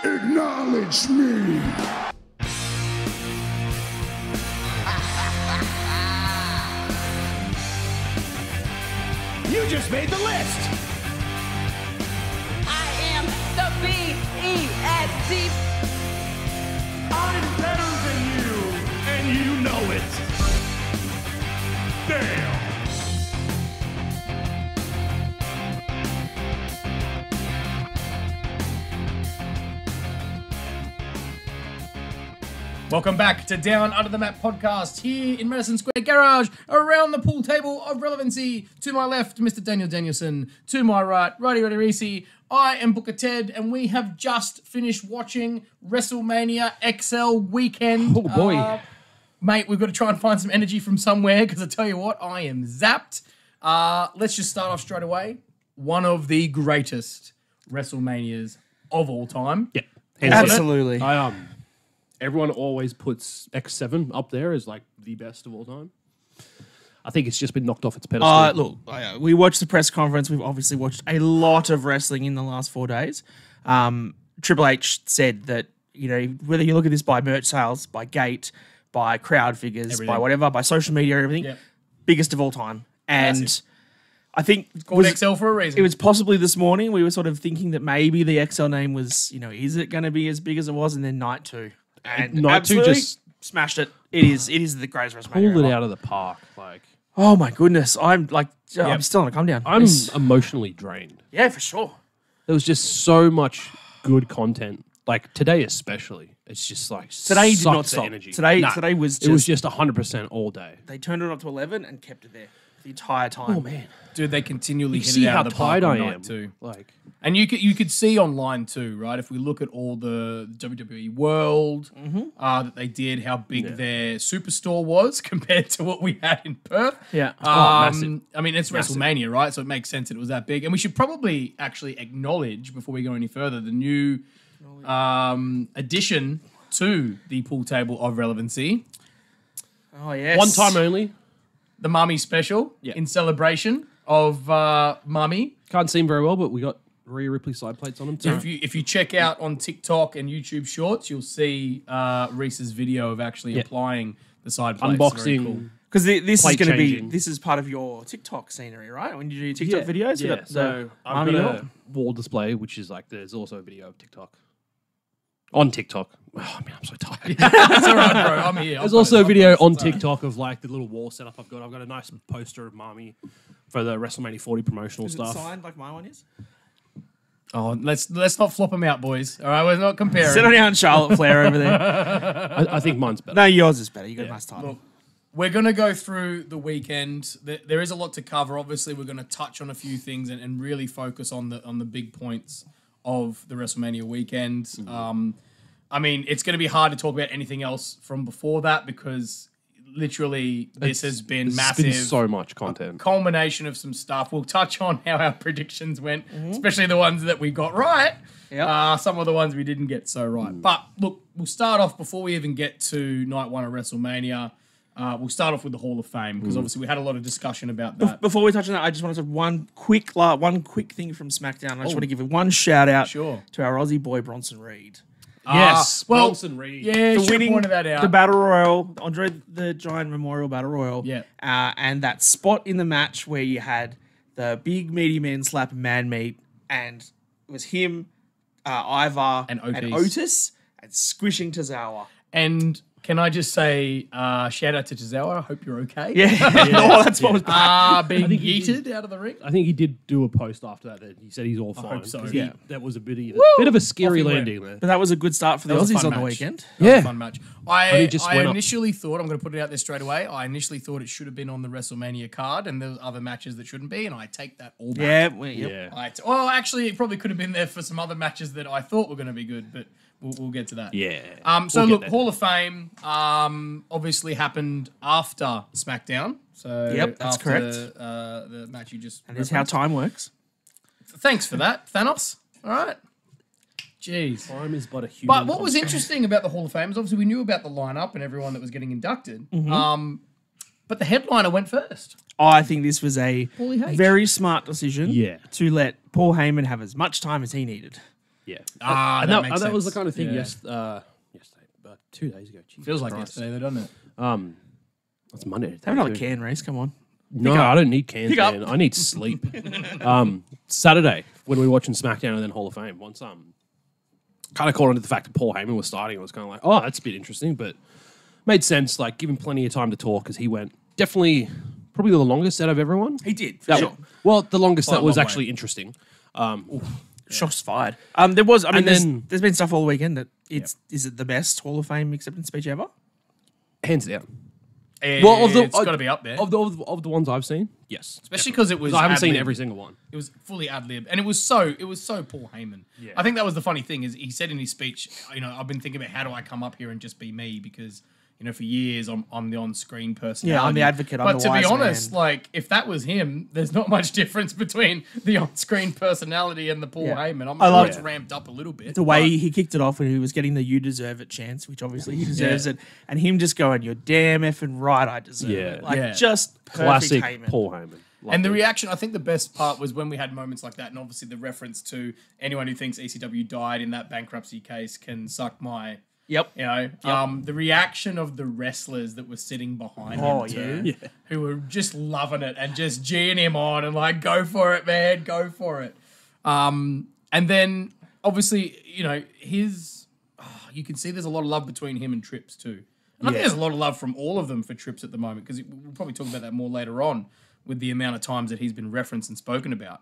Acknowledge me. You just made the list. I am the wwenxt. I'm better than you, and you know it. Damn. Welcome back to Down Under the Mat podcast here in Madison Square Garage, around the pool table of relevancy. To my left, Mr. Daniel Danielson. To my right, Righty Reece. I am Booker Ted, and we have just finished watching Wrestlemania XL weekend. Oh, boy. Mate, we've got to try and find some energy from somewhere, because I tell you what, I am zapped. Let's just start off straight away. One of the greatest WrestleManias of all time. Yep. Absolutely. Everyone always puts X7 up there as like the best of all time. I think it's just been knocked off its pedestal. Look, we watched the press conference. We've obviously watched a lot of wrestling in the last 4 days. Triple H said that, you know, whether you look at this by merch sales, by gate, by crowd figures, Everything. by whatever, by social media, everything, Yep. biggest of all time. And Massive. I think It's called XL for a reason. it was possibly this morning we were sort of thinking that maybe the XL name was, you know, is it going to be as big as it was? And then Night 2. And Night 2 absolutely just smashed it. It is the greatest WrestleMania pulled it ever. out of the park. Like, Oh my goodness. I'm like, I'm still on a come down. I'm emotionally drained. Yeah, for sure. There was just so much good content. Like today, especially, it's just like Today did sucks not the stop. energy. Today was just, it was just 100% all day. they turned it up to 11 and kept it there the entire time. Oh man, Dude, they continually you hit see it how out of the park tired all I night am. too. Like, And you could see online too, right? If we look at all the WWE World that they did, how big their superstore was compared to what we had in Perth. Yeah. massive. I mean, it's WrestleMania, right? So it makes sense that it was that big. And we should probably actually acknowledge, before we go any further, the new addition to the pool table of relevancy, Oh, yes. one time only. the Mummy special in celebration of Mummy. Can't see him very well, but we got Rhea Ripley side plates on him too. If you check out on TikTok and YouTube Shorts, you'll see Reese's video of actually applying the side plates. Very cool. Unboxing. Because this is Plate going to be, changing. this is part of your TikTok scenery, right? When you do your TikTok videos? you Yeah, got so the I've Mummy got doll. a wall display, which is like, there's also a video of TikTok. On TikTok. Oh, man, I'm so tired. That's all right, bro. I'm here. There's also a video on TikTok of like the little wall setup I've got. I've got a nice poster of Mami for the WrestleMania 40 promotional Is it stuff. signed like my one is? Oh, let's not flop them out, boys. All right, we're not comparing. Settle down, Charlotte Flair over there. I think mine's better. No, yours is better. You got a nice title. Look, we're going to go through the weekend. There is a lot to cover. Obviously, we're going to touch on a few things and really focus on the big points of the WrestleMania weekend. I mean, it's going to be hard to talk about anything else from before that because literally this has been There's massive. been so much content. Culmination of some stuff. We'll touch on how our predictions went, especially the ones that we got right. Yep. Some of the ones we didn't get so right. But look, we'll start off before we even get to night one of WrestleMania. We'll start off with the Hall of Fame because obviously we had a lot of discussion about that. Before we touch on that, I just want to say one quick thing from SmackDown. I just want to give one shout out to our Aussie boy Bronson Reed. Yes, well, Bronson Reed. Yeah, For should have winning pointed that out. the Battle Royal, Andre the Giant Memorial Battle Royal. Yeah. And that spot in the match where you had the big meaty men slap man meat, and it was him, Ivar, And Otis. and squishing Tozawa. And can I just say, shout out to Tozawa. I hope you're okay. Yeah. No, that spot was bad. Being think he yeeted out of the ring. I think he did do a post after that he said he's all fine. hope so. 'cause Yeah. that was a bit of a scary Off he landing there. But that was a good start for the That was a Aussies fun on the match. weekend. That was Yeah. a fun match. he I just went up. initially thought, I'm going to put it out there straight away, I initially thought it should have been on the WrestleMania card and there was other matches that shouldn't be, and I take that all back. Yeah. Yep. Yeah. Well, actually, it probably could have been there for some other matches that I thought were going to be good, but we'll get to that. Yeah. So We'll get look, there. Hall of Fame obviously happened after SmackDown. So Yep, that's after, correct. The match you just And that's how referenced. time works. Thanks for that, Thanos. All right. Jeez. Time is but a human. But what was interesting about the Hall of Fame is obviously we knew about the lineup and everyone that was getting inducted. But the headliner went first. I think this was a Paulie H. very smart decision Yeah. to let Paul Heyman have as much time as he needed. Yeah. Ah, that makes that was the sense. kind of thing Yeah. yesterday, 2 days ago. Jesus Feels like Christ. yesterday, though, doesn't it? That's Monday. Have another can, Reece. Come on. No, I don't need cans, Pick up. man. I need sleep. Saturday, when we were watching Smackdown and then Hall of Fame, once kind of caught on to the fact that Paul Heyman was starting, I was kind of like, oh, that's a bit interesting, but made sense. Like, give him plenty of time to talk because he went definitely probably the longest out of everyone. He did, for sure. Well, the longest By a that was long way. actually interesting. Shots fired. There was. I mean, then- there's been stuff all weekend that is it the best Hall of Fame acceptance speech ever? Hands down. Well, it's got to be up there. Of the ones I've seen, yes. Especially because it was. 'Cause I haven't seen ad-lib. every single one. It was fully ad lib, and it was so Paul Heyman. Yeah. I think that was the funny thing is he said in his speech, I've been thinking about how do I come up here and just be me because for years I'm the on screen personality. Yeah, I'm the advocate, I'm But the to be wise honest, man. like if that was him, there's not much difference between the on screen personality and the Paul Yeah. Heyman. I'm I sure love it's it. ramped up a little bit. The way he kicked it off when he was getting the "You deserve it" chance, which obviously he deserves it, and him just going, "You're damn effing right, I deserve it." Like Yeah. just perfect Classic Heyman. Paul Heyman. And the reaction, I think the best part was when we had moments like that, and obviously the reference to anyone who thinks ECW died in that bankruptcy case can suck my. Yep. The reaction of the wrestlers that were sitting behind him too, who were just loving it and just geeing him on and like, go for it, man, go for it. And then obviously, you can see there's a lot of love between him and Trips too. And I think there's a lot of love from all of them for Trips at the moment because we'll probably talk about that more later on with the amount of times that he's been referenced and spoken about.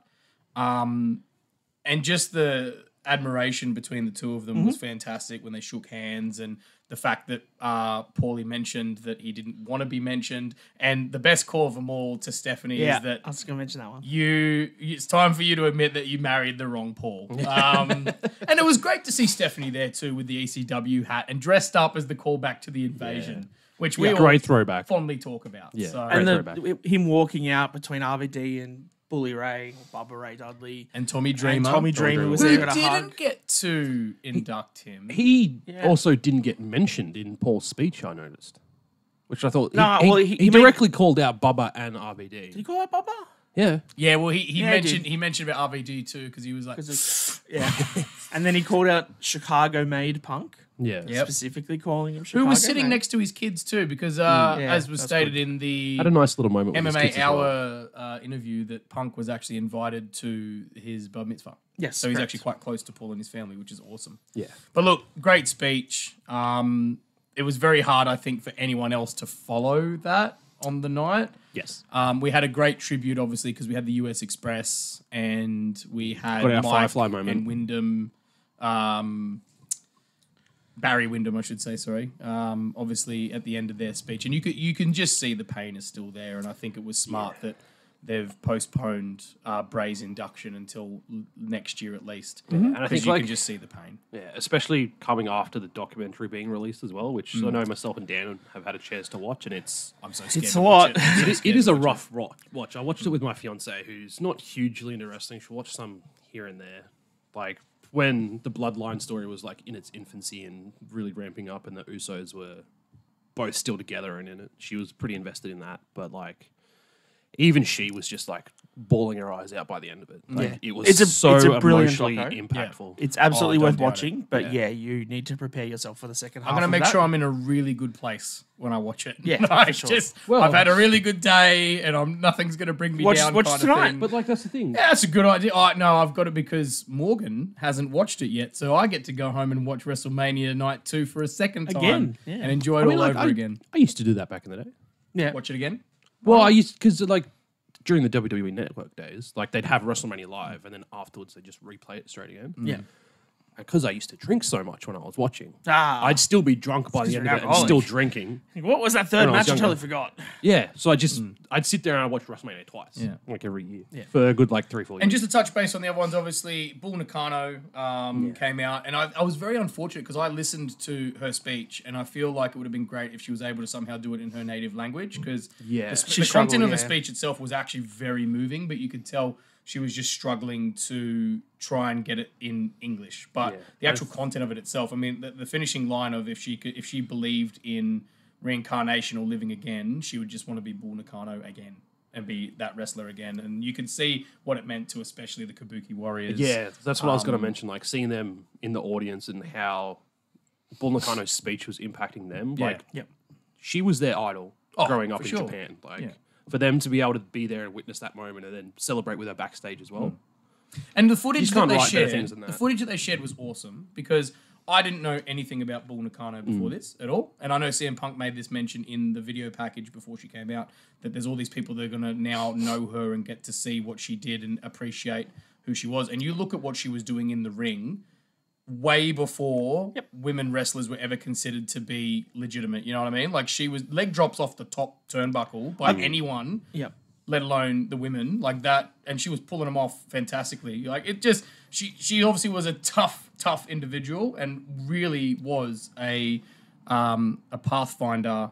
And just the admiration between the two of them was fantastic when they shook hands, and the fact that Paulie mentioned that he didn't want to be mentioned, and the best call of them all to Stephanie Yeah, is that I was going to mention that one. it's time for you to admit that you married the wrong Paul. And it was great to see Stephanie there too with the ECW hat and dressed up as the callback to the invasion, which we all Great throwback. fondly talk about. Yeah. So, And throwback. him walking out between RVD and Bully Ray, or Bubba Ray Dudley, and Tommy Dreamer. Tommy Dreamer was who there at a didn't hug. get to induct him. He also didn't get mentioned in Paul's speech, I noticed. Which I thought he he directly called out Bubba and RVD. Did you call that Bubba? Yeah. Yeah, well, he did. mentioned about RVD too because he was like, Yeah. And then he called out Chicago-made Punk, Yeah. Yep. specifically calling him Chicago. who was sitting next to his kids too because as was that's stated good. in the Had a nice little moment with his MMA kids as well. Hour interview that Punk was actually invited to his bar mitzvah. Yes, so he's correct. actually quite close to Paul and his family, which is awesome. Yeah. But look, great speech. It was very hard, I think, for anyone else to follow that on the night. Yes. We had a great tribute, obviously, because we had the US Express and we had Got our Mike Firefly moment. and Wyndham, Barry Wyndham, I should say. Sorry. Obviously, at the end of their speech, and you can just see the pain is still there, and I think it was smart that they've postponed Bray's induction until next year at least. And I think you like can just see the pain. yeah, especially coming after the documentary being released as well, which I know myself and Dan have had a chance to watch, and it's I'm so scared. It's to a watch lot. I'm so it scared is to a watch rough watch. I watched it with my fiance, who's not hugely into wrestling. She'll watch some here and there, like when the Bloodline story was like in its infancy and really ramping up, and the Usos were both still together and in it. She was pretty invested in that, but like even she was just like bawling her eyes out by the end of it. Like, it was It's a brilliant emotionally doco. impactful. It's absolutely don't worth doubt watching, but Yeah. you need to prepare yourself for the second half. I'm going to of make that. sure I'm in a really good place when I watch it. Yeah, I for sure. just, Well- I've had a really good day and nothing's going to bring me Watch down it kind tonight. of thing. But like that's the thing. Yeah, that's a good idea. No, I've got it because Morgan hasn't watched it yet, so I get to go home and watch WrestleMania Night 2 for a second time Again, yeah. and enjoy it I mean, all like, over again. I used to do that back in the day. Yeah. Watch it again. Well, I used because like during the WWE Network days, like they'd have WrestleMania live, and then afterwards they just replay it straight again. Yeah. And because I used to drink so much when I was watching, Ah. I'd still be drunk by the end you're of it and alcoholic. still drinking. What was that third When I was match? I totally younger. forgot. Yeah, so I'd sit there and I'd watch WrestleMania twice, Yeah. like every year, for a good like 3-4 years. And just to touch base on the other ones, obviously, Bull Nakano came out, and I was very unfortunate because I listened to her speech, and I feel like it would have been great if she was able to somehow do it in her native language because Yeah. the She content struggled, of the yeah. speech itself was actually very moving, but you could tell she was just struggling to try and get it in English. But Yeah. the actual content of it itself, I mean, the finishing line of if she believed in reincarnation or living again, she would just want to be Bull Nakano again. and be that wrestler again. And you can see what it meant to especially the Kabuki Warriors. Yeah, that's what I was going to mention. Like seeing them in the audience and how Bull Nakano's speech was impacting them. Yeah. Like, she was their idol growing up in sure. Japan. Like for them to be able to be there and witness that moment and then celebrate with her backstage as well. And the footage You that can't they write better shared, things than that. the footage that they shared was awesome because I didn't know anything about Bull Nakano before this at all. And I know CM Punk made this mention in the video package before she came out that there's all these people that are going to now know her and get to see what she did and appreciate who she was. And you look at what she was doing in the ring way before women wrestlers were ever considered to be legitimate. You know what I mean? Like she was leg drops off the top turnbuckle by anyone. Yep. Let alone the women like that, and she was pulling them off fantastically. Like it just, she obviously was a tough individual, and really was a pathfinder,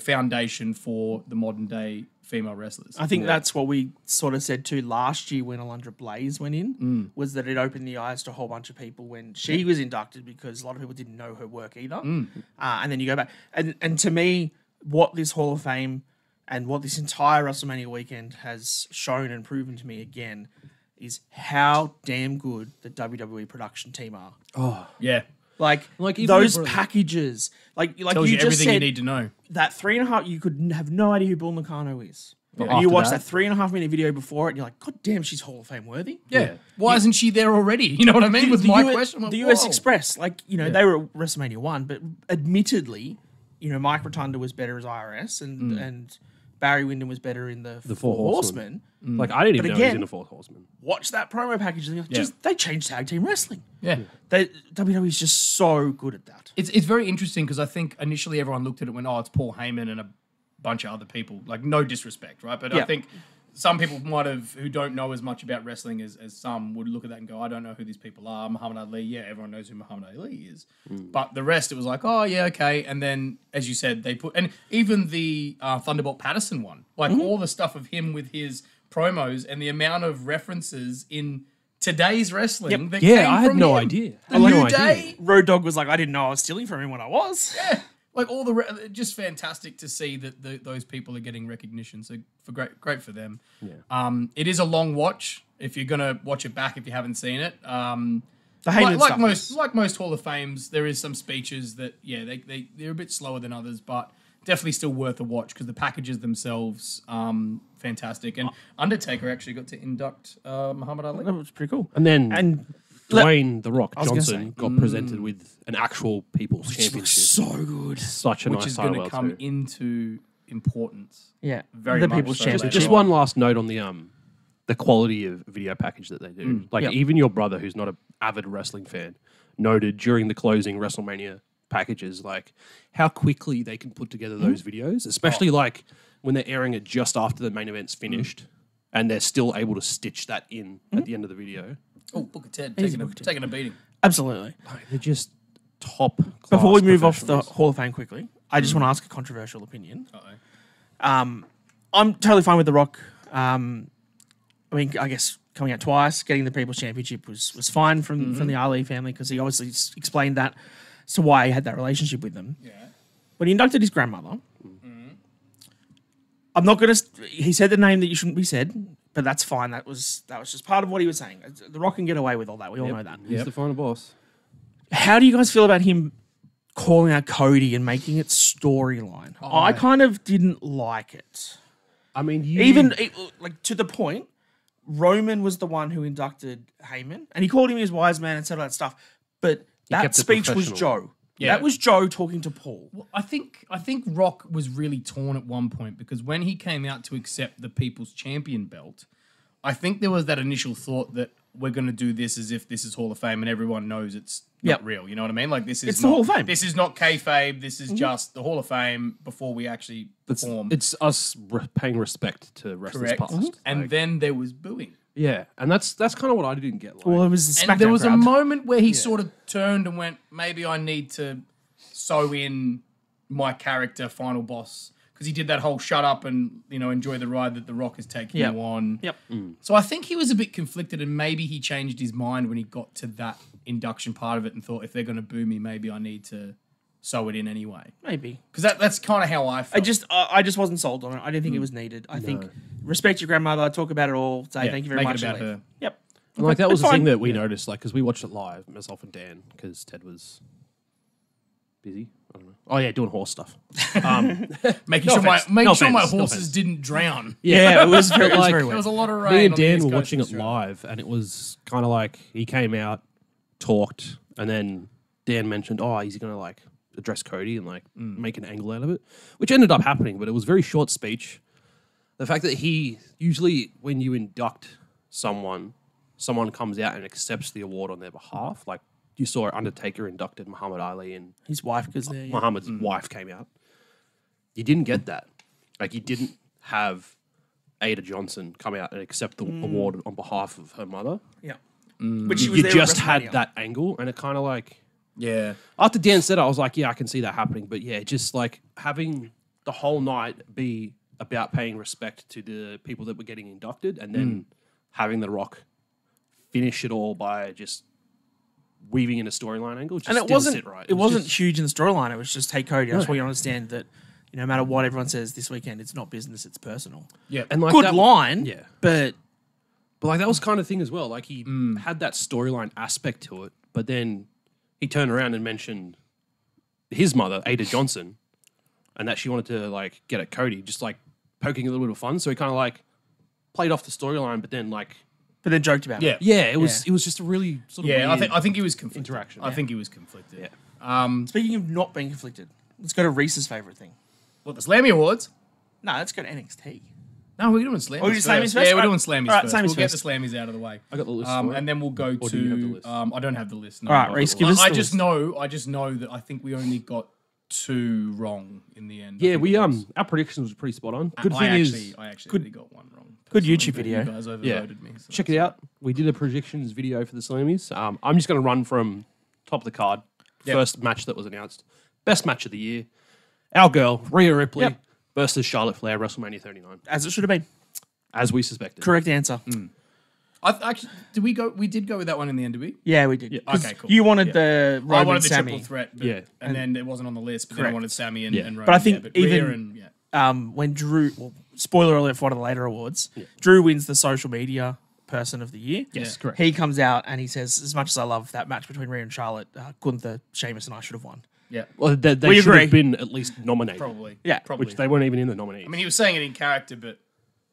foundation for the modern day female wrestlers. I think that's what we sort of said too last year when Alundra Blaze went in, was that it opened the eyes to a whole bunch of people when she was inducted because a lot of people didn't know her work either. And then you go back, and to me, what this Hall of Fame and what this entire WrestleMania weekend has shown and proven to me again is how damn good the WWE production team are. Oh, yeah, like even those the- packages, like tells you you just everything said, you need to know. that 3.5, you could have no idea who Bull Nakano is. And after you watch that- that 3.5 minute video before it, and you're like, God damn, she's Hall of Fame worthy. Yeah, why isn't she there already? You know what I mean? Was my question. I'm like, The US whoa. Express, they were at WrestleMania 1, but admittedly, Mike Rotunda was better as IRS, and Barry Windham was better in the Four Horsemen. Like I didn't even But know he was again- in the Fourth Horseman. Watch that promo package, and you're like, they changed tag team wrestling. Yeah. WWE is just so good at that. It's very interesting because I think initially everyone looked at it and went, oh, it's Paul Heyman and a bunch of other people. Like, no disrespect, right? But I think some people might have, who don't know as much about wrestling as some, would look at that and go, I don't know who these people are. Muhammad Ali, yeah, everyone knows who Muhammad Ali is. But the rest, it was like, oh, yeah, okay. And then, as you said, they put, and even the Thunderbolt Patterson one, like all the stuff of him with his promos and the amount of references in today's wrestling that came I had from no him. idea. The I had New no idea. Day. Road Dogg was like, I didn't know I was stealing from him when I was. Yeah, like all the just fantastic to see that those people are getting recognition. So for great for them. Yeah. It is a long watch if you're gonna watch it back if you haven't seen it. The Heyman like stuff like most Hall of Fames, there is some speeches that they're a bit slower than others, but definitely still worth a watch because the packages themselves fantastic. And Undertaker actually got to induct Muhammad Ali. That was pretty cool. And then And Dwayne The Rock was gonna Johnson say, got presented with an actual People's Championship. so good. Such a Which nice is going to style come too. into importance. Yeah, Very the much People's so. Championship. Just one last note on the quality of video package that they do. Like Yep. even your brother, who's not an avid wrestling fan, noted during the closing WrestleMania packages, like how quickly they can put together those videos, especially like when they're airing it just after the main event's finished, and they're still able to stitch that in at the end of the video. Oh, Booker Ted Easy taking Booker Ted. taking a beating. Absolutely. Like, they're just top. Before we move off the professionals. Hall of Fame quickly, I just want to ask a controversial opinion. Uh-oh. I'm totally fine with The Rock. I mean, I guess coming out twice, getting the People's Championship was fine from the Ali family because he obviously explained that as to why he had that relationship with them. Yeah. When he inducted his grandmother, I'm not going to. He said the name that you shouldn't be said, but that's fine. That was just part of what he was saying. The Rock can get away with all that. We all know that. He's the final boss. How do you guys feel about him calling out Cody and making it storyline? I kind of didn't like it. I mean, Like to the point, Roman was the one who inducted Heyman, and he called him his wise man and said all that stuff. But that kept it speech was professional. Joe. Yeah. That was Joe talking to Paul. Well, I think Rock was really torn at one point because when he came out to accept the People's Champion belt, I think there was that initial thought that we're going to do this as if this is Hall of Fame and everyone knows it's not real. You know what I mean? Like this is It's not, the Hall of Fame. This is not kayfabe. This is just the Hall of Fame before we actually perform. It's us paying respect to wrestlers correct. past. And Like, then there was booing. yeah, and that's kind of what I didn't get. Like, Well, it was the SmackDown And there was crowd. a moment where he sort of turned and went, maybe I need to sew in my character, Final Boss, because he did that whole shut up and, enjoy the ride that The Rock is taking Yep. you on. Yep. So I think he was a bit conflicted and maybe he changed his mind when he got to that induction part of it and thought, if they're going to boo me, maybe I need to sew it in anyway. Maybe. Because that's kind of how I felt. I just wasn't sold on it. I didn't think it was needed. I think respect your grandmother, talk about it all, say thank you very much. Make it about her. Yep. And like that was the fine. thing that we noticed, like, because we watched it live, myself and Dan, because Ted was busy. I don't know. Oh yeah, doing horse stuff. Making No sure my offense. No horses offense. didn't drown. Yeah, it was very, There wet. was a lot of rain. Me and on the Dan East were Coast watching of it Australia. live, and it was kind of like he came out, talked, and then Dan mentioned, "Oh, he's going to like address Cody and like make an angle out of it," which ended up happening. But it was a very short speech. The fact that he usually, when you induct someone comes out and accepts the award on their behalf. Like you saw Undertaker inducted Muhammad Ali, and His wife goes there. Yeah. Muhammad's wife came out. You didn't get that. Like you didn't have Ada Johnson come out and accept the award on behalf of her mother. Yeah. But she was You there just at had WrestleMania. that angle, and it kind of like Yeah. after Dan said it, I was like, yeah, I can see that happening. But yeah, just like having the whole night be about paying respect to the people that were getting inducted, and then having The Rock finish it all by just weaving in a storyline angle. Just And it didn't wasn't sit right. it wasn't just- huge in the storyline. It was just, hey Cody, I just want you to understand that no matter what everyone says this weekend, it's not business, it's personal. Yeah. and like Good that, line, yeah. but But like that was kind of thing as well. Like he had that storyline aspect to it, but then he turned around and mentioned his mother, Ada Johnson, and that she wanted to like get at Cody, just like poking a little bit of fun. So he kind of like played off the storyline, but then like then joked about it. Yeah. it was just a really sort of Yeah, weird I think he was conflicted. interaction. I think he was conflicted. Yeah. Speaking of not being conflicted, let's go to Reese's favourite thing. What, the Slammy Awards? No, let's go to NXT. No, we're doing Slammies. Oh, you're doing Slammies first? Yeah, we're Alright. doing Slammies Alright, first. Slammies We'll get first. the Slammies out of the way. I got the list for it. And then we'll go Or do you have the to. list? I don't have the list. No, All right, I've Reece, got give the us list. the list. I just know that I think we only got 2 wrong in the end. I Yeah, think we it was. our predictions was pretty spot on. Good I thing actually, is I actually good- only got 1 wrong. good personally, YouTube but video. You guys overvoted me. So check it out. We did a predictions video for the Slammies. I'm just going to run from top of the card. Yep. First match that was announced. Best match of the year. Our girl, Rhea Ripley Yep. versus Charlotte Flair, WrestleMania 39. As it should have been. As we suspected. Correct answer. Actually, did we go? We did go with that one in the end, did we? Yeah, we did. 'Cause Okay, cool. You wanted the Roman I wanted the Sammy. triple threat, but, Yeah. and then it wasn't on the list. But then I Correct. wanted Sammy and, Yeah. and Roman. But I think but Rhea even- and, When Drew, well, spoiler alert for one of the later awards, Drew wins the social media person of the year. Yes, correct. He comes out and he says, as much as I love that match between Rhea and Charlotte, Gunther, Sheamus, and I should have won. yeah, Well, they We should agree. have been at least nominated. probably. Yeah. probably. Which they weren't even in the nominees. I mean, he was saying it in character, but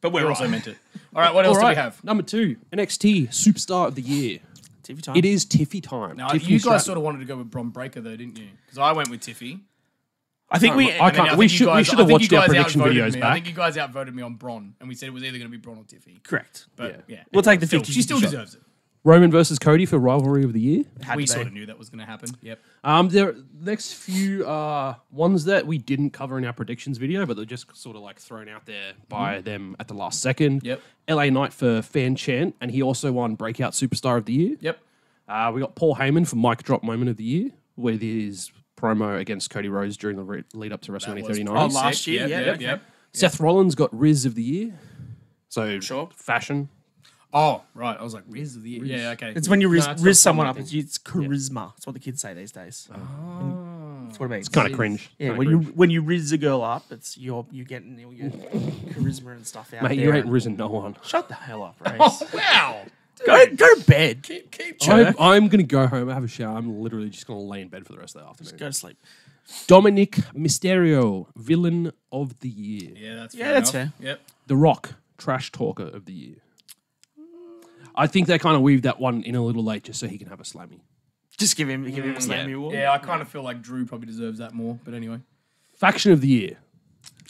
But we also meant it. All right, what else do we have? Number 2, NXT Superstar of the Year. TV time. It is Tiffy time. Now, Tiffany you guys Stratton. sort of wanted to go with Bron Breakker, though, didn't you? Because I went with Tiffy. I think we. I can't- we should have watched our prediction videos I back. think you guys outvoted me on Bron, and we said it was either going to be Bron or Tiffy. Correct. But yeah, We'll take the Still, 50. She still deserves it. Roman versus Cody for Rivalry of the Year. Had We to be. sort of knew that was going to happen. Yep. There next few ones that we didn't cover in our predictions video, but they're just sort of like thrown out there by them at the last second. Yep. LA Knight for Fan Chant, and he also won Breakout Superstar of the Year. Yep. We got Paul Heyman for Mic Drop Moment of the Year with his promo against Cody Rhodes during the lead up to WrestleMania 39. Oh, last year, yeah. Seth Rollins got Riz of the Year. So Sure. fashion. Oh, right. I was like, Riz of the Year. Yeah, okay. It's when you riz, No, it's riz not someone up. something. It's charisma. That's what the kids say these days. That's what it means. Kind of cringe. Yeah, Kinda cringe. when you riz a girl up, it's you getting all your charisma and stuff out Mate, there. you ain't risen no one. Shut the hell up, Reece. Wow. go to bed. Keep I'm going to go home, have a shower. I'm literally just going to lay in bed for the rest of the afternoon. Go to sleep. Dominic Mysterio, Villain of the Year. Yeah, that's Yeah, fair that's enough. fair. Yep. The Rock, Trash Talker of the Year. I think they kind of weaved that one in a little late just so he can have a slammy. Just give him a Slammy award. Yeah, I kind of feel like Drew probably deserves that more. But anyway. Faction of the Year.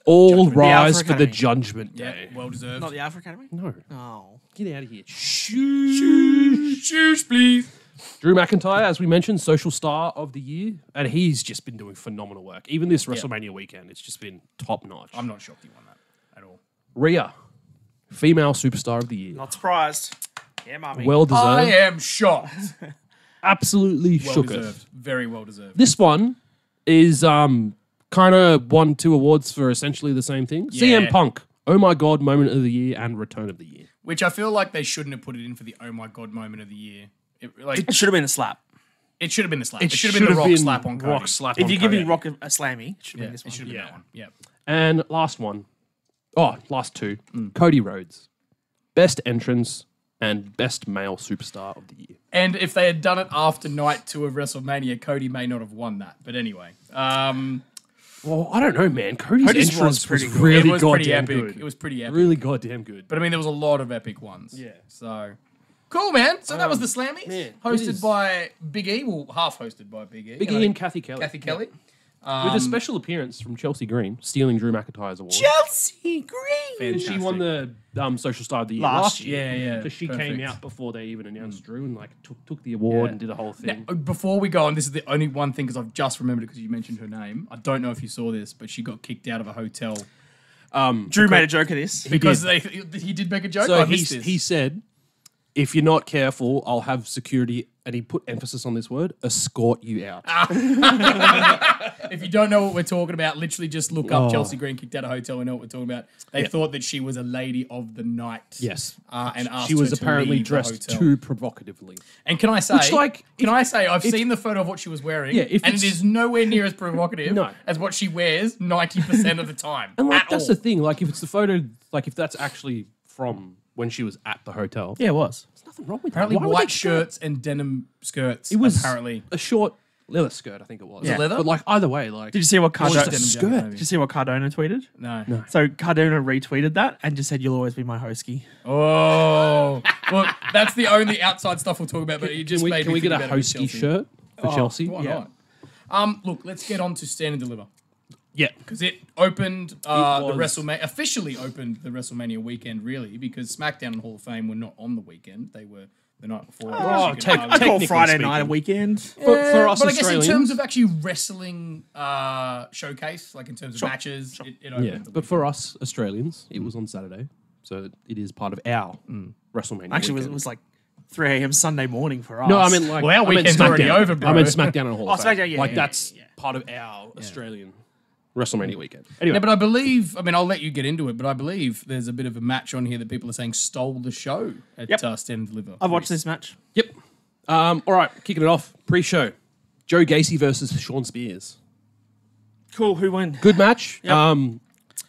All Judgment. rise The for the Alpha Judgment Yeah, Day. well deserved. Not the Alpha Academy? No. Oh. Get out of here. Shush, please. Drew McIntyre, as we mentioned, Social Star of the Year. And he's just been doing phenomenal work. Even this WrestleMania weekend, it's just been top notch. I'm not shocked he won that at all. Rhea, Female Superstar of the Year. Not surprised. Yeah, mummy. Well deserved. I am shocked. Absolutely Well shook it. deserved. Very well deserved. This one is kind of won 2 awards for essentially the same thing. Yeah. CM Punk, Oh My God Moment of the Year and Return of the Year. Which I feel like they shouldn't have put it in for the oh my god moment of the year. It It should have been a slap. It should have been the slap. It It should have been the Rock slap on Cody. Rock slap If on you're giving Cody. Rock a slammy, it should have Yeah, been this it one. should have been Yeah. that one. Yeah. And last one. Oh, last two. Cody Rhodes. Best entrance and best male superstar of the year. And if they had done it after night 2 of WrestleMania, Cody may not have won that. But anyway, Well, I don't know, man. Cody's Cody's entrance was pretty was good. really it was pretty goddamn epic. good. It was pretty epic. really goddamn good. But I mean, there was a lot of epic ones. Yeah. So cool, man. So that was the Slammies, man, it hosted is. by Big E, well, half hosted by Big E. Big E and Kathy Kelly. Kathy Kelly. With a special appearance from Chelsea Green, stealing Drew McIntyre's award. Chelsea Green. And she won the Social Star of the Year Last last year. Yeah, yeah. Because she Perfect. came out before they even announced Drew and like took the award Yeah. and did a whole thing. Now, before we go on, this is the only one thing because I've just remembered it because you mentioned her name. I don't know if you saw this, but she got kicked out of a hotel Drew made a joke of this. because he did make a joke. So I missed this. he said, if you're not careful, I'll have security, and he put emphasis on this word, escort you out. If you don't know what we're talking about, literally just look up Oh. Chelsea Green kicked out of a hotel and know what we're talking about. They thought that she was a lady of the night. Yes. And asked She was her to apparently leave the dressed hotel. too provocatively. And can I say, I've seen the photo of what she was wearing, Yeah, if and it it's- is nowhere near as provocative No. as what she wears 90% of the time. And like at that's all. the thing, like if it's the photo, like if that's actually from when she was at the hotel, Yeah, it was. there's nothing wrong with Apparently that. Why would white they do that? shirts and denim skirts. It was apparently. a short leather skirt, I think it was. Yeah. Leather? But like either way, like Did you see what just a Cardona? skirt. Did you see what Cardona tweeted? No. So Cardona retweeted that and just said, "You'll always be my hosky." Oh. Well, that's the only outside stuff we'll talk about, but you just made Can me we get think a about it with hosky Chelsea. shirt for Chelsea? Why Yeah. not? Look, let's get on to Stand and Deliver. Yeah. Because it opened the was- WrestleMania, officially opened the WrestleMania weekend, really, because SmackDown and Hall of Fame were not on the weekend. They were the night before. Oh, You can take- argue. I call Technically Friday speaking. night a weekend. For us but I guess in Australians, terms of actually wrestling showcase, like in terms of matches, it opened yeah. the But for us Australians, it was on Saturday, so it is part of our WrestleMania. Actually, it weekend. was like 3 a.m. Sunday morning for us. No, I mean like Well, our I meant weekend's already SmackDown. over, bro. I meant SmackDown and Hall of Oh, Fame. SmackDown, yeah, like yeah, that's yeah. part of our Australian WrestleMania weekend. Anyway, Yeah, but I believe, I'll let you get into it, but I believe there's a bit of a match on here that people are saying stole the show at Yep. Stand and Deliver. I've watched this match. yep. All right, kicking it off. Pre-show, Joe Gacy versus Sean Spears. Cool. Who won? Good match. Yep.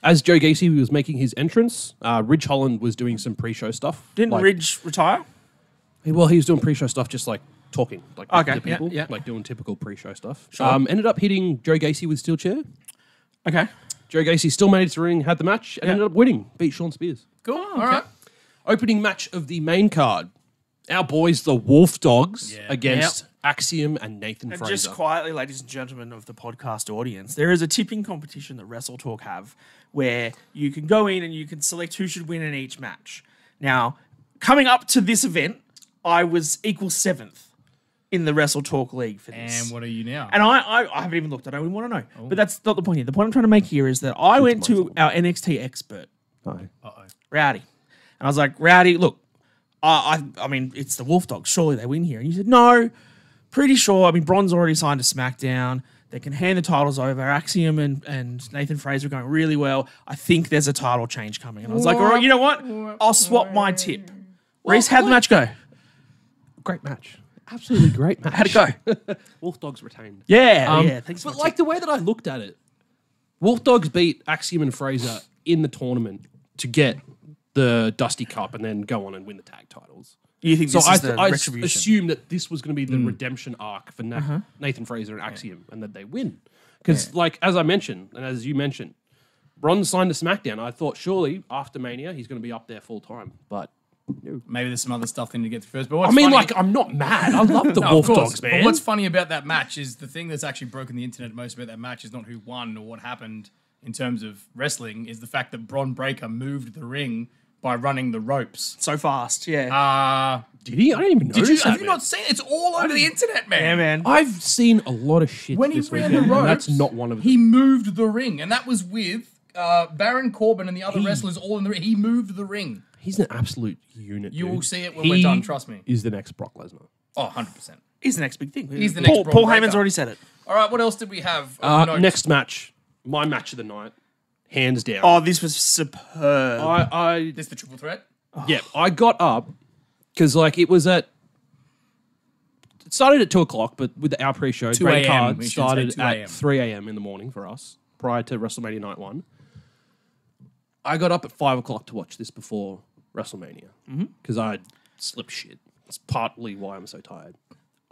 As Joe Gacy was making his entrance, Ridge Holland was doing some pre-show stuff. Didn't like, Ridge retire? Well, he was doing pre-show stuff, just like talking, like Okay, to people, yeah. like doing typical pre-show stuff. Sure. Ended up hitting Joe Gacy with steel chair. Okay. Joe Gacy still made it to the ring, had the match, and ended up winning, beat Sean Spears. Cool. All right. Opening match of the main card. Our boys, the Wolf Dogs, Yeah. against Axiom and Nathan And Fraser. just quietly, ladies and gentlemen of the podcast audience, there is a tipping competition that Wrestle Talk have where you can go in and you can select who should win in each match. Now, coming up to this event, I was equal 7th in the Wrestle Talk League for this. And what are you now? And I haven't even looked. I don't even want to know. But that's not the point here. The point I'm trying to make here is that I went to our NXT expert, Hi. Rowdy. And I was like, Rowdy, look, I mean, it's the Wolf Dogs. Surely they win here. And he said, no, pretty sure. I mean, Bron's already signed to SmackDown. They can hand the titles over. Axiom and Nathan Fraser are going really well. I think there's a title change coming. And I was like, all right, you know what? I'll swap my tip. Reece, how'd the match go? Great match. Absolutely great match. How'd it go? Wolf Dogs retained. Yeah, thanks But for like the way that I looked at it, Wolf Dogs beat Axiom and Fraser in the tournament to get the Dusty Cup and then go on and win the tag titles. You think So this is the I retribution? assumed that this was going to be the redemption arc for Nathan Fraser and Axiom and that they win. Because like, as I mentioned, and as you mentioned, Bron signed to SmackDown. I thought surely after Mania, he's going to be up there full time. But Maybe there's some other stuff they need to get through first. But I what's mean, funny, like, I'm not mad. I love the No, of Wolf course. Dogs, man. But what's funny about that match is the thing that's actually broken the internet most about that match is not who won or what happened in terms of wrestling, is the fact that Bron Breakker moved the ring by running the ropes. so fast, yeah. Did he? I didn't even know. Have you not seen it? It's all over the internet, man. Yeah, man. I've seen a lot of shit When he this ran weekend, the ropes, and that's not one of them. he moved the ring, and that was with Baron Corbin and the other wrestlers all in the ring. He moved the ring. He's an absolute unit. You dude. will see it when we're done, trust me. Is the next Brock Lesnar. Oh, 100%. He's the next big thing. He's the next Paul, Braun Paul Breaker. Heyman's already said it. All right, what else did we have? of note? Next match, my match of the night, hands down. Oh, this was superb. I This the triple threat? yeah, I got up because like it was at It started at 2 o'clock, but with our pre-show, 2 Great a.m., Card we should started say 2 a.m. at 3 a.m. in the morning for us, prior to WrestleMania Night 1. I got up at 5 o'clock to watch this before WrestleMania because I'd slipped shit. That's partly why I'm so tired.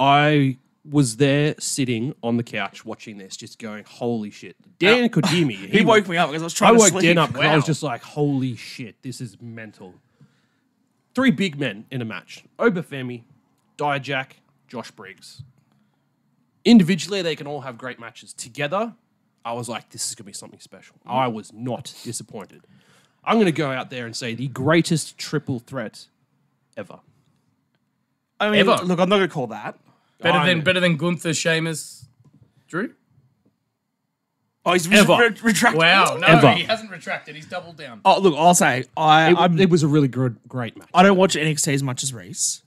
I was there sitting on the couch watching this, just going, holy shit. Dan could hear me. He woke me up because I was trying to sleep. I woke Dan up because I was just like, holy shit, this is mental. 3 big men in a match. Obafemi, Dijak, Josh Briggs. Individually, they can all have great matches. Together, I was like, this is going to be something special. I was not disappointed. I'm going to go out there and say the greatest triple threat ever. I mean, Ever. look, I'm not going to call that. Better than Gunther, Sheamus, Drew? Oh, he's Ever. retracted. Wow. No, Ever. he hasn't retracted. He's doubled down. Oh, look, I'll say It was a really great match. I don't watch NXT as much as Reece,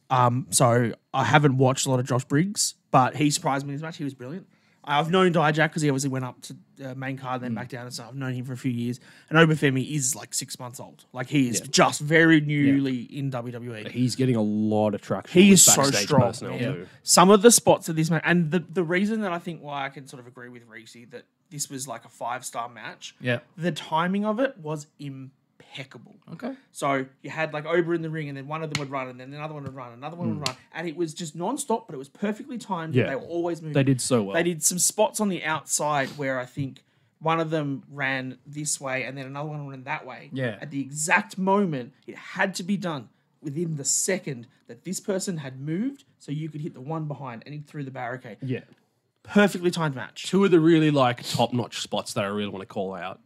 so I haven't watched a lot of Josh Briggs, but he surprised me in this match. He was brilliant. I've known Dijak because he obviously went up to main card, then back down and stuff. I've known him for a few years. And Obafemi is like 6 months old. Like he is just very newly in WWE. He's getting a lot of traction. He with is so backstage strong. personnel Man. too. Some of the spots of this match, and the reason that I think why I can sort of agree with Reece that this was like a 5-star match. Yeah. The timing of it was impeccable. Okay. So you had like Ober in the ring, and then one of them would run, and then another one would run, another one would run, and it was just non-stop, but it was perfectly timed. Yeah. They were always moving. They did so well. They did some spots on the outside where I think one of them ran this way, and then another one ran that way. Yeah. At the exact moment, it had to be done within the second that this person had moved, so you could hit the one behind and he threw the barricade. Yeah. Perfectly timed match. 2 of the really like top-notch spots that I really want to call out.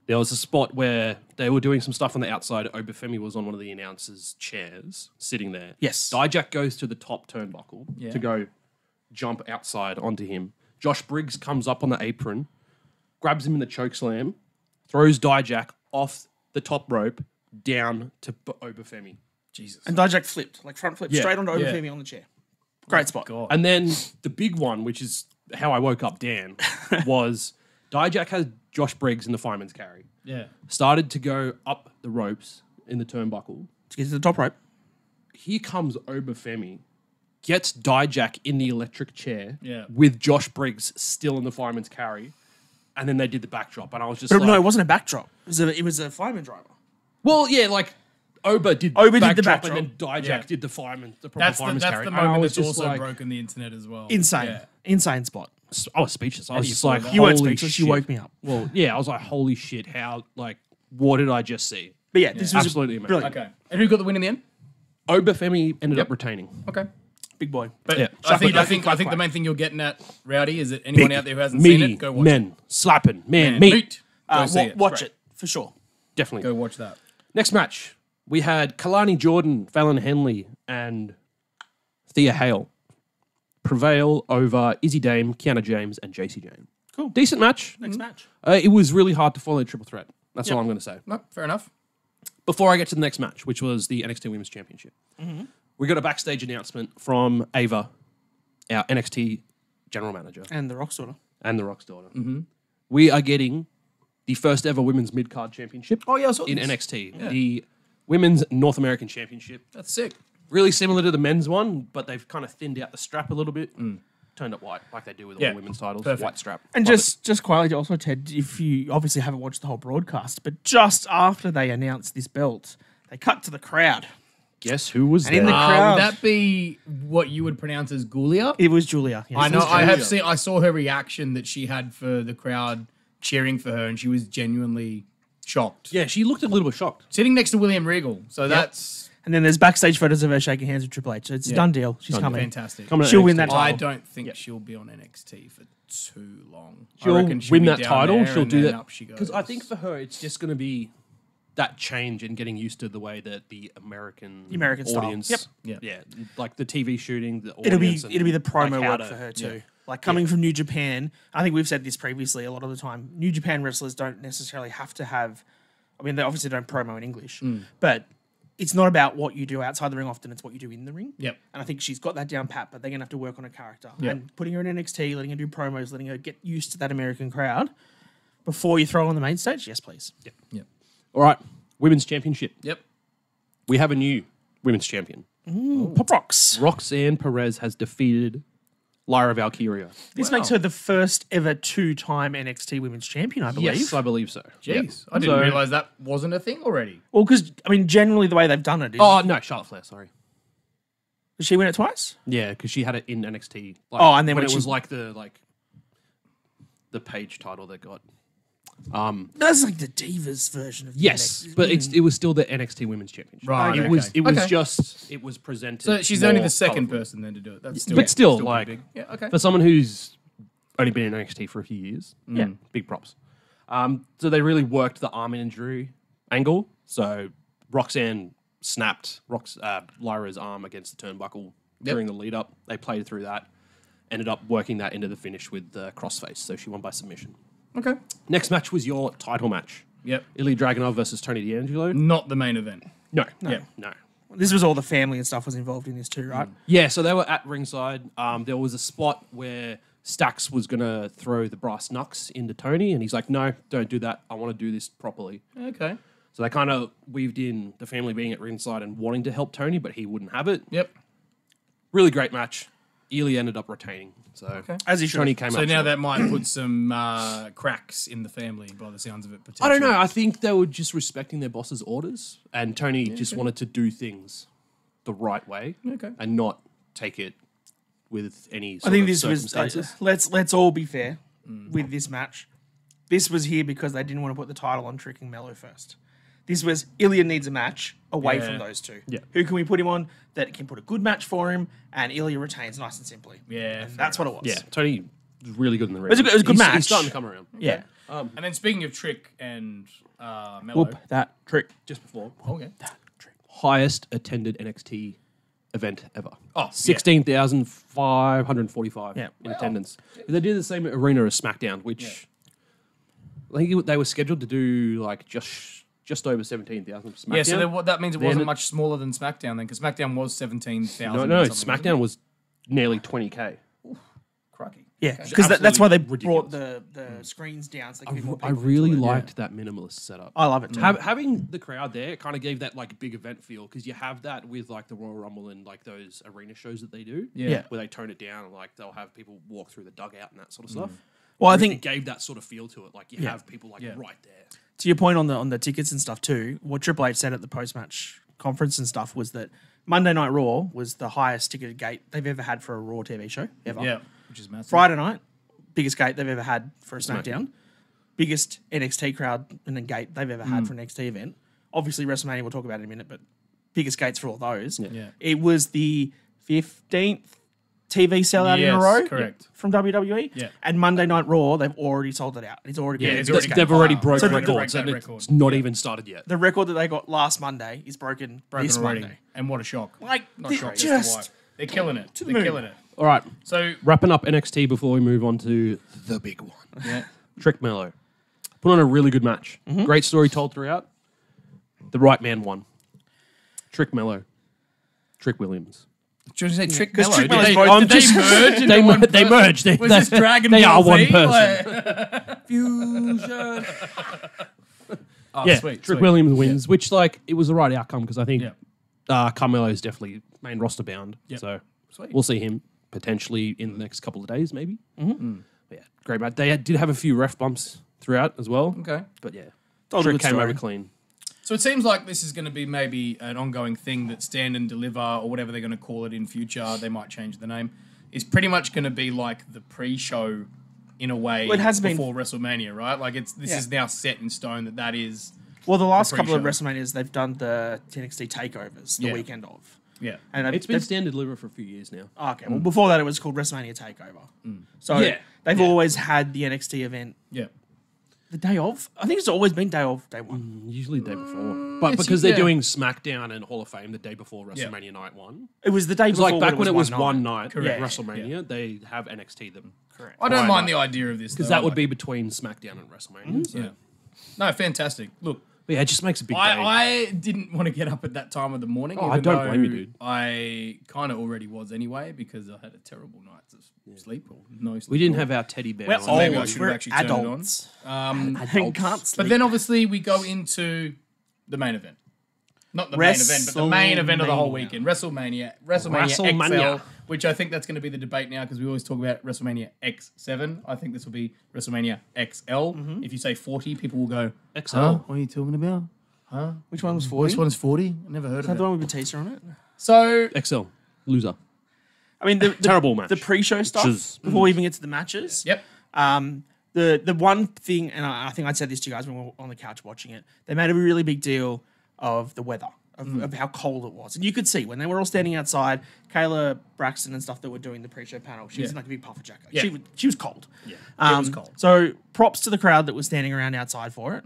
There was a spot where they were doing some stuff on the outside. Obafemi was on one of the announcers' chairs, sitting there. Yes. Dijak goes to the top turnbuckle Yeah. to go jump outside onto him. Josh Briggs comes up on the apron, grabs him in the chokeslam, throws Dijak off the top rope down to Obafemi. Jesus. And Dijak flipped, like front flip, Yeah. straight onto Yeah. Obafemi on the chair. Great spot. God. And then the big one, which is how I woke up Dan, was Dijak has Josh Briggs in the fireman's carry. Yeah. Started to go up the ropes in the turnbuckle. To get to the top rope. Here comes Obafemi, gets Dijak in the electric chair Yeah. with Josh Briggs still in the fireman's carry, and then they did the backdrop. And I was just But like, no, it wasn't a backdrop. It was a fireman driver. well, yeah, like Oba did Oba did the backdrop, and then backdrop. Dijak Yeah. did the proper That's fireman's carry. the And I moment was that's just also like, broken the internet as well. Insane. Yeah. Insane spot. I was speechless. I was you just follow like, that? You weren't holy speechless, shit. you woke me up. Well, yeah, I was like, holy shit, how, like, what did I just see? But yeah, this was Absolutely amazing. brilliant. Okay. And who got the win in the end? Obafemi ended up retaining. Okay. Big boy. But Yeah. I think Quack, the quack. main thing you're getting at, Rowdy, is that anyone out there who hasn't meaty seen it, go watch men, slapping, man, it. meat. Go see it. Watch It's it, for sure. great. Definitely. Go watch that. Next match, we had Kalani Jordan, Fallon Henley, and Thea Hale prevail over Izzy Dame, Kiana James, and JC Jane. Cool. Decent match. Next match. It was really hard to follow triple threat. That's all I'm going to say. No, fair enough. Before I get to the next match, which was the NXT Women's Championship, we got a backstage announcement from Ava, our NXT general manager, And the Rock's daughter. and the Rock's daughter. We are getting the first ever Women's Mid-Card Championship Oh, yeah, I saw in this. NXT. The Women's North American Championship. That's sick. Really similar to the men's one, but they've kind of thinned out the strap a little bit. Turned it white, like they do with all Yeah. the women's titles. Perfect. White strap. And Love just quietly also, Ted, if you obviously haven't watched the whole broadcast, but just after they announced this belt, they cut to the crowd. it. Guess who was And in there? the crowd. Would that be what you would pronounce as Gulia? It was Julia. Yes. I know. was I have Julia. seen. I saw her reaction that she had for the crowd cheering for her, and she was genuinely shocked. Yeah, she looked a little bit shocked. Sitting next to William Regal, so that's And then there's backstage photos of her shaking hands with Triple H. So it's a done deal. She's Done coming. fantastic. Coming to She'll win NXT. that title. I don't think she'll be on NXT for too long. I She'll reckon win be that down title. there She'll and do then that up she goes. because I think for her, it's just going to be that change and getting used to the way that the American style. audience, Yep. yeah, like the TV shooting, the It'll be audience and, the promo like, how work to- for her too. yeah. Like coming from New Japan, I think we've said this previously. A lot of the time, New Japan wrestlers don't necessarily have to have. I mean, they obviously don't promo in English, but it's not about what you do outside the ring. Often, it's what you do in the ring. Yep. And I think she's got that down pat. But they're gonna have to work on her character Yep. and putting her in NXT, letting her do promos, letting her get used to that American crowd before you throw her on the main stage. Yes, please. Yep. All right, women's championship. Yep. We have a new women's champion. Pop rocks. Roxanne Perez has defeated Lyra Valkyria. This makes her the first ever 2-time NXT Women's Champion, I believe. Yes, I believe so. Jeez, I didn't realize that wasn't a thing already. Well, because, I mean, generally the way they've done it is... Oh, no, Charlotte Flair, sorry. Did she win it twice? Yeah, because she had it in NXT. Like, And then when when it she- was like the page title they got. That's like the Divas version of Yes, NXT. but it was still the NXT Women's Championship. Right, It was okay. just it was presented. So she's only more the second colourful. person then to do it. That's still, But still, pretty like big. Yeah, okay. for someone who's only been in NXT for a few years, yeah, big props. So they really worked the arm injury angle. So Roxanne snapped Lyra's arm against the turnbuckle during the lead up. They played through that, ended up working that into the finish with the crossface. So she won by submission. Okay. Next match was your title match. Yep. Ilya Dragunov versus Tony D'Angelo. Not the main event. No. Yep. No. This was all the family and stuff was involved in this too, right? Yeah, so they were at ringside. There was a spot where Stax was going to throw the brass knucks into Tony, and he's like, no, don't do that. I want to do this properly. Okay. So they kind of weaved in the family being at ringside and wanting to help Tony, but he wouldn't have it. Yep. Really great match. Ilya ended up retaining. So As he should. Tony came So up now short. that might put some cracks in the family by the sounds of it, potentially. I don't know. I think they were just respecting their boss's orders, and Tony just wanted to do things the right way and not take it with any sort I think of this was... circumstances. let's all be fair with this match. This was here because they didn't want to put the title on Trick and Mello first. This was Ilya needs a match away from those two. Yeah. Who can we put him on that can put a good match for him and Ilya retains nice and simply? Yeah, And that's what it was. Yeah, Tony was really good in the ring. was a good He's match. starting to come around. Yeah. And then speaking of Trick and Mello. Whoop that trick. Just before. Okay. Highest attended NXT event ever. Oh, 16,545 Yeah. in attendance. They did the same arena as SmackDown, which I think they were scheduled to do like just over 17,000 for SmackDown. Yeah, so that means it They wasn't ended- much smaller than SmackDown then, because SmackDown was 17,000. No, and something, SmackDown was nearly 20K. Crikey. Yeah, Okay. because that's why they Ridiculous. brought the screens down so they could get more people I into really it. liked that minimalist setup. I love it too. Having the crowd there, it kind of gave that like big event feel because you have that with like the Royal Rumble and like those arena shows that they do, Yeah. where they tone it down and like they'll have people walk through the dugout and that sort of stuff. Well, I It think gave that sort of feel to it. Like you have people like right there. to your point on the tickets and stuff too, what Triple H said at the post match conference and stuff was that Monday Night Raw was the highest ticketed gate they've ever had for a Raw TV show ever. Yeah, which is massive. Friday night, biggest gate they've ever had for a SmackDown. Biggest NXT crowd and then gate they've ever had for an NXT event. Obviously WrestleMania we'll talk about in a minute, but biggest gates for all those. Yeah. It was the 15th TV sellout in a Yes, row correct. from WWE. Yeah. And Monday Night Raw, they've already sold it out. It's already been it's the already biggest gone. gate. They've already Wow. broke So they're gonna records break and that it's record. not even started yet. The record that they got last Monday is broken this already. Monday. And what a shock. Like, Not shocked. just They're killing it. the They're moon. killing it. All right, So, wrapping up NXT before we move on to the big one. yeah. Trick Mello put on a really good match. Great story told throughout. The right man won. Trick Mello. Trick Williams. Should you say Trick 'Cause Mello? Trick Did Mello's they, both- did they merge into They one they person? merged. Was this Dragon They Ball are one Z? person. Like- Fusion. Oh, Yeah, sweet. Trick sweet. Williams wins, which like it was the right outcome because I think Yeah. Carmelo is definitely main roster bound. Yep. So Sweet. we'll see him potentially in the next couple of days, maybe. But yeah, great match. They did have a few ref bumps throughout as well. Okay. But yeah, Told a Trick good came story. over clean. So it seems like this is going to be maybe an ongoing thing that Stand and Deliver, or whatever they're going to call it in future, they might change the name, is pretty much going to be like the pre-show in a way Well, it has been- before WrestleMania, right? Like this Yeah. is now set in stone that is... Well, the last The couple of pre-show. WrestleManias, they've done the NXT takeovers the Yeah. weekend of. Yeah. And It's been stand and deliver for a few years now. okay. Well, before that, it was called WrestleMania Takeover. So Yeah. they've always had the NXT event Yeah. the day of. I think it's always been day of, day one. Usually the day before. But it's- because they're yeah. doing SmackDown and Hall of Fame the day before WrestleMania Night 1. It was the day It's before. like back when it was one night. night, Correct. WrestleMania, they have NXT them. Correct. I don't Why mind not? the idea of this, Because though. that would be between SmackDown and WrestleMania. So. Yeah. No, fantastic. Look, But yeah, it just makes a big day. I didn't want to get up at that time of the morning. Oh, I even don't blame you, though dude. I kind of already was anyway because I had a terrible night of sleep or no sleep. We didn't at have our teddy bear. We're on. So maybe I old. should We're have actually turned it on. adults. all. And can't sleep. But then obviously we go into the main event. Not the main event, but the main event of the whole weekend. WrestleMania WrestleMania. XL, which I think that's going to be the debate now because we always talk about WrestleMania X7. I think this will be WrestleMania XL. If you say 40, people will go, XL. huh? What are you talking about? Which one was 40? Which one is 40? I never heard Is of that it. the one with Batista on it? So, XL. Loser. I mean, the Terrible match. The pre-show stuff, before we even get to the matches. yep. The one thing, and I think I said this to you guys when we were on the couch watching it, they made a really big deal of the weather, of how cold it was. And you could see when they were all standing outside, Kayla Braxton and stuff that were doing the pre-show panel, she was in like a big puffer jacket. Yeah. She was cold. Yeah, it was cold. So props to the crowd that was standing around outside for it.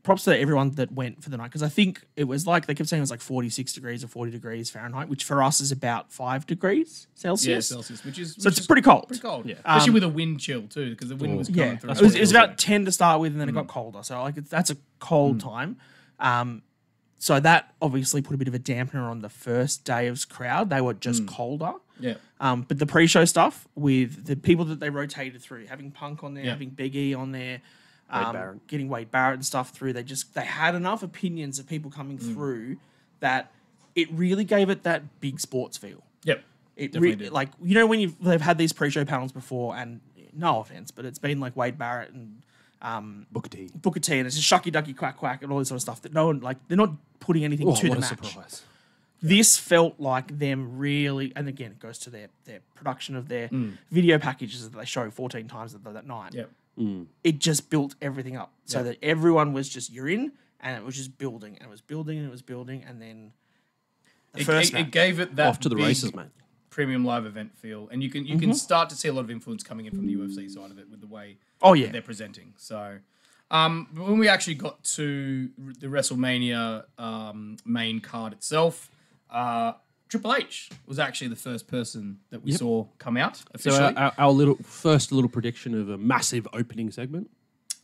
Props to everyone that went for the night, because I think it was like, they kept saying it was like 46 degrees or 40 degrees Fahrenheit, which for us is about 5 degrees Celsius. Yeah, Celsius, which is pretty cold. Pretty cold, especially with a wind chill too, because the wind was coming Yeah, through. it was about 10 to start with, and then it got colder. So like that's a cold time. So that obviously put a bit of a dampener on the first day of crowd. They were just colder. Yeah. But the pre-show stuff with the people that they rotated through, having Punk on there, Yeah. having Big E on there, Barrett. getting Wade Barrett and stuff through, they had enough opinions of people coming through that it really gave it that big sports feel. Yep. It Definitely did. like, you know, when they've had these pre-show panels before, and no offense, but it's been like Wade Barrett and Booker T. and it's just shucky ducky quack quack and all this sort of stuff that no one, like, they're not putting anything to the what a match. surprise. This felt like them really, and again, it goes to their production of their video packages that they show 14 times that night. Yep. It just built everything up so that everyone was just, you're in, and it was just building, and it was building, and it was building, and then the first match. It gave it that Off to the big races, mate. premium live event feel, and you can start to see a lot of influence coming in from the UFC side of it with the way they're presenting. So, when we actually got to the WrestleMania main card itself, Triple H was actually the first person that we saw come out officially. So our little prediction of a massive opening segment.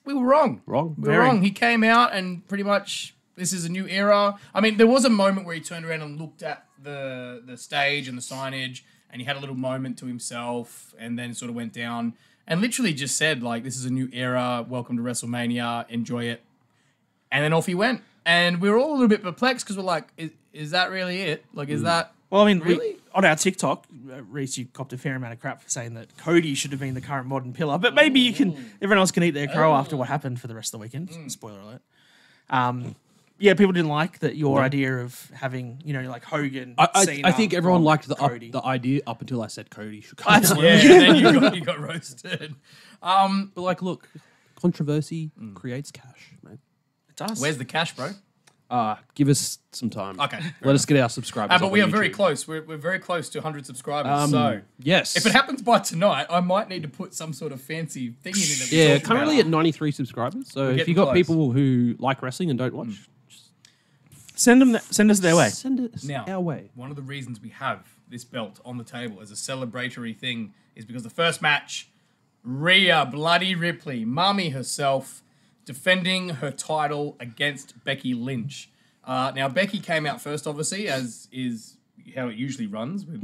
We were wrong. We were Very. wrong. He came out and pretty much, this is a new era. I mean, there was a moment where he turned around and looked at the stage and the signage, and he had a little moment to himself, and then sort of went down and literally just said, like, this is a new era. Welcome to WrestleMania. Enjoy it. And then off he went. And we were all a little bit perplexed because we're like, is that really it? Like, is that... Well, I mean, Really? on our TikTok, Reece, you copped a fair amount of crap for saying that Cody should have been the current modern pillar, but maybe everyone else can eat their crow after what happened for the rest of the weekend. Spoiler alert. Yeah, people didn't like that your idea of having, you know, like Hogan. I Cena, think everyone Rock, liked Cody. the idea up until I said Cody should come. Yeah, and then you got roasted. But like, look, controversy creates cash, mate. It does. Where's the cash, bro? Give us some time. Okay. Let us get our subscribers. But up we on are very YouTube. close. We're very close to 100 subscribers. So Yes. if it happens by tonight, I might need to put some sort of fancy thing in it. That we Yeah, talked currently about. at 93 subscribers. So if getting you got close. people who like wrestling and don't watch, Send us their way. send it Now, our way. one of the reasons we have this belt on the table as a celebratory thing is because the first match, Rhea Bloody Ripley, Mommy herself, defending her title against Becky Lynch. Now, Becky came out first, obviously, as is how it usually runs with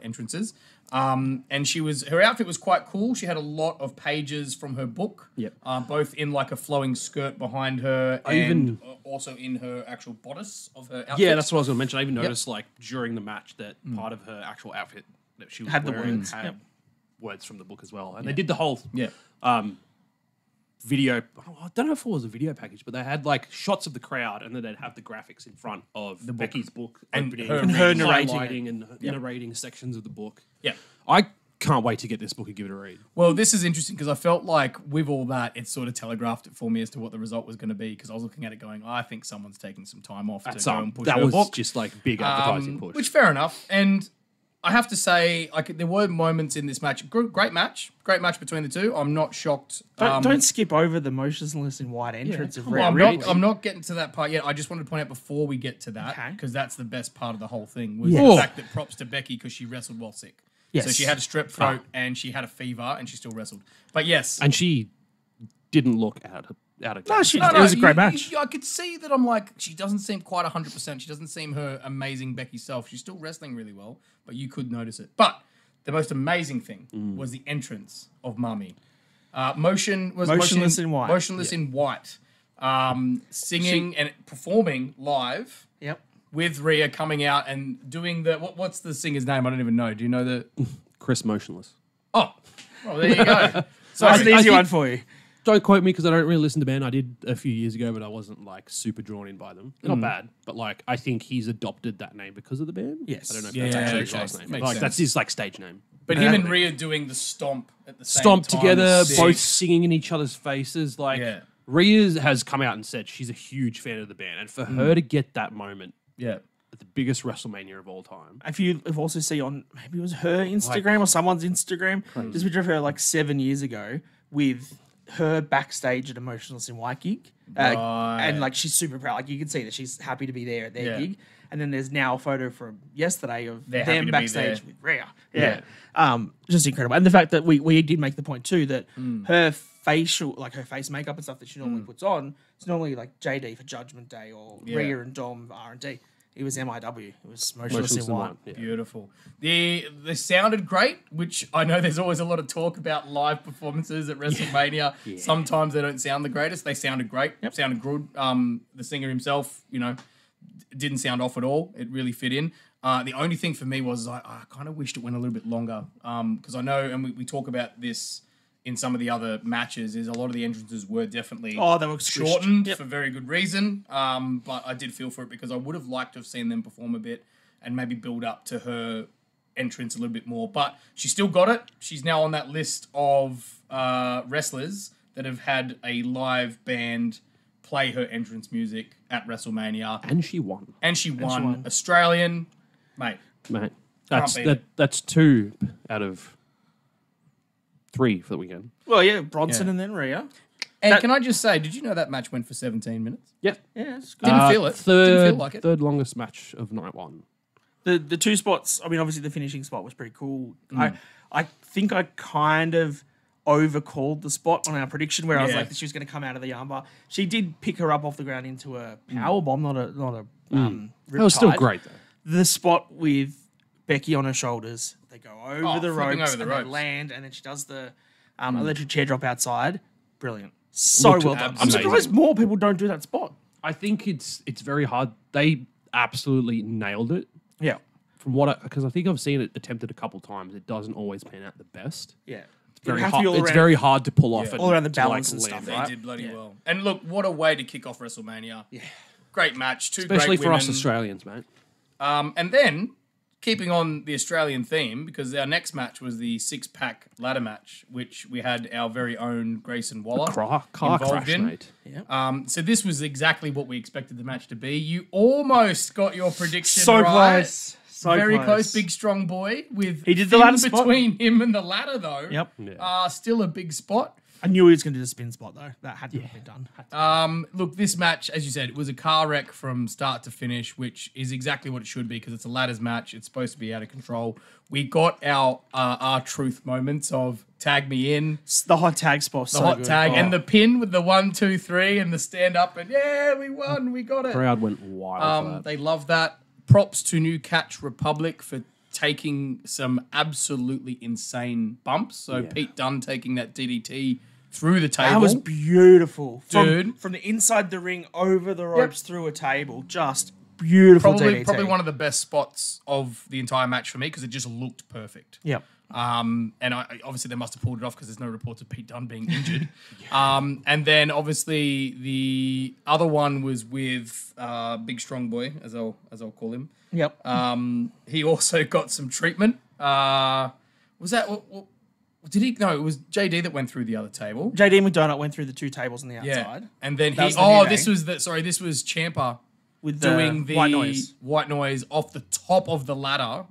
entrances. And her outfit was quite cool. She had a lot of pages from her book. Yep. Both in like a flowing skirt behind her and also in her actual bodice of her outfit. Yeah, that's what I was going to mention. I even noticed like during the match that part of her actual outfit that she was Had the wearing words, had yep. words from the book as well. And they did the whole Yeah. video. I don't know if it was a video package, but they had like shots of the crowd, and then they'd have the graphics in front of Becky's book And opening, her narrating highlighting and narrating sections of the book. Yeah. I can't wait to get this book and give it a read. Well, this is interesting because I felt like with all that, it sort of telegraphed it for me as to what the result was going to be because I was looking at it going, I think someone's taking some time off to go and push that her was book. just like big advertising push. Which, fair enough. And I have to say, like, there were moments in this match. Great match between the two. I'm not shocked. Don't skip over the motionless in white entrance of Rhea Well, Ripley. I'm not getting to that part yet. I just wanted to point out before we get to that, Okay. because that's the best part of the whole thing, was Yes. the fact that props to Becky because she wrestled while sick. Yes. So she had a strep throat and she had a fever and she still wrestled. But yes. And she didn't look out of No, she- character. It was a great match. I could see that I'm like, she doesn't seem quite 100%. She doesn't seem her amazing Becky self. She's still wrestling really well, but you could notice it. But the most amazing thing was the entrance of Mummy. Motionless in white. Motionless in white. Singing and performing live Yep. with Rhea coming out and doing the what's the singer's name? I don't even know. Do you know the? Chris Motionless. Oh, well, there you go. So That's an easy think- one for you. Don't quote me because I don't really listen to band. I did a few years ago, but I wasn't like super drawn in by them. They're not bad, but like I think he's adopted that name because of the band. Yes. I don't know if Yeah, that's actually his okay. last name. Makes Like sense. that's his like stage name. but him and Rhea doing the stomp at the same Stomp time. together, was sick. both singing in each other's faces. Like Yeah. Rhea has come out and said she's a huge fan of the band, and for her to get that moment Yeah. at the biggest WrestleMania of all time. If you have also see on maybe it was her Instagram or someone's Instagram, just a picture of her like 7 years ago with her backstage at Emotionless in White gig. Right. And like she's super proud. Like you can see that she's happy to be there at their Yeah. gig. And then there's now a photo from yesterday of They're happy to them be backstage there. with Rhea. Yeah. Just incredible. And the fact that we did make the point too that her facial, like her face makeup and stuff that she normally puts on, it's normally like JD for Judgment Day or Yeah. Rhea and Dom R&D. It was MIW. It was Motionless in White. Yeah. Beautiful. They sounded great, which I know there's always a lot of talk about live performances at WrestleMania. Sometimes they don't sound the greatest. They sounded great. Sounded good. The singer himself, didn't sound off at all. It really fit in. The only thing for me was I kind of wished it went a little bit longer because I know, and we talk about this in some of the other matches, is a lot of the entrances were definitely They were squished. shortened for very good reason. But I did feel for it because I would have liked to have seen them perform a bit and maybe build up to her entrance a little bit more. But she still got it. She's now on that list of wrestlers that have had a live band play her entrance music at WrestleMania. And she won. And she won. Australian, mate. Mate. beat it. That's 2 out of 3 for the weekend. Well, yeah, Bronson Yeah. and then Rhea. And can I just say, did you know that match went for 17 minutes? Yeah. Yeah, it's good. Didn't feel it. Didn't feel like it. Third longest match of night one. The two spots, I mean, obviously the finishing spot was pretty cool. I think I kind of overcalled the spot on our prediction where I was Yeah. like, she was going to come out of the armbar. She did pick her up off the ground into a power bomb, not a That was still riptide. great though. The spot with Becky on her shoulders, they go over the flipping ropes over the and ropes. they land, and then she does the electric chair drop outside. Brilliant. So Looked well done. I'm amazing. surprised more people don't do that spot. I think it's very hard. They absolutely nailed it. Yeah. From what because I think I've seen it attempted a couple times. It doesn't always pan out the best. Yeah. Very It has to hard. be all It's around- very hard to pull off. And all around the to, like, balance and land stuff, it. They right? did bloody well. And look, what a way to kick off WrestleMania. Yeah. Great match. Two Especially great for us women. Australians, mate. And then, keeping on the Australian theme, because our next match was the 6-pack ladder match, which we had our very own Grayson Waller Car involved crash, in. mate. So this was exactly what we expected the match to be. You almost got your prediction So right. close. So Very close, big strong boy with He did the thin ladder spot. between him and the ladder though. Yep. Still a big spot. I knew he was going to do the spin spot, though. That had to have been done. Look, this match, as you said, it was a car wreck from start to finish, which is exactly what it should be because it's a ladders match. It's supposed to be out of control. We got our truth moments of tag me in, It's the hot tag spot. the hot tag, and the pin with the 1, 2, 3, and the stand up, and yeah, we won, we got it. Crowd went wild for that. They love that. Props to New Catch Republic for taking some absolutely insane bumps. So Pete Dunne taking that DDT through the table. That was beautiful. Dude. From the inside the ring over the ropes through a table. Just beautiful DDT. Probably one of the best spots of the entire match for me because it just looked perfect. Yep. And I obviously they must have pulled it off because there's no reports of Pete Dunne being injured. And then obviously the other one was with Big Strong Boy, as I'll call him. Yep. He also got some treatment. Was that what did he? No, it was JD that went through the other table. JD McDonough went through the two tables on the Yeah, outside. and then That he. was the new This day. was this was Ciampa With doing the white noise. off the top of the ladder.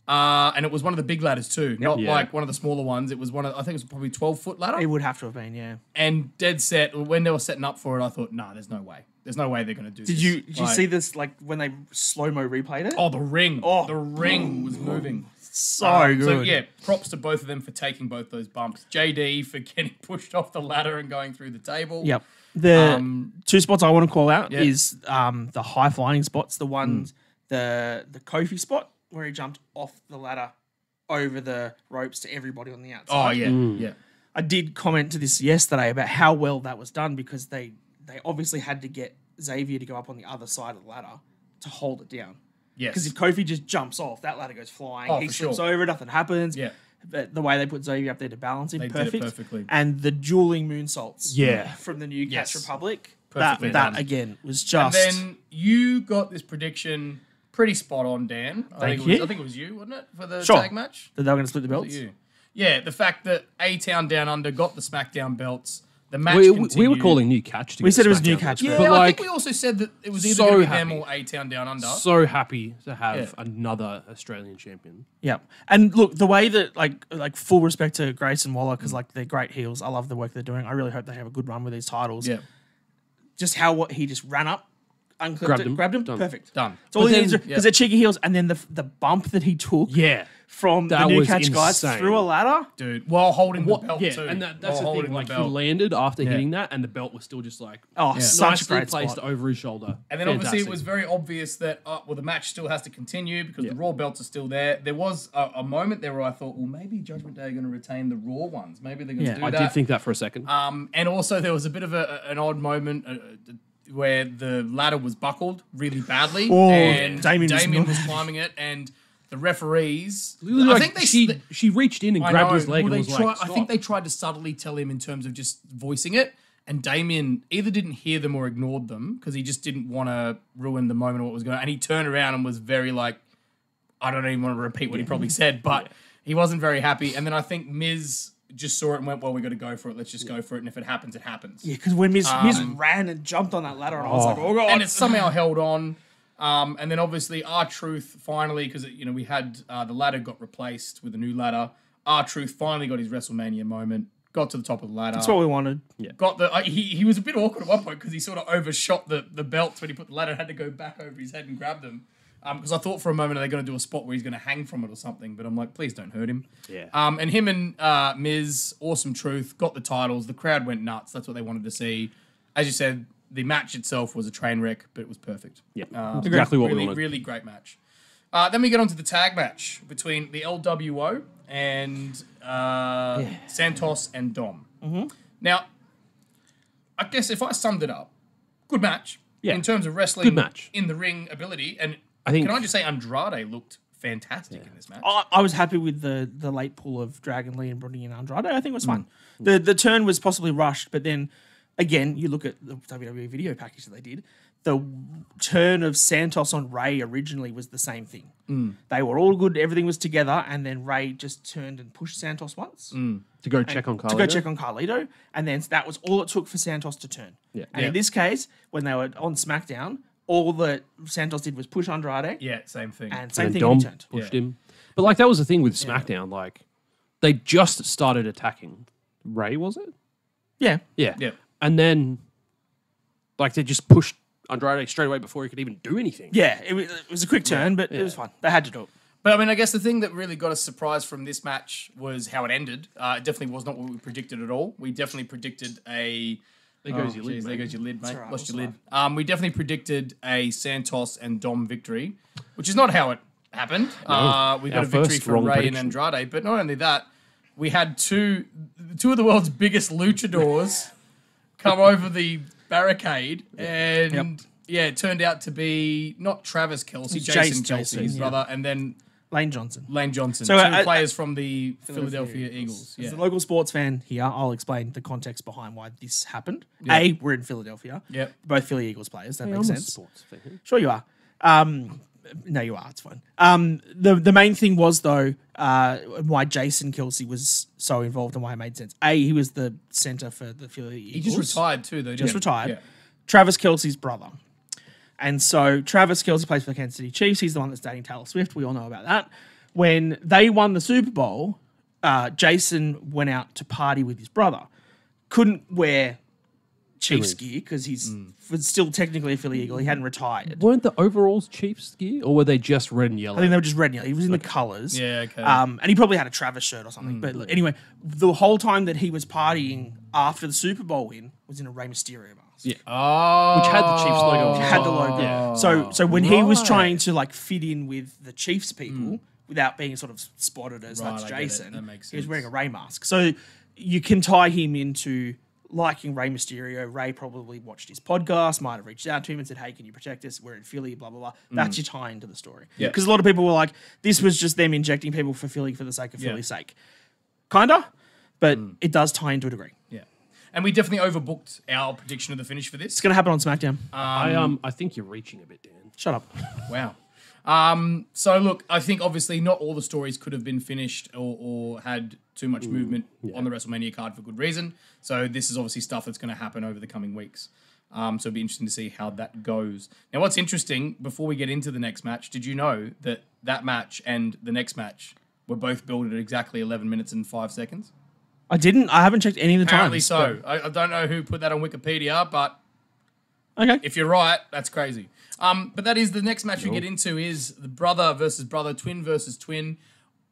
And it was one of the big ladders too, not Yeah. like one of the smaller ones. It was one of, I think it was probably 12-foot ladder. It would have to have been, yeah. And dead set, when they were setting up for it, I thought, nah, there's no way. There's no way they're going to do this. Did you Like, see this, like, when they slow-mo replayed it? Oh, the ring. Oh. The ring was moving. so good. So, yeah, props to both of them for taking both those bumps. JD for getting pushed off the ladder and going through the table. Yep. The two spots I want to call out Yeah. is the high-flying spots. The ones, the Kofi spot where he jumped off the ladder over the ropes to everybody on the outside. Oh, yeah. Yeah. I did comment to this yesterday about how well that was done because they obviously had to get Xavier to go up on the other side of the ladder to hold it down. Yes. Because if Kofi just jumps off, that ladder goes flying. Oh, He for slips sure. over, nothing happens. Yeah. But the way they put Xavier up there to balance him, They did it perfect. perfectly. And the dueling moonsaults Yeah. from the new Yes. Catch Republic. Perfectly that done. again was And just... then you got this prediction pretty spot on, Dan. I think it was you, wasn't it, for the Sure. tag match? that they were going to split the Was belts. it you? Yeah, the fact that A-Town Down Under got the SmackDown belts, the match We continued. were calling new catch to We get said it was SmackDown new belts. catch, Yeah, but I like, think we also said that it was either so going to be them happy. or A-Town Down Under. so happy to have Yeah. another Australian champion. Yeah, and look, the way that like full respect to Grace and Waller because like they're great heels. I love the work they're doing. I really hope they have a good run with these titles. Yeah, Just how he just ran up, unclipped Grabbed it, him. grabbed him, Done. perfect. done. That's all But he then- needs because yeah. they're cheeky heels, and then the bump that he took Yeah. from the That new was catch guys insane. through a ladder. Dude, while holding the belt Yeah, too. and that's While the thing. holding Like the he belt. landed after hitting that, and the belt was still just like Oh, such a nicely great placed spot. over his shoulder. And then obviously it Fantastic. was very obvious that the match still has to continue because the Raw belts are still there. There was a moment there where I thought, well, maybe Judgment Day are going to retain the Raw ones. Maybe they're going to Yeah. do I that. did think that for a second. And also there was a bit of an odd moment where the ladder was buckled really badly, Oh, and Damien Damien was was climbing it, and the referees. Like, I think they. she reached in and I grabbed know. his leg Well, and they was try, like, I think "Stop." they tried to subtly tell him in terms of just voicing it, and Damien either didn't hear them or ignored them because he just didn't want to ruin the moment of what was going on. And he turned around and was very like, I don't even want to repeat what he probably said, but he wasn't very happy. And then I think Miz just saw it and went, well, we got to go for it. Let's just go for it. And if it happens, it happens. Yeah, because when Miz ran and jumped on that ladder, and I was like, oh god, And it somehow held on. And then obviously R-Truth finally, because we had the ladder got replaced with a new ladder. R-Truth finally got his WrestleMania moment. Got to the top of the ladder. that's what we wanted. Got the he was a bit awkward at one point because he sort of overshot the belts when he put the ladder and had to go back over his head and grab them. Because I thought for a moment are they going to do a spot where he's going to hang from it or something, but I'm like, please don't hurt him. Yeah. And him and Miz, Awesome Truth, got the titles. The crowd went nuts. That's what they wanted to see. As you said, the match itself was a train wreck, but it was perfect. Yeah, exactly what really, we wanted. Really great match. Then we get on to the tag match between the LWO and Santos and Dom. Mm-hmm. Now, I guess if I summed it up, good match. Yeah. In terms of wrestling Good match. in the ring ability. And I think- can I just say Andrade looked fantastic in this match. I was happy with the late pull of Dragon Lee and bringing in Andrade. I think it was fun. The turn was possibly rushed, but then again, you look at the WWE video package that they did. The turn of Santos on Ray originally was the same thing. They were all good, everything was together, and then Ray just turned and pushed Santos once To go check on Carlito. to go check on Carlito, and then that was all it took for Santos to turn. Yeah. And Yeah. in this case, when they were on SmackDown, all that Santos did was push Andrade, Yeah, same thing. and same And thing Dom when he turned. pushed him. But like that was the thing with SmackDown. Like they just started attacking Ray, was it? Yeah. Yeah. Yeah. And then like they just pushed Andrade straight away before he could even do anything. Yeah, it was a quick turn, but it was fun. They had to do it. But I mean, I guess the thing that really got us surprised from this match was how it ended. It definitely was not what we predicted at all. We definitely predicted a. There goes your lid, Geez, there mate. goes your lid, mate. all right, Lost we'll your lid. We definitely predicted a Santos and Dom victory, which is not how it happened. We got Our a victory first for wrong Ray prediction. and Andrade, but not only that, we had two of the world's biggest luchadors come over the barricade, and it turned out to be not Travis Kelce, It's Jason Jason, Kelce, his yeah. brother, and then Lane Johnson. Lane Johnson, So, two I- players from the Philadelphia Eagles. As Yeah. a local sports fan here, I'll explain the context behind why this happened. A, we're in Philadelphia. Yep. Both Philly Eagles players. That I'm makes a sense. sports fan. Sure you are. No, you are. It's fine. The main thing was, though, why Jason Kelce was so involved and why it made sense. A, he was the center for the Philly Eagles. He just retired too, though. Just retired. Yeah. Travis Kelce's brother. And so Travis Kelce plays for the Kansas City Chiefs. He's the one that's dating Taylor Swift. We all know about that. When they won the Super Bowl, Jason went out to party with his brother. Couldn't wear Chiefs gear because he's was still technically a Philly Eagle. He hadn't retired. Weren't the overalls Chiefs gear, or were they just red and yellow? I think they were just red and yellow. He was in the colours. Yeah, okay. And he probably had a Travis shirt or something. But look, anyway, the whole time that he was partying after the Super Bowl win was in a Rey Mysterio mask. Yeah. Oh, Which had the Chiefs logo on. Had the logo. Yeah. So when he was Right. trying to like fit in with the Chiefs people without being sort of spotted as Right, that's I get it. Jason, That makes he was sense. wearing a Ray mask. So you can tie him into liking Rey Mysterio. Rey probably watched his podcast, might have reached out to him and said, hey, can you protect us? We're in Philly, blah, blah, blah. That's your tie into the story. Yeah. Because a lot of people were like, this was just them injecting people for Philly for the sake of Philly's sake. Kinda, but it does tie into a degree. Yeah. And we definitely overbooked our prediction of the finish for this. It's going to happen on SmackDown. I think you're reaching a bit, Dan. Shut up. Wow. So look, I think obviously not all the stories could have been finished or had too much movement on the WrestleMania card for good reason. So this is obviously stuff that's going to happen over the coming weeks. So it'll be interesting to see how that goes. Now, what's interesting, before we get into the next match, did you know that that match and the next match were both billed at exactly 11 minutes and 5 seconds? I haven't checked any of the Apparently times. so. I don't know who put that on Wikipedia, but Okay. if you're right, that's crazy. But that is the next match we get into is the brother versus brother, twin versus twin.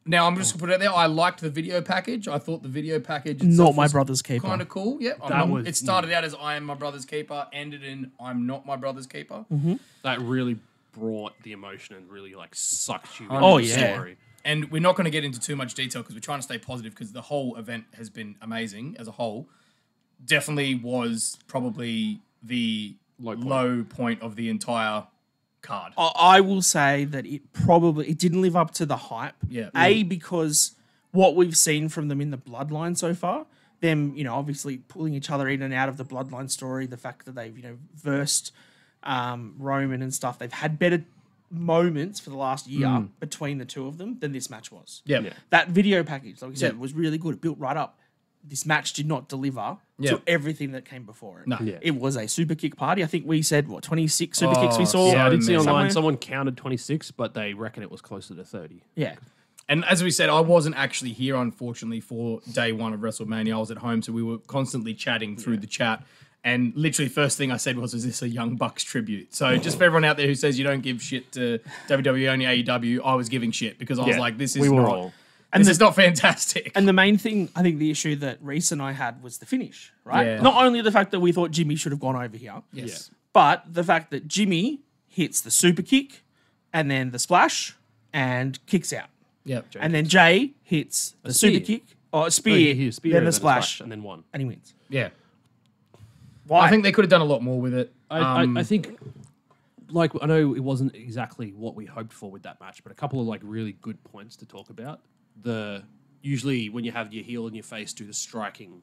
Now, I'm just going to put it out there. I liked the video package. I thought the video package Not my brother's keeper. kind of cool. Yeah, it started out as I am my brother's keeper, ended in I'm not my brother's keeper. That really brought the emotion and really like sucked you into Oh, the yeah. story. And we're not going to get into too much detail because we're trying to stay positive because the whole event has been amazing as a whole. Definitely was probably the low point of the entire card. I will say that it didn't live up to the hype. Yeah. Because what we've seen from them in the Bloodline so far, them, obviously pulling each other in and out of the Bloodline story, the fact that they've, versed Roman and stuff, they've had better moments for the last year between the two of them than this match was. Yeah. That video package, like we said, Yeah. was really good. It built right up. This match did not deliver to everything that came before it. No. Yeah. It was a super kick party. I think we said, 26 super kicks we saw? Yeah, I did see amazing. online Somewhere. someone counted 26, but they reckon it was closer to 30. Yeah. And as we said, I wasn't actually here, unfortunately, for day one of WrestleMania. I was at home, so we were constantly chatting through the chat. And literally, first thing I said was, is this a Young Bucks tribute? So just for everyone out there who says you don't give shit to WWE, only AEW, I was giving shit because I was like, this is not fantastic. And the main thing, I think the issue that Reece and I had was the finish, right? Yeah. Not only the fact that we thought Jimmy should have gone over here, Yes. but the fact that Jimmy hits the super kick and then the splash and kicks out. Yeah. And then Jay hits the spear. super kick, or a spear, then the and splash, and then one. and he wins. Yeah. Why? I think they could have done a lot more with it. I think, like, I know it wasn't exactly what we hoped for with that match, but a couple of like really good points to talk about. Usually when you have your heel and your face do the striking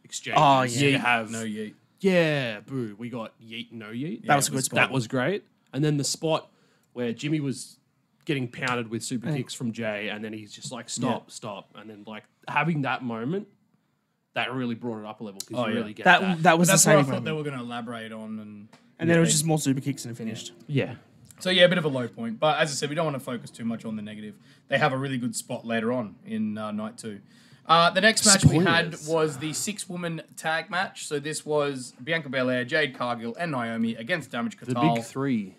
exchanges, Oh, yeah. you have No yeet. yeah, boo. We got yeet, no yeet. That was a good spot. That was great. And then the spot where Jimmy was getting pounded with super kicks from Jay, and then he's just like, stop. And then like having that moment, that really brought it up a level because you really get that. That was That's the what I same thought they moment. were going to elaborate on. And then it was just more super kicks and it finished. Yeah. So yeah, a bit of a low point. But as I said, we don't want to focus too much on the negative. They have a really good spot later on in night 2. The next match we had was the 6-woman tag match. So this was Bianca Belair, Jade Cargill, and Naomi against Damage The Katal. big three.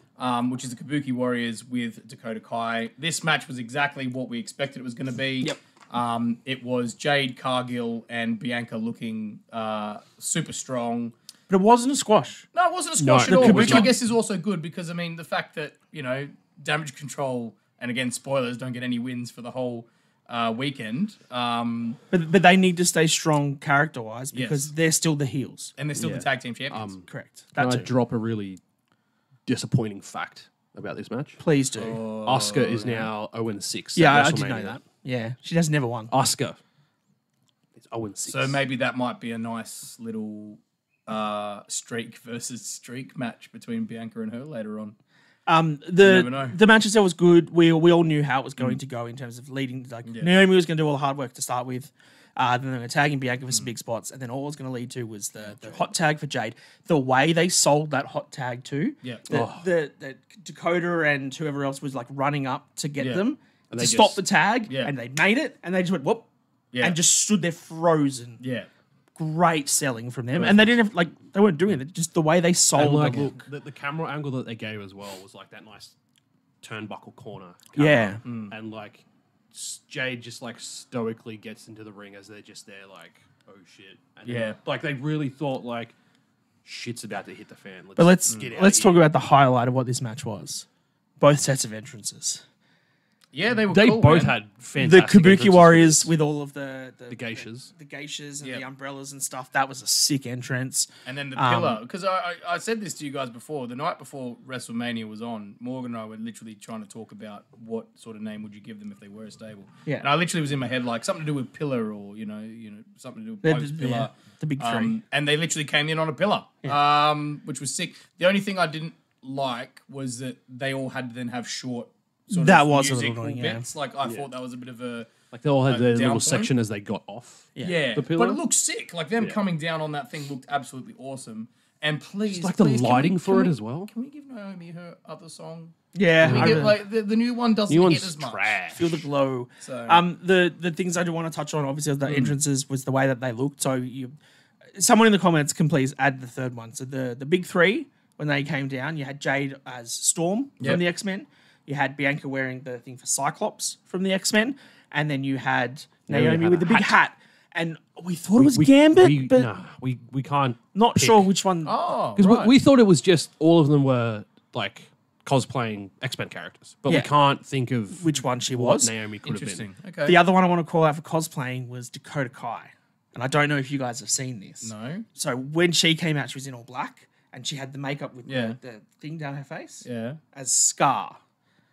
Which is the Kabuki Warriors with Dakota Kai. This match was exactly what we expected it was going to be. Yep. It was Jade Cargill and Bianca looking super strong. But it wasn't a squash. No, it wasn't a squash No, at all, which I Kabuki- guess is also good because, I mean, the fact that, Damage Control, and again, spoilers, don't get any wins for the whole weekend. But they need to stay strong character-wise because Yes. they're still the heels. And they're still the tag team champions. Correct. Can That I too. drop a really disappointing fact about this match? Please do. Asuka is now 0-6. Yeah, at I did know WrestleMania. that. Yeah, she has never won. Asuka is 0-6. So maybe that might be a nice little streak versus streak match between Bianca and her later on. never know. The match itself was good. We all knew how it was going to go in terms of leading. Like Naomi was going to do all the hard work to start with. Then they were tagging Bianca for some big spots, and then all it was going to lead to was the hot tag for Jade. The way they sold that hot tag too. Yeah. The Dakota and whoever else was like running up to get them And to they stop just- the tag, Yeah. and they made it, and they just went whoop, Yeah. and just stood there frozen. Yeah. Great selling from them, and they didn't have they weren't doing it. Just the way they And sold like the look. the camera angle that they gave as well was like that nice turnbuckle corner. Yeah. camera. And like Jade just like stoically gets into the ring as they're just there like, oh shit. And Yeah. like they really thought like shit's about to hit the fan. But let's get out let's of talk here. about the highlight of what this match was. Both sets of entrances. Yeah, they were They cool, both man. had fantastic The Kabuki entrances Warriors for with all of the geishas. the geishas and Yep. the umbrellas and stuff. That was a sick entrance. And then the pillar, because I said this to you guys before. The night before WrestleMania was on, Morgan and I were literally trying to talk about what sort of name would you give them if they were a stable. Yeah. And I literally was in my head like something to do with pillar or something to do with post pillar. Yeah, the big three. And they literally came in on a pillar, which was sick. The only thing I didn't like was that they all had to then have short sort That of was a little musical annoying, yeah. bits. Like I thought that was a bit of a Like they all had their down little point? section as they got off. yeah, The but pillar? it looked sick. Like them coming down on that thing looked absolutely awesome. And please, like the please, can lighting we- for can it we- as well. Can we give Naomi her other song? Yeah, Can we I give, really- like the new one doesn't New hit one's as much. trash. feel the glow. So- The things I do want to touch on, obviously, of the entrances was the way that they looked. So someone in the comments can please add the third one. So the big three, when they came down, you had Jade as Storm Yep. from the X-Men. You had Bianca wearing the thing for Cyclops from the X-Men, and then you had Naomi had with a the big hat. hat. And we thought it was Gambit, but we can't. not pick. sure which one. Oh, Because right. we thought it was just all of them were like cosplaying X-Men characters, but Yeah. we can't think of Which one she what was. Naomi could have interesting. been. Okay. The other one I want to call out for cosplaying was Dakota Kai. And I don't know if you guys have seen this. No. So when she came out, she was in all black and she had the makeup with Yeah. the thing down her face Yeah. as Scar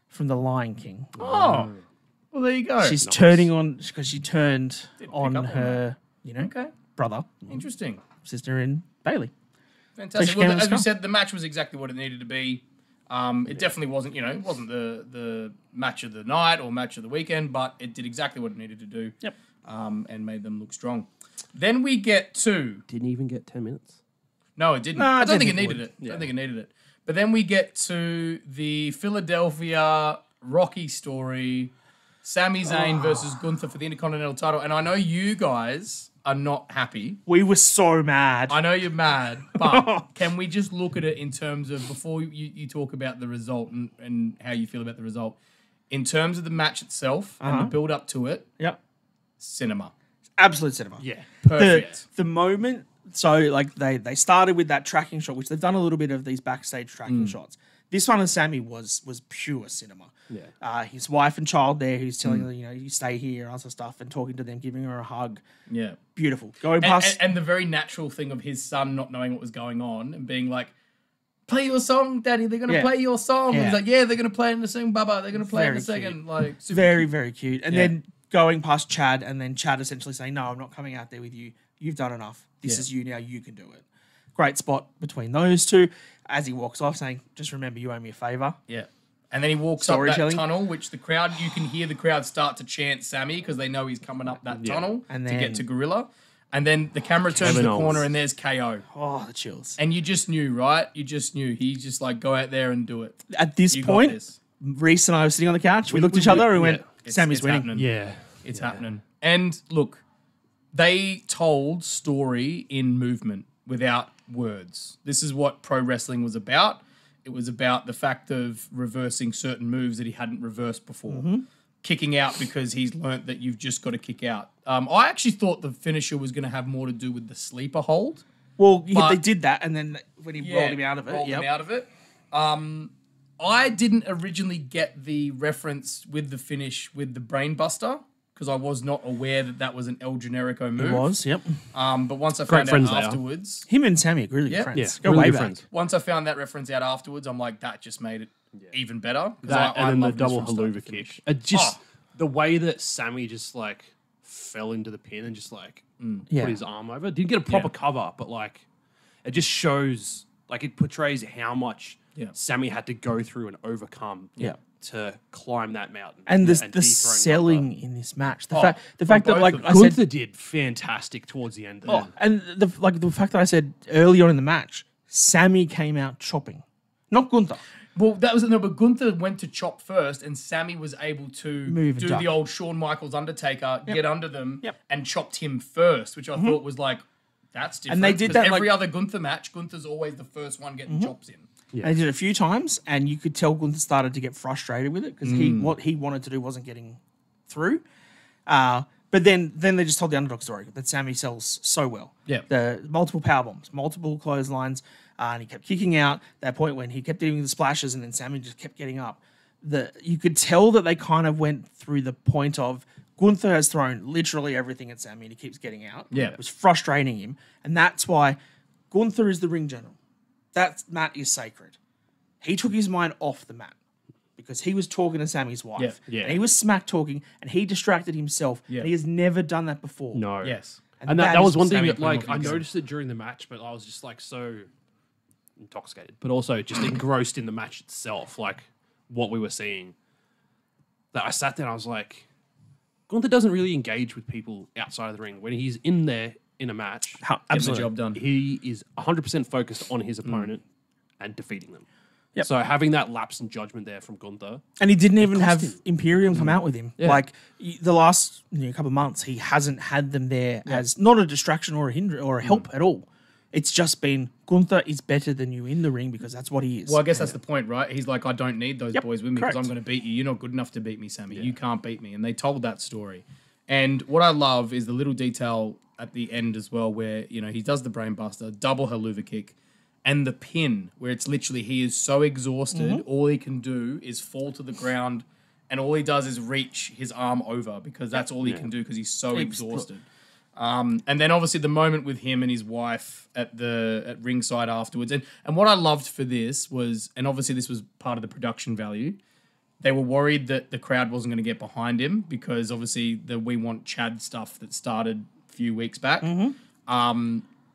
from The Lion King. Oh. Well, there you go. She's turning on because she turned pick on up on her, okay. brother, Interesting. sister in Bailey. Fantastic. she Well, came out as we as said, the match was exactly what it needed to be. It definitely wasn't, it wasn't the match of the night or match of the weekend, but it did exactly what it needed to do. Yep. And made them look strong. Then we get to Didn't even get 10 minutes. no, it didn't. No, I I don't didn't think it think it needed it. would. I don't think it needed it. But then we get to the Philadelphia Rocky story, Sami Zayn versus Gunther for the Intercontinental title, and I know you guys are not happy. We were so mad. I know you're mad, but can we just look at it in terms of, before you talk about the result and how you feel about the result, in terms of the match itself and the build up to it, Yep. cinema. Absolute cinema. Yeah. Perfect. The moment, so like they started with that tracking shot, which they've done a little bit of these backstage tracking shots. This one of Sammy was pure cinema. Yeah. His wife and child there, who's telling her, you stay here and all that stuff, and talking to them, giving her a hug. Yeah. Beautiful. Going And, past. and the very natural thing of his son not knowing what was going on and being like, play your song, Daddy. They're going to Yeah. play your song. And Yeah. he's like, yeah, they're going to play it in a second, Baba. They're going to play it in a Very second. cute. Like, super very, cute. very cute. And Yeah. then going past Chad, and then Chad essentially saying, no, I'm not coming out there with you. You've done enough. This Yeah. is you now. You can do it. Great spot between those two as he walks off saying, just remember you owe me a favor. Yeah. And then he walks up that Storytelling. tunnel, which the crowd, you can hear the crowd start to chant Sammy because they know he's coming up that tunnel And to get then- to Gorilla. And then the camera turns to the Owens. corner and there's KO. Oh, the chills. And you just knew, right? You just knew. He just like, go out there and do it. At this You got point, this. Reece and I were sitting on the couch. We looked at each other and went, Sammy's it's winning. happening. Yeah. It's happening. And look, they told story in movement without words. This is what pro wrestling was about. It was about the fact of reversing certain moves that he hadn't reversed before. Kicking out because he's learnt that you've just got to kick out. I actually thought the finisher was going to have more to do with the sleeper hold. Well, But- they did that, and then when he rolled him out of it, rolled him out of it. I didn't originally get the reference with the finish with the brainbuster because I was not aware that that was an El Generico move. It was, yep. But once I Great found friends out they are. afterwards, Him and Sammy are really Yeah. good friends. Yeah. Go really way good back. friends. once I found that reference out afterwards, I'm like, that just made it even better. 'Cause That I and then the love this double from start to haluva finish. kick. It just Oh. the way that Sammy just like fell into the pin and just like Yeah. put his arm over. Didn't get a proper cover, but like it just shows like it portrays how much Yeah. Sammy had to go through and overcome Yeah. to climb that mountain. And the dethrone selling Gunther. in this match, the Oh, fact from that both like of I them. Gunther said, did fantastic towards the end. oh, and the fact that I said early on in the match, Sammy came out chopping, not Gunther. Well, that was no, but Gunther went to chop first, and Sammy was able to Move and do duck. the old Shawn Michaels Undertaker, get under them, Yep. and chopped him first, which I thought was like, that's different. And they did 'cause that, every like- other Gunther match. Gunther's always the first one getting chops in. And they did it a few times, and you could tell Gunther started to get frustrated with it because what he wanted to do wasn't getting through. But then they just told the underdog story that Sammy sells so well. Yeah. The multiple power bombs, multiple clotheslines, and he kept kicking out. That point when he kept doing the splashes, and then Sammy just kept getting up. you could tell that they kind of went through the point of Gunther has thrown literally everything at Sammy and he keeps getting out. Yeah. It was frustrating him. And that's why Gunther is the ring general. That mat is sacred. He took his mind off the mat because he was talking to Sammy's wife. Yeah. Yeah. And he was smack talking and he distracted himself. Yeah. And he has never done that before. No. Yes. And that was one thing Sammy that, put him like, off I his game. noticed it during the match, but I was just, like, so intoxicated, but also just engrossed in the match itself, like, what we were seeing, that I sat there and I was like, Gunther doesn't really engage with people outside of the ring. When he's in there in a match, Getting the Absolutely. job done. he is 100% focused on his opponent and defeating them. Yep. So having that lapse in judgment there from Gunther, And he didn't even cost have him. Imperium come out with him. Yeah. Like the last couple of months, he hasn't had them there as not a distraction or a hinder or a help at all. It's just been Gunther is better than you in the ring because that's what he is. Well, I guess that's the point, right? He's like, I don't need those boys with me because correct. I'm going to beat you. You're not good enough to beat me, Sammy. You can't beat me. And they told that story. And what I love is the little detail at the end as well where, he does the brainbuster, double haluva kick, and the pin where it's literally he is so exhausted, all he can do is fall to the ground and all he does is reach his arm over because that's all he can do because he's so exhausted. And then obviously the moment with him and his wife at ringside afterwards. And what I loved for this was, and obviously this was part of the production value, they were worried that the crowd wasn't going to get behind him because obviously the We Want Chad stuff that started a few weeks back.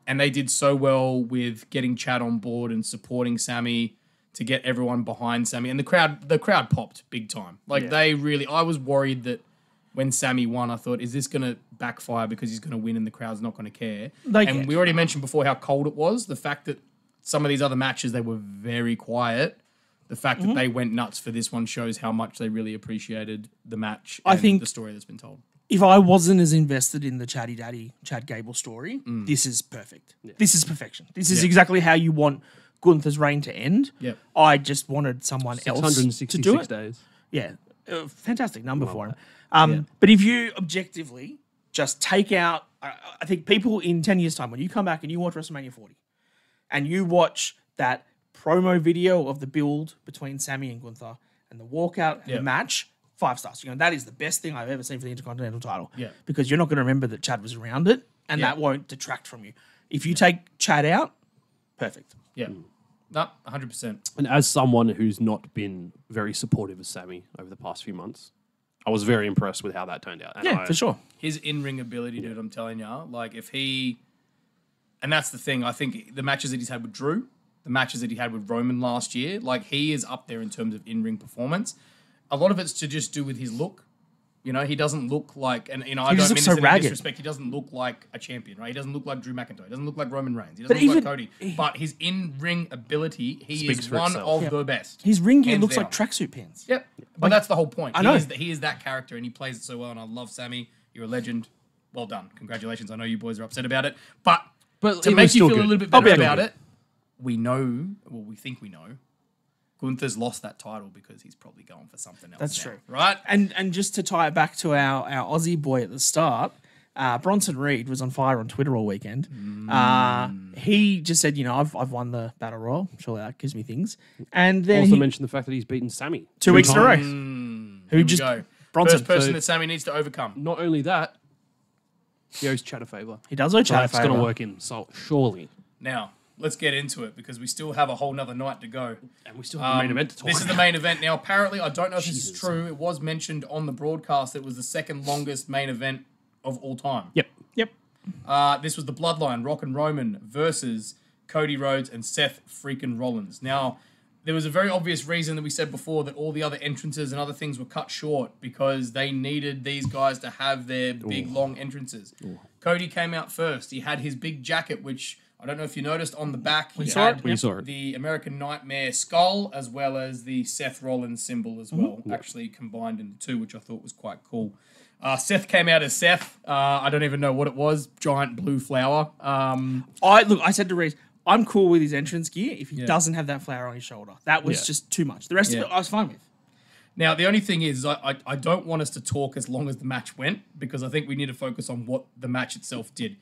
And they did so well with getting Chad on board and supporting Sammy to get everyone behind Sammy. And the crowd popped big time. Like they really, I was worried that when Sammy won, I thought, is this going to backfire because he's going to win and the crowd's not going to care? And we already mentioned before how cold it was. The fact that some of these other matches, they were very quiet. The fact that they went nuts for this one shows how much they really appreciated the match and think- the story that's been told. if I wasn't as invested in the Chatty Daddy, Chad Gable story, this is perfect. This is perfection. This is exactly how you want Gunther's reign to end. Yep. I just wanted someone else to do 666 it. days. Yeah, fantastic number for him. But if you objectively just take out, I think people in 10 years' time, when you come back and you watch WrestleMania 40 and you watch that promo video of the build between Sammy and Gunther and the walkout and the match, 5 stars. That is the best thing I've ever seen for the Intercontinental title. Yeah. Because you're not going to remember that Chad was around it and that won't detract from you. If you take Chad out, perfect. Yeah. No, 100%. And as someone who's not been very supportive of Sammy over the past few months, I was very impressed with how that turned out. And Yeah, for sure. His in-ring ability, dude, I'm telling you, like if he, and that's the thing, I think the matches that he's had with Drew, the matches that he had with Roman last year, like he is up there in terms of in-ring performance. A lot of it's to just do with his look. He doesn't look like, and I He don't just mean looks this so in any ragged. disrespect. He doesn't look like a champion, right? He doesn't look like Drew McIntyre. He doesn't look like Roman Reigns. He doesn't look like Cody. But his in-ring ability, he Speaks is for one itself. of the best. His ring gear Hands looks down. like tracksuit pants. Yep. But that's the whole point. I know. He is that character and he plays it so well. And I love Sammy. You're a legend. Well done. Congratulations. I know you boys are upset about it. But to it make was you still feel a good. little bit I'll better be about good. it, we know, well, we think we know, Gunther's lost that title because he's probably going for something else. That's now, true. Right? And just to tie it back to our Aussie boy at the start, Bronson Reed was on fire on Twitter all weekend. He just said, I've won the Battle Royal. Surely that gives me things. And then Also he, mentioned the fact that he's beaten Sammy 2 weeks in a row. times. Who Here just we go. Bronson. First person So- that Sammy needs to overcome. Not only that, he owes Chad a favour. He does owe Chad a That's going to favour. work in, so surely. Now, let's get into it because we still have a whole nother night to go. And we still have the main event to talk This is about. the main event. Now, apparently, I don't know if this is true. It was mentioned on the broadcast. It was the second longest main event of all time. Yep. This was the Bloodline, Rock and Roman versus Cody Rhodes and Seth freaking Rollins. Now, there was a very obvious reason that we said before that all the other entrances and other things were cut short because they needed these guys to have their big, long entrances. Cody came out first. He had his big jacket, which I don't know if you noticed on the back. He saw had it. We saw it. the American Nightmare skull as well as the Seth Rollins symbol as well, actually combined into two, which I thought was quite cool. Seth came out as Seth. I don't even know what it was. Giant blue flower. I said to Reece, I'm cool with his entrance gear if he doesn't have that flower on his shoulder. That was just too much. The rest of it, I was fine with. Now, the only thing is I don't want us to talk as long as the match went because I think we need to focus on what the match itself did.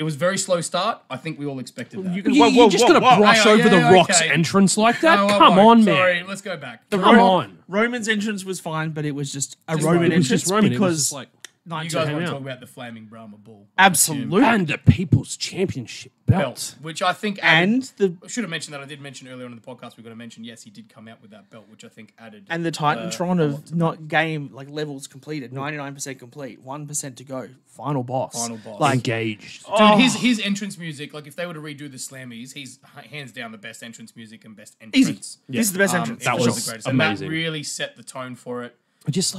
It was very slow start. I think we all expected that. You're just going to brush over the Rock's okay. entrance like that? No, I Come won't. on, man. Sorry, let's go back. Come on. Roman's entrance was fine, but it was just a Just Roman Roman. It was entrance just Roman. It was because just like, You guys 19 want to out. talk about the flaming Brahma Bull? absolutely. And the People's Championship belt. Belt, which I think And added, the I should have mentioned that. I did mention earlier on in the podcast. We're going to mention, yes, he did come out with that belt, which I think added. and the Titantron a lot of to not game like levels completed, 99% complete, 1% to go, final boss. Final boss. Like Engaged. Dude, his entrance music, like if they were to redo the Slammies, he's hands down the best entrance music and best easy. entrance. This is the best entrance. That was was the greatest. And amazing. that really set the tone for it. Just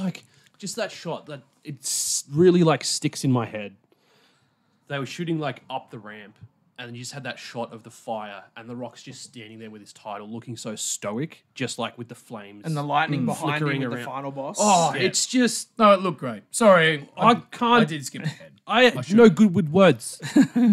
that shot that it's really like sticks in my head. They were shooting like up the ramp, and then you just had that shot of the fire, and the Rock's just standing there with his title, looking so stoic, just like with the flames and the lightning behind him flickering with the around. final boss. Oh, Yeah. it's just No, it looked great. Sorry, I can't- I did skip ahead. I no good with words.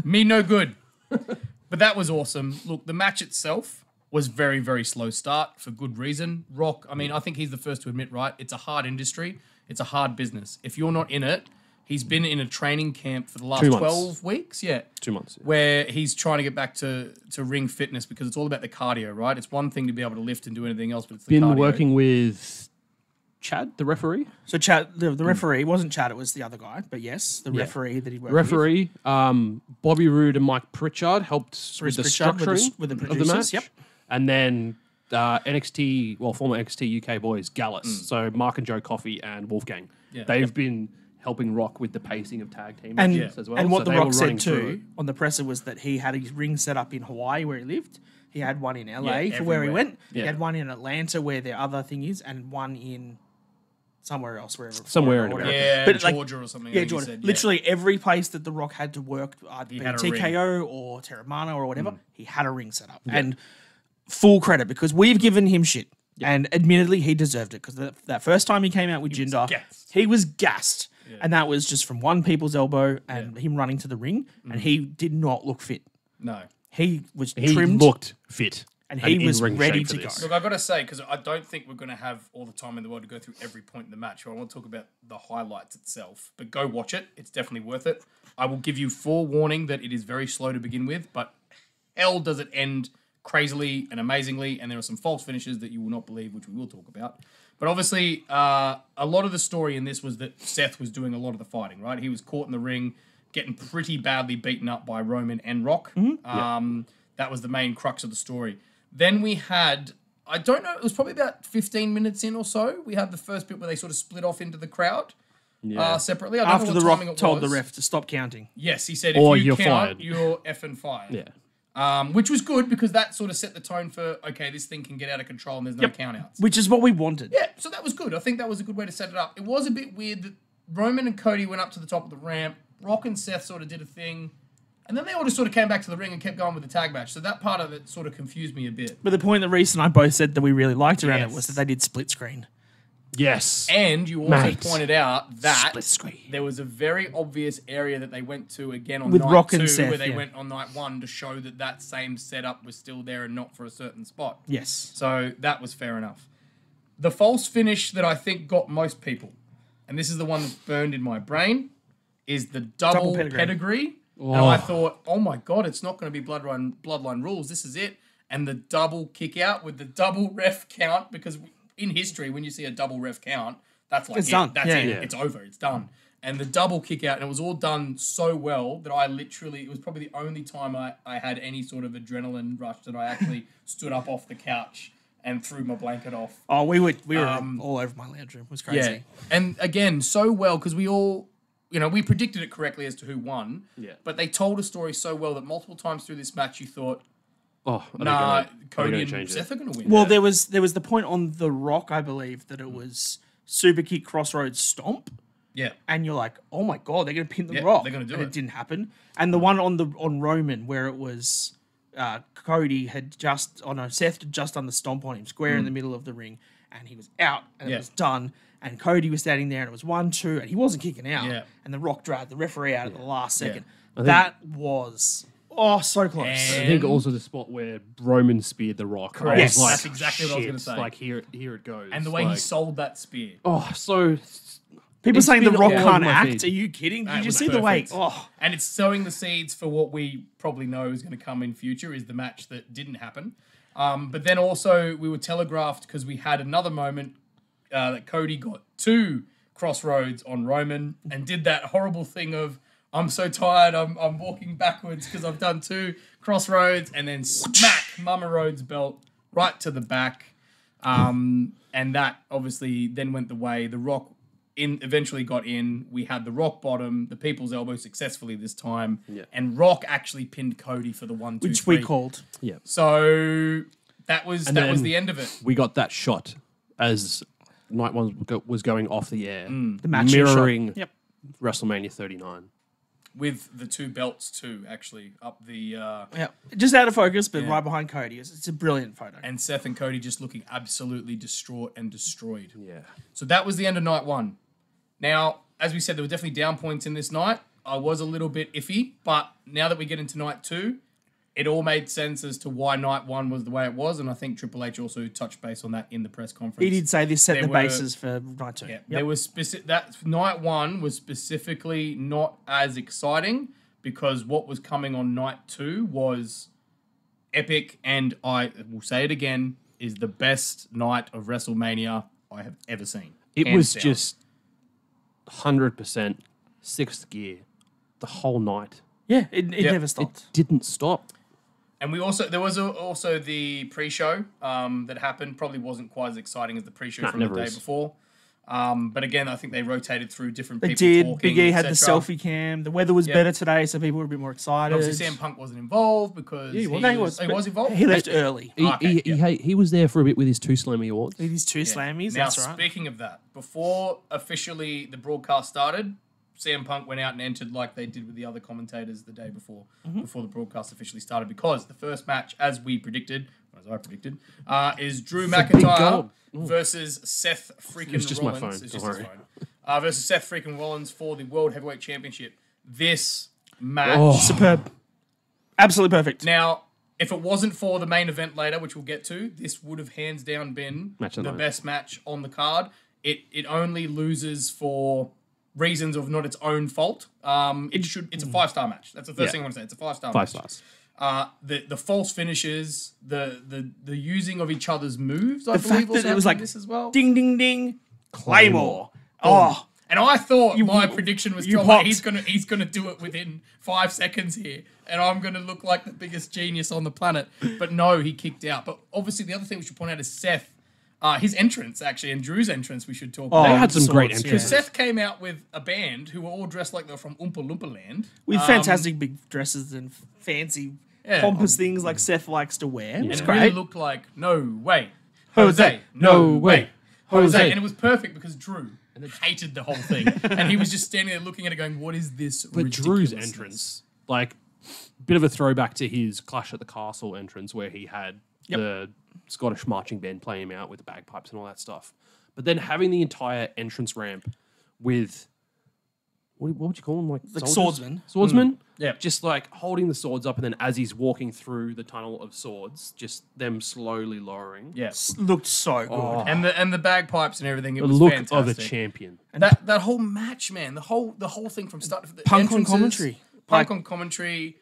Me no good. But that was awesome. Look, the match itself was very, very slow start for good reason. Rock, I mean, I think he's the first to admit, right? It's a hard industry. It's a hard business. If you're not in it, he's been in a training camp for the last 2 months. 12 weeks. Yeah. 2 months. Yeah. Where he's trying to get back to ring fitness because it's all about the cardio, right? It's one thing to be able to lift and do anything else, but it's the Been cardio. working with Chad, the referee. So Chad, the referee wasn't Chad; it was the other guy. But yes, the referee that he worked with. Referee, Bobby Roode and Mike Pritchard helped with the Pritchard with the- structuring with the of the producers, match. yep. And then NXT, well, former NXT UK boys, Gallus. So Mark and Joe Coffey and Wolfgang. Yeah. They've been helping Rock with the pacing of tag team And, matches as well. and what So The they Rock were said running through too on the presser was that he had his ring set up in Hawaii where he lived. He had one in LA Yeah, for where he everywhere. went. Yeah. He had one in Atlanta where their other thing is, and one in somewhere else, wherever. Somewhere in Florida or America. whatever. Yeah, But, like, Georgia or something. I Yeah, think he Jordan. said, yeah. Literally every place that The Rock had to work, either He be had a TKO or Terramana or whatever, he had a ring set up. And full credit because we've given him shit. And admittedly, he deserved it because that first time he came out with Jinder, gassed. he was gassed. And that was just from one people's elbow and him running to the ring. And he did not look fit. No. He was He trimmed looked fit. and he was in-ring ready shape for to go. this. Look, I've got to say, because I don't think we're going to have all the time in the world to go through every point in the match. I want to talk about the highlights itself. But go watch it. It's definitely worth it. I will give you forewarning that it is very slow to begin with, but hell does it end crazily and amazingly, and there are some false finishes that you will not believe, which we will talk about. But obviously, a lot of the story in this was that Seth was doing a lot of the fighting, right? He was caught in the ring, getting pretty badly beaten up by Roman and Rock. That was the main crux of the story. Then we had, I don't know, it was probably about 15 minutes in or so, we had the first bit where they sort of split off into the crowd separately. I don't After know The what Rock timing it told the was. ref to stop counting. Yes, he said, Or if you you're count, fired. you're effing fired. Yeah. Which was good because that sort of set the tone for, okay, this thing can get out of control and there's no count-outs. Which is what we wanted. Yeah, so that was good. I think that was a good way to set it up. It was a bit weird that Roman and Cody went up to the top of the ramp, Rock and Seth sort of did a thing, and then they all just sort of came back to the ring and kept going with the tag match. So that part of it sort of confused me a bit. But the point that Reece and I both said that we really liked around Yes. it was that they did split screen. Yes. And you also Mate. pointed out that Split screen. there was a very obvious area that they went to again on With night Rock 2, and Seth, where they yeah. went on night 1 to show that that same setup was still there and not for a certain spot. Yes. So that was fair enough. The false finish that I think got most people, and this is the one that's burned in my brain, is the double pedigree. And I thought, oh my God, it's not going to be Bloodline rules. This is it. And the double kick out with the double ref count, because in history, when you see a double ref count, that's like It's it. done. That's Yeah, it. yeah. It's over. It's done. And the double kick out, and it was all done so well that I literally, it was probably the only time I had any sort of adrenaline rush that I actually stood up off the couch and threw my blanket off. Oh, we were all over my lounge room. It was crazy. Yeah. And again, so well, because we all, we predicted it correctly as to who won. Yeah. But they told a story so well that multiple times through this match you thought, Oh, nah, Cody gonna and change Seth it. are going to win. Well, there was the point on The Rock, I believe, that it was super kick crossroads stomp. Yeah. And you're like, oh my God, they're going to pin the Yeah, Rock. they're gonna do and it. it didn't happen. And the one on Roman where it was Cody had Seth had just done the stomp on him, square in the middle of the ring, and he was out, and it was done. And Cody was standing there, and it was 1-2, and he wasn't kicking out. Yeah. And the Rock dragged the referee out at the last second. I think- That was so close. I think also the spot where Roman speared the Rock. I Correct. was Yes. like, That's exactly what I was gonna shit, say. Like here it goes. And the way he Like, sold that spear. Oh, so People It's saying The been Rock all can't over my act. feed. Are you kidding? That Did you was see the way? perfect. Oh, And it's sowing the seeds for what we probably know is going to come in future is the match that didn't happen. But then also we were telegraphed because we had another moment that Cody got 2 crossroads on Roman and did that horrible thing of, I'm so tired, I'm walking backwards because I've done 2 crossroads, and then smack Mama Rhodes' belt right to the back. And that obviously then went the way. The Rock eventually got in. We had the Rock bottom, the People's Elbow successfully this time. Yeah. And Rock actually pinned Cody for the 1, 2, which 3. we called. Yeah. So that was then the end of it. We got that shot as Night 1 was going off the air. The match mirroring shot. Yep. WrestleMania 39. With the 2 belts too, actually, up the... Yeah. Just out of focus, but right behind Cody. It's a brilliant photo. and Seth and Cody just looking absolutely distraught and destroyed. Yeah. So that was the end of night 1. Now, as we said, there were definitely down points in this night. I was a little bit iffy, but now that we get into night 2, it all made sense as to why night 1 was the way it was, and I think Triple H also touched base on that in the press conference. He did say this set There the were- basis for night 2. Yeah, Yep. there was that night 1 was specifically not as exciting because what was coming on night 2 was epic, and I will say it again, is the best night of WrestleMania I have ever seen. It Hands was down. just 100% 6th gear the whole night. Yeah, it never stopped. Didn't stop. And there was also the pre-show that happened. Probably wasn't quite as exciting as the pre-show No, from the never day is. before. But again, I think they rotated through different They people did. talking, Big E had the etc. selfie cam. The weather was better today, so people were a bit more excited. Obviously, CM Punk wasn't involved because he No, was involved. He left early. He was there for a bit with his 2 Slammy Awards. With his 2 Slammies, Now, that's right. speaking of that, before officially the broadcast started, CM Punk went out and entered like they did with the other commentators the day before, before the broadcast officially started, because the first match, as I predicted, is Drew big McIntyre goal. versus Seth freaking It's just my Rollins. phone, It's don't just his worry. phone. Versus Seth freaking Rollins for the World Heavyweight Championship. This match... Superb. Absolutely perfect. Now, if it wasn't for the main event later, which we'll get to, this would have hands down been Match of the the night. best match on the card. It only loses for reasons of not its own fault. It's a 5-star match. That's the first thing I want to say. It's a 5-star 5 match. stars. The false finishes, the using of each other's moves, I The believe fact was that it was like this as well. ding, ding, ding, Claymore. Oh, And I thought my prediction was you John, popped. he's gonna do it within 5 seconds here, and I'm gonna look like the biggest genius on the planet. But no, he kicked out. But obviously, the other thing we should point out is Seth, his entrance actually, and Drew's entrance. We should talk They about. had some great swords, entrances. Seth came out with a band who were all dressed like they were from Oompa Loompa Land. with fantastic big dresses and fancy, pompous things like Seth likes to wear. It was And it great. really looked like, no way, Jose. Jose, no way, Jose. Jose. And it was perfect because Drew hated the whole thing. And he was just standing there looking at it going, what is this But Drew's ridiculousness? entrance, like, bit of a throwback to his Clash at the Castle entrance where he had the Scottish marching band playing him out with the bagpipes and all that stuff. But then having the entire entrance ramp with, what would you call them? Like soldiers? swordsmen. Swordsmen? Yeah. Just like holding the swords up, and then as he's walking through the tunnel of swords, just them slowly lowering. Yeah. Looked so good. And the bagpipes and everything, it The was look fantastic. of the champion. That whole match, man, the whole thing from start to the Punk on entrances, commentary. Punk on commentary.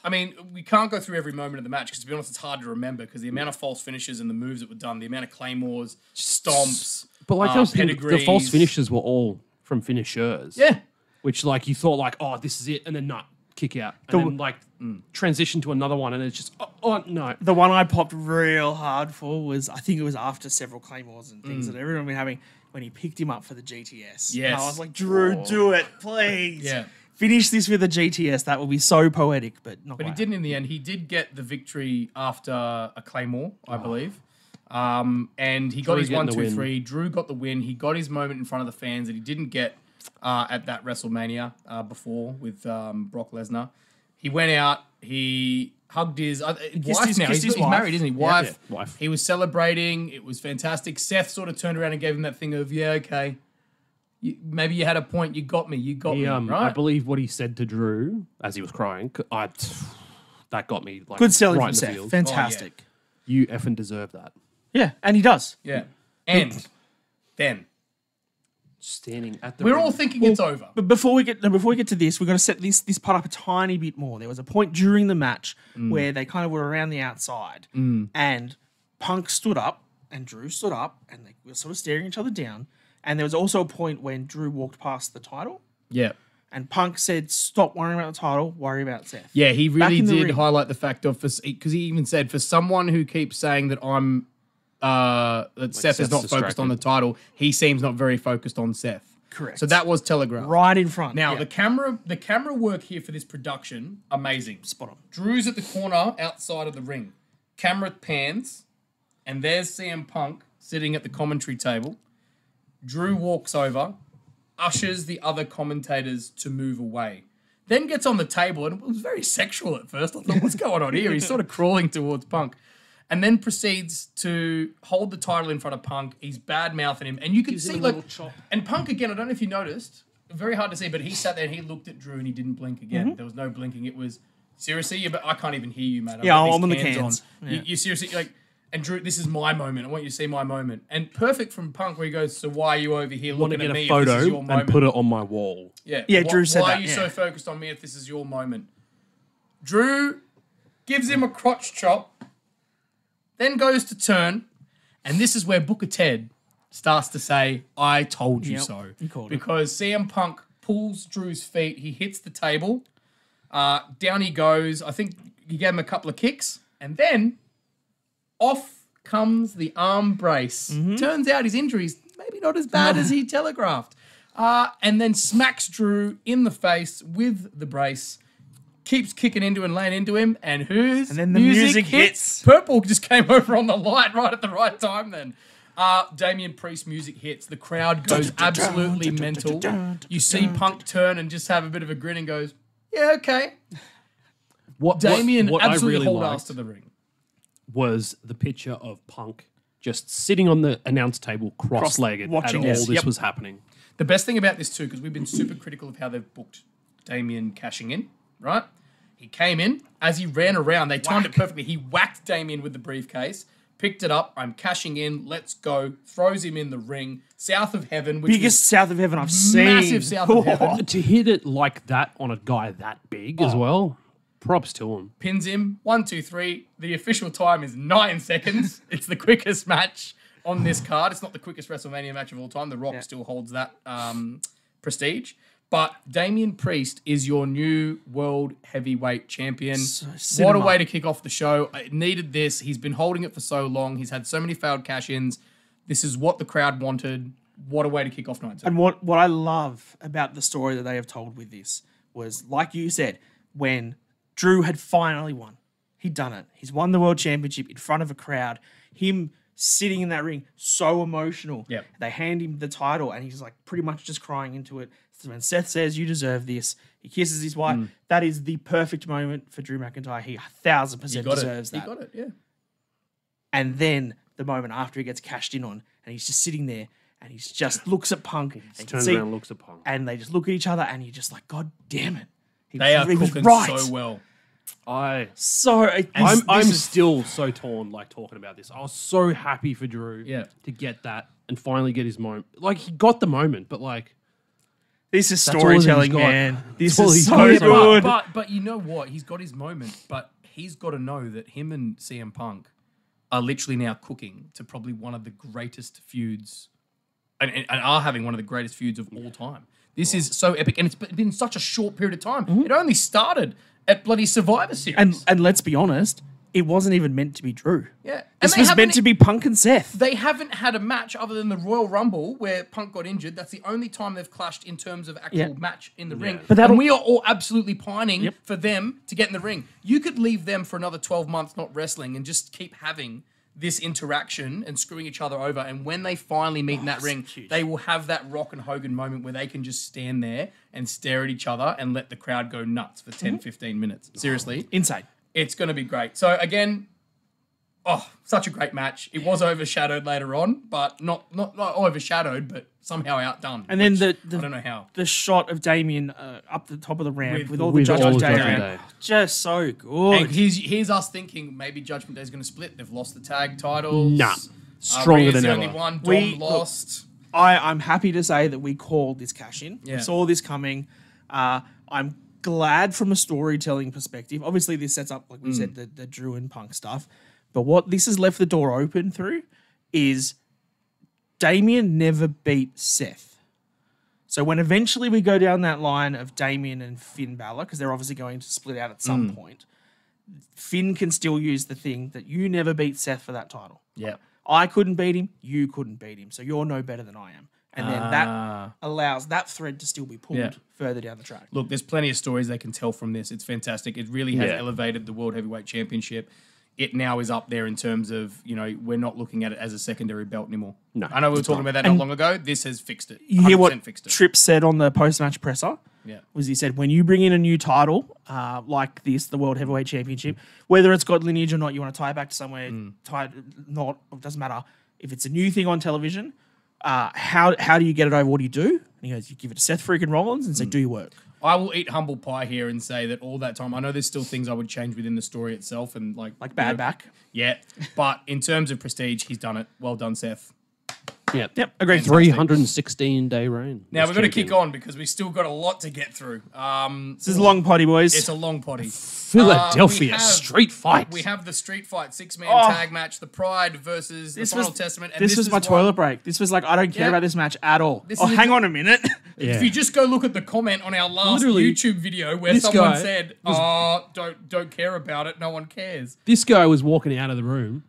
I mean, we can't go through every moment of the match because, to be honest, it's hard to remember because the amount of false finishes and the moves that were done, the amount of claymores, stomps, But like I was thinking, the pedigrees. false finishes were all from finishers. Yeah. Which like you thought like, oh, this is it, and then kick out. And then like transition to another one, and it's just, oh no. The one I popped real hard for was, I think it was after several Claymores and things that everyone been having, when he picked him up for the GTS. Yes. And I was like, Drew, do it, please. Yeah. Finish this with a GTS. That would be so poetic, but not But he quite. didn't in the end. He did get the victory after a claymore, I believe. And he got Drew his getting 1, the 2, win. 3. Drew got the win. He got his moment in front of the fans that he didn't get at that WrestleMania before with Brock Lesnar. He went out. He hugged his wife now. kissed his He's wife. married, isn't he? Wife. Yeah, wife. He was celebrating. It was fantastic. Seth sort of turned around and gave him that thing of, yeah, okay. Maybe you had a point. You got me. You got He, me. I Right? believe what he said to Drew as he was crying, that got me like Good selling right from in the Seth. field. Fantastic. You effing deserve that. Yeah, and he does. Yeah. And then standing at the We're ring. all thinking it's over. But before we get to this, we've got to set this part up a tiny bit more. There was a point during the match where they kind of were around the outside, and Punk stood up and Drew stood up, and they were sort of staring each other down. And there was also a point when Drew walked past the title, Yeah. and Punk said, "Stop worrying about the title, worry about Seth." Yeah, he really in the did ring. highlight the fact of, because he even said, for someone who keeps saying that that Seth is Seth's not focused on the title, he seems not very focused on Seth. Correct. So that was telegraphed. Right in front. Now, Yeah. the camera work here for this production, amazing. Spot on. Drew's at the corner outside of the ring. Camera pans, and there's CM Punk sitting at the commentary table. Drew walks over, ushers the other commentators to move away. Then gets on the table, and it was very sexual at first. I thought, what's going on here? He's sort of crawling towards Punk. And then proceeds to hold the title in front of Punk. He's bad-mouthing him. And you could see, like... And Punk, again, I don't know if you noticed, very hard to see, but he sat there and he looked at Drew and he didn't blink again. There was no blinking. It was, seriously? But I can't even hear you, mate. I've Yeah, got these I'm on the cans. on. Yeah. You seriously, like... And Drew, this is my moment. I want you to see my moment. And perfect from Punk where he goes, so why are you over here want to looking get at a me if this is your photo moment? and put it on my wall. Yeah, Drew said why that, are you yeah. so focused on me if this is your moment? Drew gives him a crotch chop, then goes to turn, and this is where Booker Ted starts to say, I told you Yep, so. he called it. Because CM Punk pulls Drew's feet, he hits the table, down he goes. I think he gave him a couple of kicks, and then off comes the arm brace. Turns out his injury's maybe not as bad as he telegraphed. And then smacks Drew in the face with the brace. Keeps kicking into and laying into him. And whose And then the music hits. Purple just came over on the light right at the right time then. Damian Priest music hits. The crowd goes absolutely mental. You see Punk turn and just have a bit of a grin and goes, yeah, okay. Damian what I absolutely really hold liked ass to the ring. was the picture of Punk just sitting on the announce table cross-legged watching and all this. this Yep. was happening. The best thing about this too, because we've been super critical of how they've booked Damian cashing in, right? He came in, as he ran around, they timed it perfectly. He whacked Damian with the briefcase, picked it up, I'm cashing in, let's go, throws him in the ring, south of heaven, which Biggest South of Heaven I've seen. massive south of heaven, To hit it like that on a guy that big as well, props to him. pins him, 1, 2, 3. The official time is 9 seconds. It's the quickest match on this card. It's not the quickest WrestleMania match of all time. The Rock still holds that prestige. But Damian Priest is your new world heavyweight champion. sit What a him way up. to kick off the show. It needed this. He's been holding it for so long. He's had so many failed cash-ins. This is what the crowd wanted. What a way to kick off night two. And what I love about the story that they have told with this was, like you said, when Drew had finally won. He'd done it. He's won the world championship in front of a crowd. Him sitting in that ring, so emotional. Yep. They hand him the title and he's like pretty much just crying into it. So when Seth says, you deserve this, he kisses his wife. That is the perfect moment for Drew McIntyre. He 1,000% deserves that. He got it, yeah. And then the moment after he gets cashed in on and he's just sitting there and he's just looks at Punk and, Turns around and looks at Punk. and they just look at each other and you're just like, God damn it. They are he was cooking right. so well. I'm This is- still so torn, like, talking about this. I was so happy for Drew to get that and finally get his moment. Like, he got the moment, but, like... This is That's all he's storytelling, got. man. This That's all is he's so got. good. But you know what? He's got his moment, but he's got to know that him and CM Punk are literally now cooking to probably one of the greatest feuds and are having one of the greatest feuds of all time. This is so epic, and it's been such a short period of time. It only started at bloody Survivor Series. And let's be honest, it wasn't even meant to be Drew. yeah. This And they was haven't- meant to be Punk and Seth. They haven't had a match other than the Royal Rumble where Punk got injured. That's the only time they've clashed in terms of actual match in the ring. But that'll- and we are all absolutely pining for them to get in the ring. You could leave them for another 12 months not wrestling and just keep having this interaction and screwing each other over. And when they finally meet in that ring, they will have that Rock and Hogan moment where they can just stand there and stare at each other and let the crowd go nuts for 10, 15 minutes. Seriously. Insane. It's going to be great. So again, such a great match. It was overshadowed later on, but not overshadowed, but somehow outdone. And then which the I don't know how. the shot of Damien up the top of the ramp with all the with all Judgment the Day. Judgment around. Day. Just so And good. here's us thinking maybe Judgment Day is going to split. They've lost the tag titles. Nah. Stronger Rhea's than the ever. only one. Dom We- lost. I'm happy to say that we called this cash in. Yeah. We saw this coming. I'm glad from a storytelling perspective. Obviously, this sets up, like we said, the Drew and Punk stuff. But what this has left the door open through is Damien never beat Seth. So when eventually we go down that line of Damien and Finn Balor, because they're obviously going to split out at some point, Finn can still use the thing that you never beat Seth for that title. Yeah. I couldn't beat him, you couldn't beat him, so you're no better than I am. And then that allows that thread to still be pulled further down the track. Look, there's plenty of stories they can tell from this. It's fantastic. It really has elevated the World Heavyweight Championship. It now is up there in terms of, we're not looking at it as a secondary belt anymore. No, I know we were talking about that not long ago. This has fixed it. You hear what fixed it. Tripp said on the post-match presser? Yeah. Was he said, when you bring in a new title like this, the World Heavyweight Championship, whether it's got lineage or not, you want to tie it back to somewhere, not, it doesn't matter. If it's a new thing on television, how do you get it over? What do you do? And he goes, you give it to Seth freaking Rollins and say, do your work. I will eat humble pie here and say that all that time, I know there's still things I would change within the story itself and like Bad Back. Yeah, but in terms of prestige, he's done it. Well done, Seth. Yep, agreed. 316-day reign. Now we've got to kick on because we still got a lot to get through. This is a long potty, boys. It's a long potty. Philadelphia street fight. We have the street fight 6-man tag match, the Pride versus the Final Testament. And this was my toilet break. This was like, I don't care about this match at all. Hang on a minute. If you just go look at the comment on our last YouTube video where someone said, don't care about it, no one cares. This guy was walking out of the room.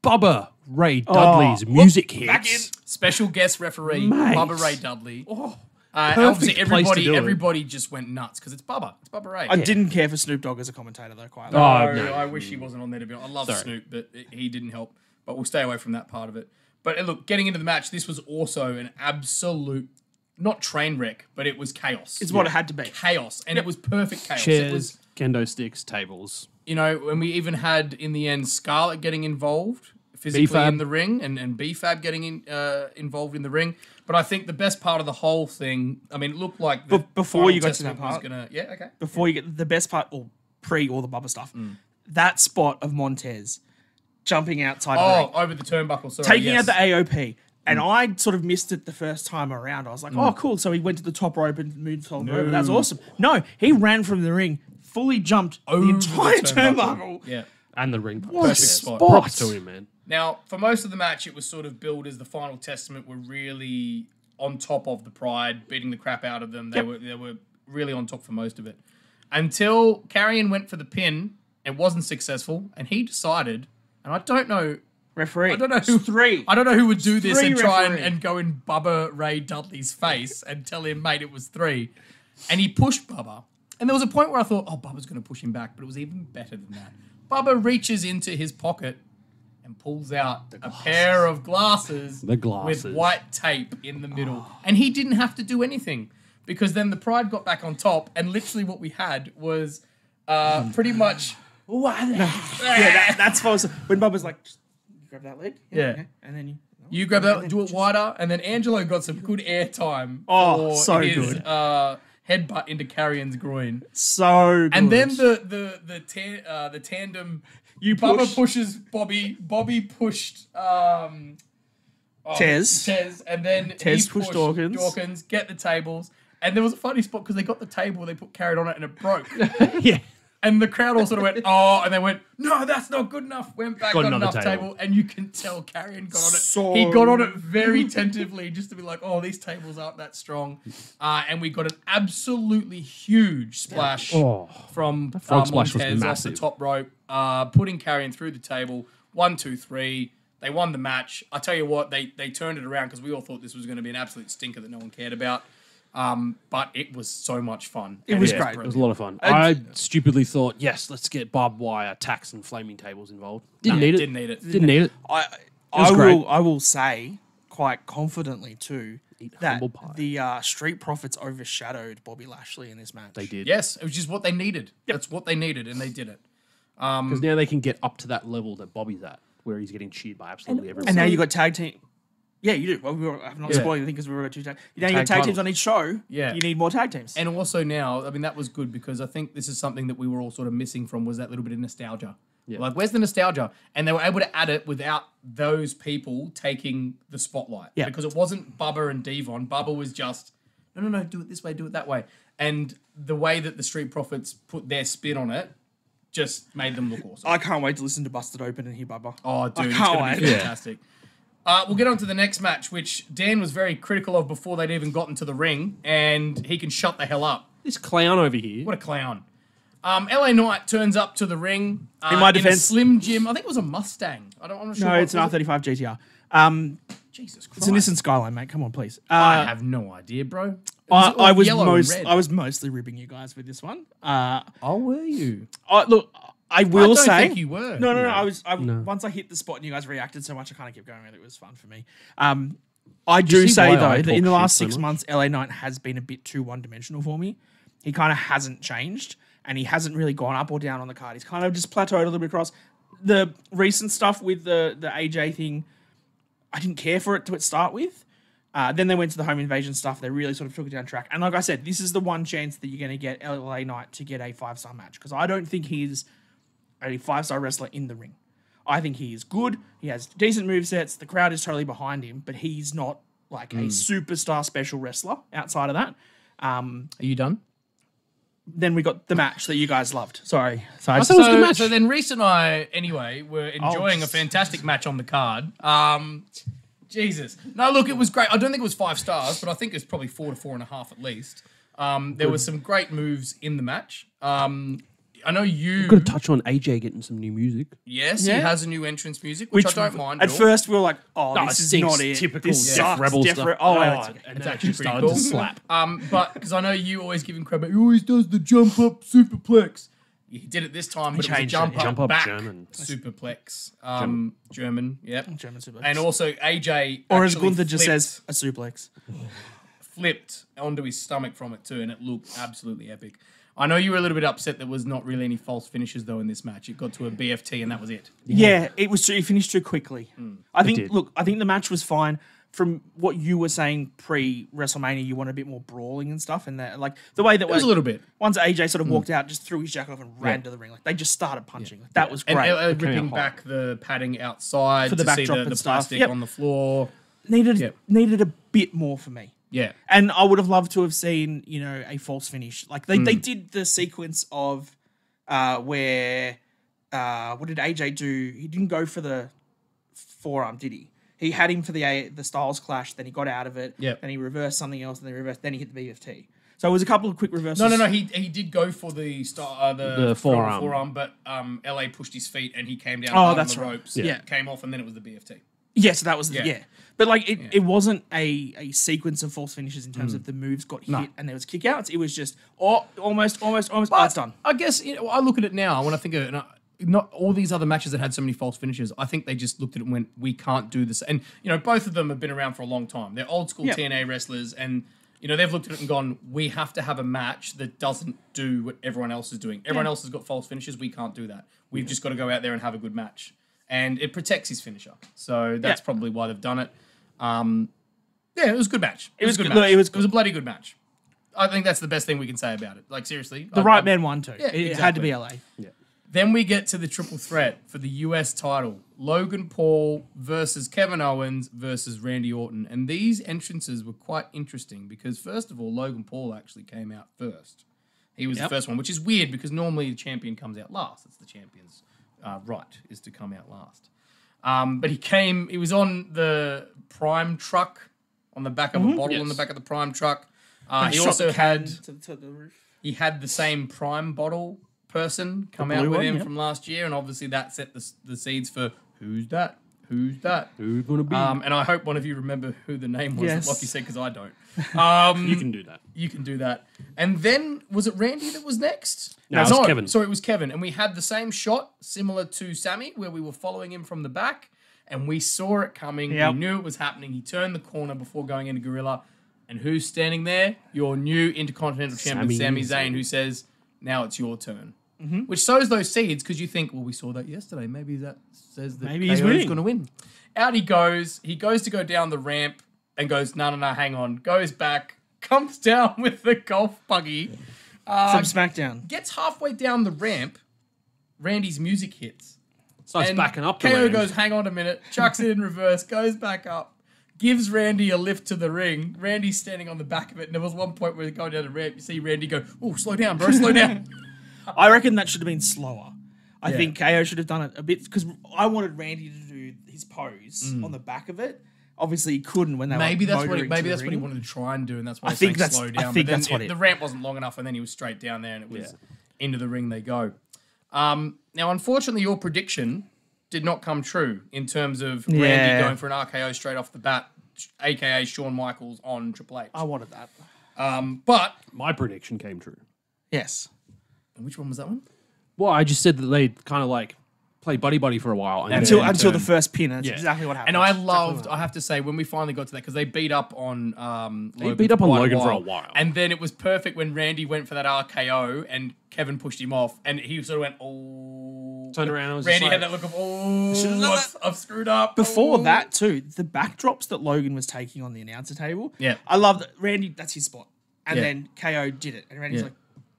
Bubba Ray Dudley's music hits. Special guest referee, Mate. Bubba Ray Dudley. Perfect Obviously, place to do it. everybody just went nuts because it's Bubba. It's Bubba Ray. I didn't care for Snoop Dogg as a commentator, though, quite. No, no. I wish he wasn't on there to be honest. I love Snoop, but he didn't help. But we'll stay away from that part of it. But look, getting into the match, this was also an absolute, not train wreck, but it was chaos. It's what it had to be. Chaos. And it was perfect chaos. Chairs, It was, kendo sticks, tables. when we even had, in the end, Scarlett getting involved physically B-Fab. in the ring and B-Fab getting involved in the ring. But I think the best part of the whole thing, it looked like Before Final you got to Testament that part. was gonna, yeah, okay. Before you get the best part, or pre all the Bubba stuff, that spot of Montez jumping outside of the ring, over the turnbuckle, sorry. taking yes. out the AOP. And I sort of missed it the first time around. I was like, oh, cool. So he went to the top rope and moved over. That's awesome. No, he ran from the ring, fully jumped the entire turnbuckle. Yeah. And the ring post. What a Perfect spot. spot. Props to him, man. Now, for most of the match, it was sort of billed as the Final Testament were really on top of the Pride, beating the crap out of them. They were really on top for most of it. Until Karrion went for the pin and wasn't successful, and he decided, and I don't know... Referee. I don't know who... Three. I don't know who would do this and try referee. and go in Bubba Ray Dudley's face and tell him, mate, it was 3. And he pushed Bubba. And there was a point where I thought, Bubba's going to push him back, but it was even better than that. Bubba reaches into his pocket and pulls out a pair of glasses, The glasses. with white tape in the middle. And he didn't have to do anything because then the Pride got back on top and literally what we had was pretty much... Yeah, that's false. When Bubba's like, just grab that leg. Yeah. Okay. And then you... You grab that, do it wider, and then Angelo got some good air time Oh, for so his good. headbutt into Carrion's groin. So good. And then the tandem. Bubba pushes Bobby. Bobby pushed Tez. Tez, and then Tez he pushed Dawkins. Dawkins, get the tables, and there was a funny spot because they got the table, they put Carrion on it, and it broke. Yeah. And the crowd all sort of went, and they went, no, that's not good enough. Went back, got another enough table. and you can tell Carrion got on it. So He got on it very tentatively just to be like, these tables aren't that strong. And we got an absolutely huge splash from frog splash was Montez off the massive. top rope, putting Carrion through the table. 1, 2, 3. They won the match. I tell you what, they turned it around because we all thought this was going to be an absolute stinker that no one cared about. But it was so much fun. It was Yeah, great. It was a lot of fun. I stupidly thought, yes, let's get barbed wire, tacks, and flaming tables involved. Didn't need it. Didn't need it. Didn't need it. I great. will say quite confidently too that humble pie. the Street Profits overshadowed Bobby Lashley in this match. They did. Yes, it was just what they needed. That's what they needed, and they did it. Because now they can get up to that level that Bobby's at, where he's getting cheered by absolutely everyone. And now you got tag team. Yeah, you do. Well, I'm not spoiling anything because we were at 2 tag. Now you got tag teams on each show. Yeah. You need more tag teams. And also now, that was good because I think this is something that we were all sort of missing from was that little bit of nostalgia Like, where's the nostalgia? And they were able to add it without those people taking the spotlight. Yeah. Because it wasn't Bubba and Devon. Bubba was just, no, do it this way, do it that way. And the way that the Street Profits put their spin on it just made them look awesome. I can't wait to listen to Busted Open and hear Bubba. Oh, dude, it's can't going to be wait. fantastic. We'll get on to the next match, which Dan was very critical of before they'd even gotten to the ring, and he can shut the hell up. This clown over here. What a clown. LA Knight turns up to the ring. In my a defense- Slim Jim. I think it was a Mustang. I'm not sure. No, what it's an was it. R35 GTR. Jesus Christ. It's a Nissan Skyline, mate. Come on, please. I have no idea, bro. It I all was yellow and red. I was mostly ribbing you guys with this one. Oh, were you? Look, I will don't say. think you were. No. Once I hit the spot and you guys reacted so much, I kind of kept going with it. It was fun for me. I do see say why I though that talk in the shit last so 6 much? months, LA Knight has been a bit too one-dimensional for me. He kind of hasn't changed, and he hasn't really gone up or down on the card. He's kind of just plateaued a little bit across. The recent stuff with the AJ thing, I didn't care for it to start with. Then they went to the home invasion stuff. They really sort of took it down track. And like I said, this is the one chance that you're going to get LA Knight to get a 5-star match, because I don't think he's a 5-star wrestler in the ring. I think he is good. He has decent movesets. The crowd is totally behind him, but he's not like a superstar special wrestler outside of that. Are you done? Then we got the match that you guys loved. Sorry. thought it was a good match. So then Reece and I, anyway, were enjoying a fantastic match on the card. Jesus. No, look, it was great. I don't think it was 5 stars, but I think it was probably 4 to 4.5 at least. There were some great moves in the match. I know you... Got to touch on AJ getting some new music. Yes, Yeah. he has a new entrance music, which I don't mind. At all. first, we were like, "Oh, No, this it is stinks. not it. Typical This Def sucks. Rebel Def stuff. Re- oh, Oh, It's actually pretty started cool. to slap. But because I know you always give him credit, he always does the jump up superplex. He did it this time, but it was a changed jump it. up, Jump up back German. superplex. German, yep. German suplex. And also AJ, or as actually Gunther just flipped- says, a suplex. flipped onto his stomach from it too, and it looked absolutely epic. I know you were a little bit upset there was not really any false finishes though in this match. It got to a BFT and that was it. Yeah, it was. It finished too quickly. I think. did. Look, I think the match was fine. From what you were saying pre WrestleMania, you want a bit more brawling and stuff, and that like the way that It was a little bit. Once AJ sort of walked out, just threw his jacket off and ran to the ring, like they just started punching. Like, that was And great. ripping hot. back the padding outside For the to see backdrop the and stuff. plastic Yep. on the floor. needed Yep. needed a bit more for me. Yeah. And I would have loved to have seen, a false finish. Like they did the sequence of where what did AJ do? He didn't go for the forearm, did he? He had him for the Styles Clash, then he got out of it, Yep. then he reversed something else, and then he hit the BFT. So it was a couple of quick reversals. No. He did go for the forearm. but LA pushed his feet and he came down Oh, hard that's on the right. ropes. Yeah. Came off and then it was the BFT. Yeah, so that was Yeah. But like it wasn't a sequence of false finishes in terms of the moves got hit and there was kickouts. It was just almost. Oh, it's done. I guess I look at it now when I think of it. Not all these other matches that had so many false finishes. I think they just looked at it and went, "We can't do this." And both of them have been around for a long time. They're old school Yep. TNA wrestlers, and they've looked at it and gone, "We have to have a match that doesn't do what everyone else is doing. Everyone else has got false finishes. We can't do that. We've just got to go out there and have a good match." And it protects his finisher. So that's probably why they've done it. It was a good match. It was a good match. It was a bloody good match. I think that's the best thing we can say about it. Like, seriously. The right man won too. Yeah, it had to exactly. be LA. Then we get to the triple threat for the US title. Logan Paul versus Kevin Owens versus Randy Orton. And these entrances were quite interesting because, first of all, Logan Paul actually came out first. He was the first one, which is weird because normally the champion comes out last. It's the champion's right, is to come out last. But he was on the Prime truck, on the back of a bottle on the back of the Prime truck. He Shot also the can had... to the roof. He had the same Prime bottle person come out blue with one, him yeah. from last year, and obviously that set the seeds for who's that? Who's that? Who's gonna be? And I hope one of you remember who the name was, Yes. like you said, because I don't. you can do that. You can do that. And then, was it Randy that was next? No, it was Kevin. Sorry, it was Kevin. And we had the same shot, similar to Sammy, where we were following him from the back, and we saw it coming. Yep. We knew it was happening. He turned the corner before going into Gorilla. And who's standing there? Your new Intercontinental Champion, Sami Zayn, who says, "Now it's your turn." Mm-hmm. Which sows those seeds because you think, well, we saw that yesterday. Maybe that says that Maybe he's KO's winning. going to win. Out he goes. He goes to go down the ramp and goes, no, hang on. Goes back, comes down with the golf buggy. From SmackDown. Gets halfway down the ramp Randy's music hits. Starts backing up. KO goes, hang on a minute, chucks it in reverse, goes back up, gives Randy a lift to the ring. Randy's standing on the back of it, and there was one point where they're going down the ramp. You see Randy go, "Oh, slow down, bro, slow down." I reckon that should have been slower. I think KO should have done it a bit because I wanted Randy to do his pose on the back of it. Obviously, he couldn't when they maybe were that's what motoring to the he ring. wanted to try and do, and that's why I he's think saying that's- slow I down. think But then that's what the ramp wasn't long enough, and then he was straight down there, and it was into the ring they go. Now, unfortunately, your prediction did not come true in terms of Randy going for an RKO straight off the bat, aka Shawn Michaels on Triple H. I wanted that. But My prediction came true. Yes. which one was that one? Well, I just said that they kind of like played buddy-buddy for a while. And Until then the turned- first pin. And that's exactly what happened. And I loved, I have to say, when we finally got to that, because they beat up on Logan. beat up on quite Logan for a while. And then it was perfect when Randy went for that RKO and Kevin pushed him off, and he sort of went, oh. Turned around and was Randy just had like- that look of, oh, I've screwed up. Before oh. that, too, the backdrops that Logan was taking on the announcer table. Yeah. I loved it. Randy, that's his spot. And Yeah. then KO did it. And Randy's Yeah. like,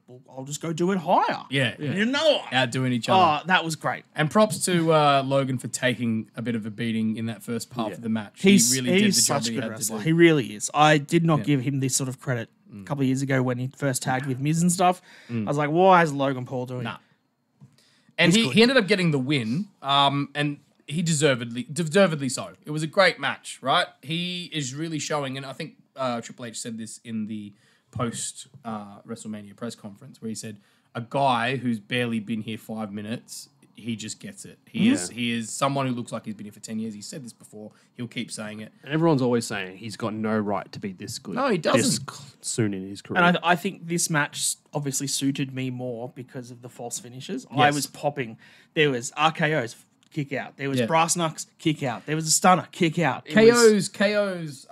well, I'll just go do it higher. Yeah. And another one. Outdoing each other. Oh, that was great. And props to Logan for taking a bit of a beating in that first part of the match. He's he really did the job such a he good had wrestler. to do. He really is. I did not give him this sort of credit a couple of years ago when he first tagged with Miz and stuff. I was like, why is Logan Paul doing Nah. it? And he ended up getting the win, and he deservedly so. It was a great match, right? He is really showing, and I think Triple H said this in the post WrestleMania press conference, where he said, a guy who's barely been here 5 minutes, he just gets it. He is someone who looks like he's been here for 10 years. He said this before. He'll keep saying it. And everyone's always saying he's got no right to be this good. No, he doesn't. This soon in his career. And I think this match obviously suited me more because of the false finishes. I Yes. was popping. There was RKOs, kick out. There was Yeah. brass knucks, kick out. There was a stunner, kick out. It was- KO's,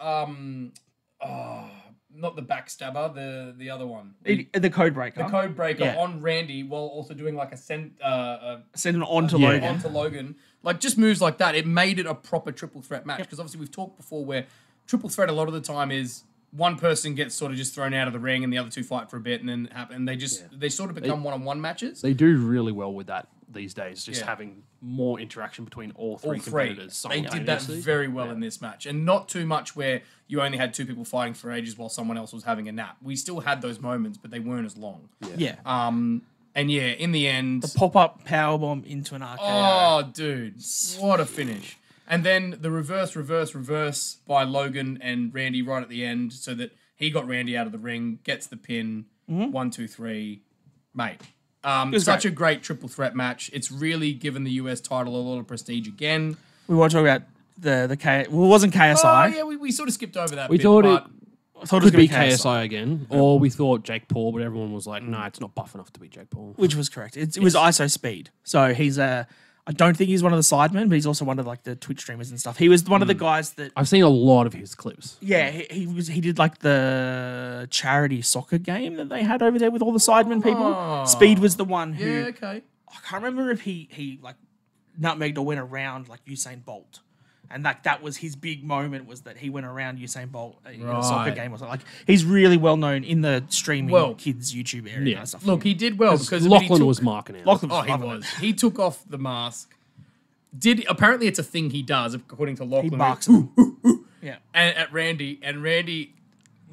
not the backstabber, the other one. the code breaker. The code breaker Yeah. on Randy while also doing like a Send it on to Yeah. Logan. onto Logan. Like just moves like that. It made it a proper triple threat match. Because obviously we've talked before where triple threat a lot of the time is one person gets sort of just thrown out of the ring and the other two fight for a bit and then they sort of become one-on-one matches. they do really well with that these days, just Yeah. having more interaction between all three All three. competitors. They did that simultaneously. very well in this match. And not too much where you only had two people fighting for ages while someone else was having a nap. We still had those moments, but they weren't as long. Yeah. And yeah, in the end... Pop-up powerbomb into an RKO. Oh, dude. What a finish. And then the reverse by Logan and Randy right at the end so that he got Randy out of the ring, gets the pin, 1, 2, 3, mate. Such a great triple threat match. It's really given the US title a lot of prestige again. We want to talk about the K. Well, it wasn't KSI. Oh, yeah, we sort of skipped over that We bit, thought but I thought it was could be going to be KSI again, or we thought Jake Paul, but everyone was like, "No, it's not buff enough to be Jake Paul." Which was correct. It was ISO speed. So he's I don't think he's one of the sidemen, but he's also one of like the Twitch streamers and stuff. He was one of the guys that I've seen a lot of his clips. yeah, he did like the charity soccer game that they had over there with all the sidemen people. Speed was the one who yeah, okay. I can't remember if he like nutmegged or went around like Usain Bolt. And that was his big moment, was that he went around Usain Bolt in a soccer Right. game or something. Like he's really well known in the streaming Well, kids YouTube area yeah. kind of stuff. Look, he did well because Lachlan was marking out. Lachlan Oh, he loving was. it. He took off the mask. Apparently it's a thing he does, according to Lachlan. He barks him. Yeah. And at Randy, and Randy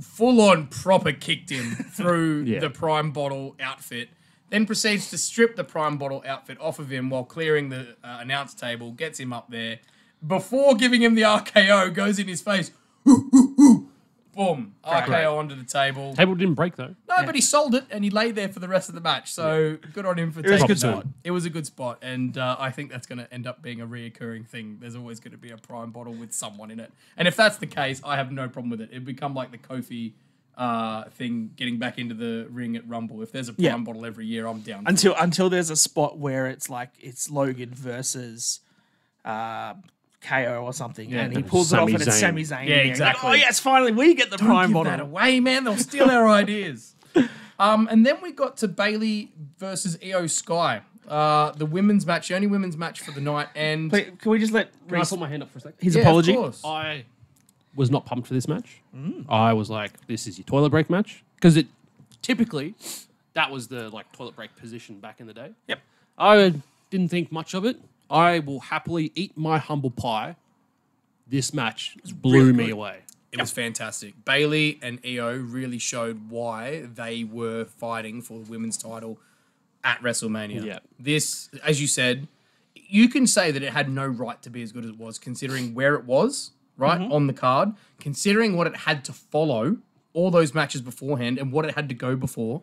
full on proper kicked him through Yeah. the Prime Bottle outfit, then proceeds to strip the Prime Bottle outfit off of him while clearing the announce table, gets him up there. Before giving him the RKO, goes in his face. Boom. RKO onto the table. Table didn't break though. No, but he sold it and he lay there for the rest of the match. So good on him for was a taking good that. spot. It was a good spot. And I think that's going to end up being a reoccurring thing. There's always going to be a Prime Bottle with someone in it. And if that's the case, I have no problem with it. It'd become like the Kofi thing getting back into the ring at Rumble. If there's a Prime Yeah. Bottle every year, I'm down. Until there's a spot where it's like it's Logan versus KO or something, and he pulls it off, Sami and it's Zayn. Sami Zayn. Yeah, and exactly. Like, oh yes, finally we get the Prime Give that Bottle. away, man. They'll steal our ideas. And then we got to Bayley versus Io Sky. The women's match, the only women's match for the night. And Can we just let Can I Reece put my hand up for a second? his Yeah, apology? Of course. I was not pumped for this match. I was like, "This is your toilet break match," because it typically that was the like toilet break position back in the day. Yep. I didn't think much of it. I will happily eat my humble pie. This match blew really me good. away. It was fantastic. Bailey and Io really showed why they were fighting for the women's title at WrestleMania. Yeah. This, as you said, you can say that it had no right to be as good as it was, considering where it was, right, on the card, considering what it had to follow, all those matches beforehand, and what it had to go before.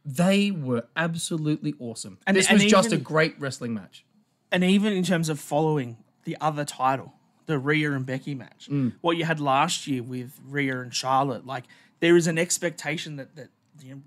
They were absolutely awesome. And- This and was just a even- great wrestling match. And even in terms of following the other title, the Rhea and Becky match, what you had last year with Rhea and Charlotte, like there is an expectation that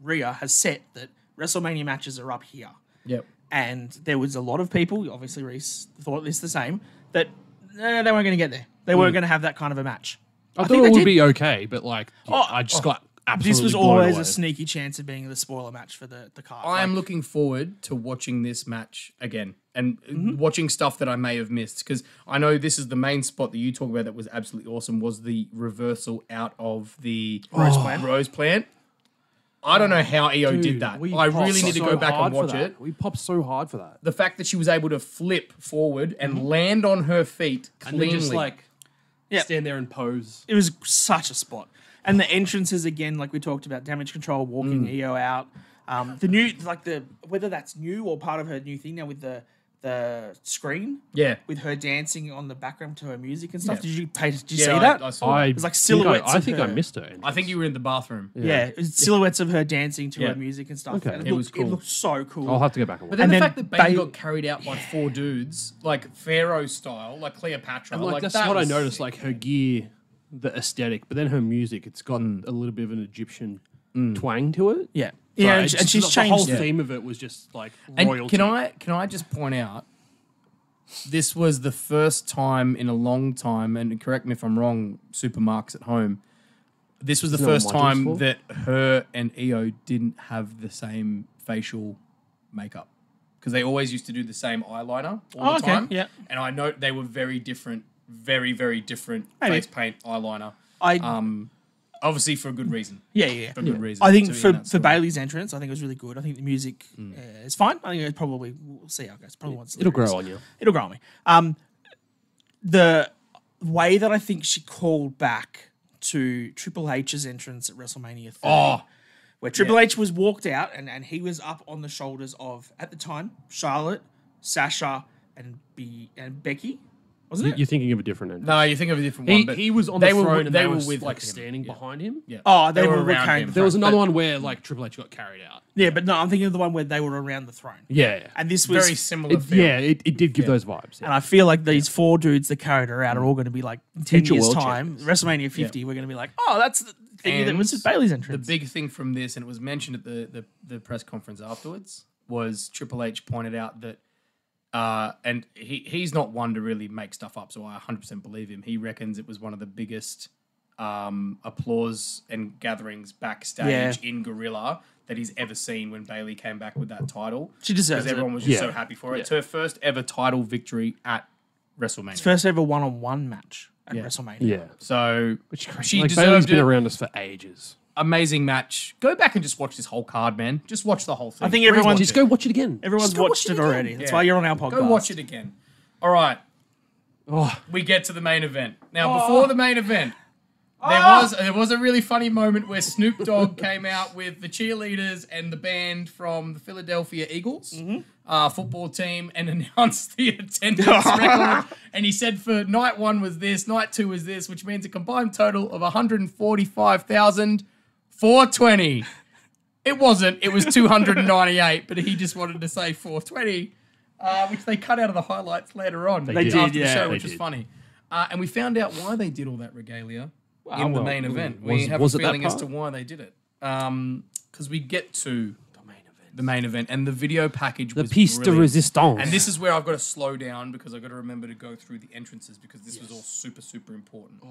Rhea has set that WrestleMania matches are up here. Yep. And there was a lot of people, obviously Reece thought this the same, that they weren't going to get there. They weren't going to have that kind of a match. I thought think it they would did. be okay, but like, I just got absolutely This was blown always away. a sneaky chance of being the spoiler match for the card. I am Like, looking forward to watching this match again and watching stuff that I may have missed, because I know this is the main spot that you talk about that was absolutely awesome, was the reversal out of the Rose Plant. I don't know how EO did that. I really need to go back and watch it. We popped so hard for that. The fact that she was able to flip forward and land on her feet And cleanly. then just like Yeah. stand there and pose. it was such a spot. And the entrances again, like we talked about, Damage Control walking EO out. The new, like whether that's new or part of her new thing now with the screen, yeah. with her dancing on the background to her music and stuff. Yeah. Did you see Yeah, that? I saw that. It was like silhouettes I of think her. I missed her. I think you were in the bathroom. Yeah, it was silhouettes of her dancing to Yeah. her music and stuff. Okay. And It was cool. It looked so cool. I'll have to go back and But watch. then And the then fact that Bailey Bail- got carried out by four dudes, like Pharaoh style, like Cleopatra. And like that's that what I was noticed, sick. like her gear, the aesthetic, but then her music, it's got a little bit of an Egyptian twang to it. yeah, So yeah, it's and just she's the whole changed. theme of it was just like And royalty. can I just point out, this was the first time in a long time, and correct me if I'm wrong, Supermarks at home. This was the Isn't that first what Module's time for? that her and EO didn't have the same facial makeup, because they always used to do the same eyeliner all Oh, the okay, time. yeah. And I know they were very different, very, very different Maybe. face paint eyeliner. I Obviously for a good reason. yeah. For good reason. I think to be in for that story. Bailey's entrance, I think it was really good. I think the music is fine. I think it probably we'll see how it goes. Probably once It'll grow on you. It'll grow on me. The way that I think she called back to Triple H's entrance at WrestleMania 30, where Triple H was walked out and he was up on the shoulders of, at the time, Charlotte, Sasha, and Becky, wasn't it? You're thinking of a different end. No, you think of a different one. But He was on the throne and they were with like him. standing Yeah. behind him. Yeah. Oh, they were around carrying him. the There was throne. another one where like Triple H got carried out. Yeah, but no, I'm thinking of the one where they were around the throne. Yeah. And this was Very similar It, feel. yeah, it did give those vibes. And I feel like these four dudes that carried her out are all going to be like 10 Future years' world time. champions. WrestleMania 50, we're going to be like, oh, that's the thing that And was Bailey's The entrance. big thing from this, and it was mentioned at the press conference afterwards, was Triple H pointed out that, and he's not one to really make stuff up, so I 100% believe him. He reckons it was one of the biggest applause and gatherings backstage in Gorilla that he's ever seen when Bailey came back with that title. She deserves because it. everyone was just Yeah. so happy for it. It's her first ever title victory at WrestleMania. First ever one-on-one match at WrestleMania. Yeah. So Which she like, Bailey's deserved been it. around us for ages. Amazing match. Go back and just watch this whole card, man. Just watch the whole thing. I think everyone- Rewatch Just it. go watch it again. Everyone's Just go watched watch it it already. again. That's Yeah. why you're on our podcast. Go watch it again. All right. Oh, We get to the main event. Now, before the main event, there was a really funny moment where Snoop Dogg came out with the cheerleaders and the band from the Philadelphia Eagles football team and announced the attendance record. And he said for night one was this, night two was this, which means a combined total of 145,420. It wasn't. It was 298, but he just wanted to say 420. Which they cut out of the highlights later on. They did, after the yeah. show, They which was did. funny. And we found out why they did all that regalia in the well, main event. was- We have was a it that feeling as part? to why they did it. Because we get to the main event, and the video package was piece de brilliant. resistance. And this is where I've got to slow down because I've got to remember to go through the entrances because this was all super, super important.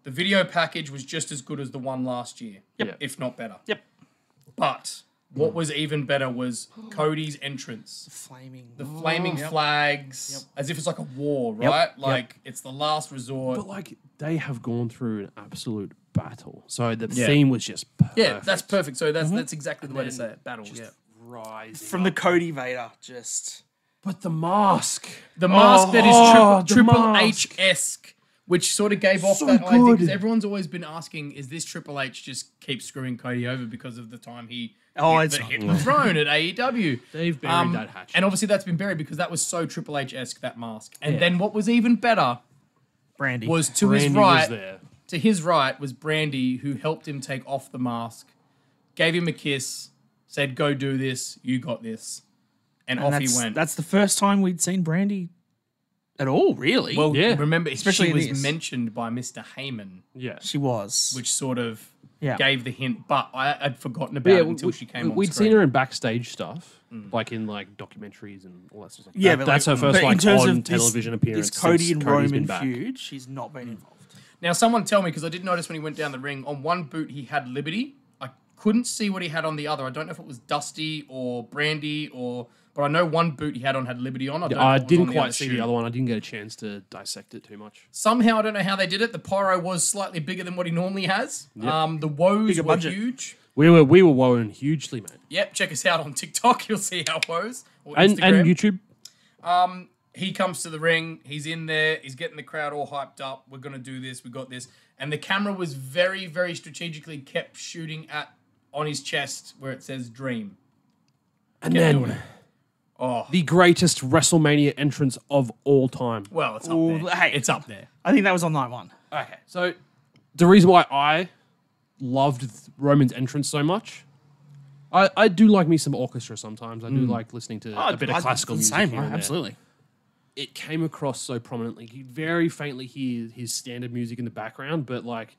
The video package was just as good as the one last year, if not better. Yep. But what was even better was Cody's entrance. Flaming. The flaming flags, as if it's like a war, right? Like it's the last resort. but like they have gone through an absolute battle. So the theme was just perfect. Yeah, that's perfect. So that's exactly the way to say it. Battle. Yeah. Rising From the Cody Vader, just But the mask. The mask that is the Triple mask. H-esque, which sort of gave off So that idea, good. because everyone's always been asking, is this Triple H just keep screwing Cody over because of the time he hit the throne at AEW? They've buried that hatchet. And obviously that's been buried because that was so Triple H-esque, that mask. And then what was even better Brandy. was to Brandy his was right. there. To his right was Brandy, who helped him take off the mask, gave him a kiss, said, "Go do this, you got this." And off he went. That's the first time we'd seen Brandy at all, really. Well, Yeah. remember, Especially she in was this. mentioned by Mr. Heyman, Yeah. she was. which sort of Yeah. gave the hint, but I'd forgotten about it until she came on We'd screen. seen her in backstage stuff, like in like documentaries and all that sort of stuff. Yeah, That- but that's like, her first but in like terms on of this- television appearance. This Cody since and Cody's been Roman back. feud, she's not been involved. Now, someone tell me, because I did notice when he went down the ring, on one boot he had Liberty. I couldn't see what he had on the other. I don't know if it was Dusty or Brandy but I know one boot he had on had Liberty on. I, don't know I if it was didn't on the quite other see shoe. the other one. I didn't get a chance to dissect it too much. Somehow, I don't know how they did it. The pyro was slightly bigger than what he normally has. The woes Bigger were budget. huge. We were woeing hugely, man. Yep, check us out on TikTok. You'll see our woes. Or And Instagram. YouTube. He comes to the ring. He's in there. He's getting the crowd all hyped up. We're going to do this. We got this. And the camera was very, very strategically kept shooting on his chest where it says dream. And Kept doing then it. the greatest WrestleMania entrance of all time. Well, it's up Ooh, there. hey. It's up there. I think that was on night one. Okay, so the reason why I loved Roman's entrance so much, I do like me some orchestra sometimes. I do like listening to a bit of classical music. Same, here and there. absolutely. It came across so prominently. You very faintly hear his standard music in the background, but like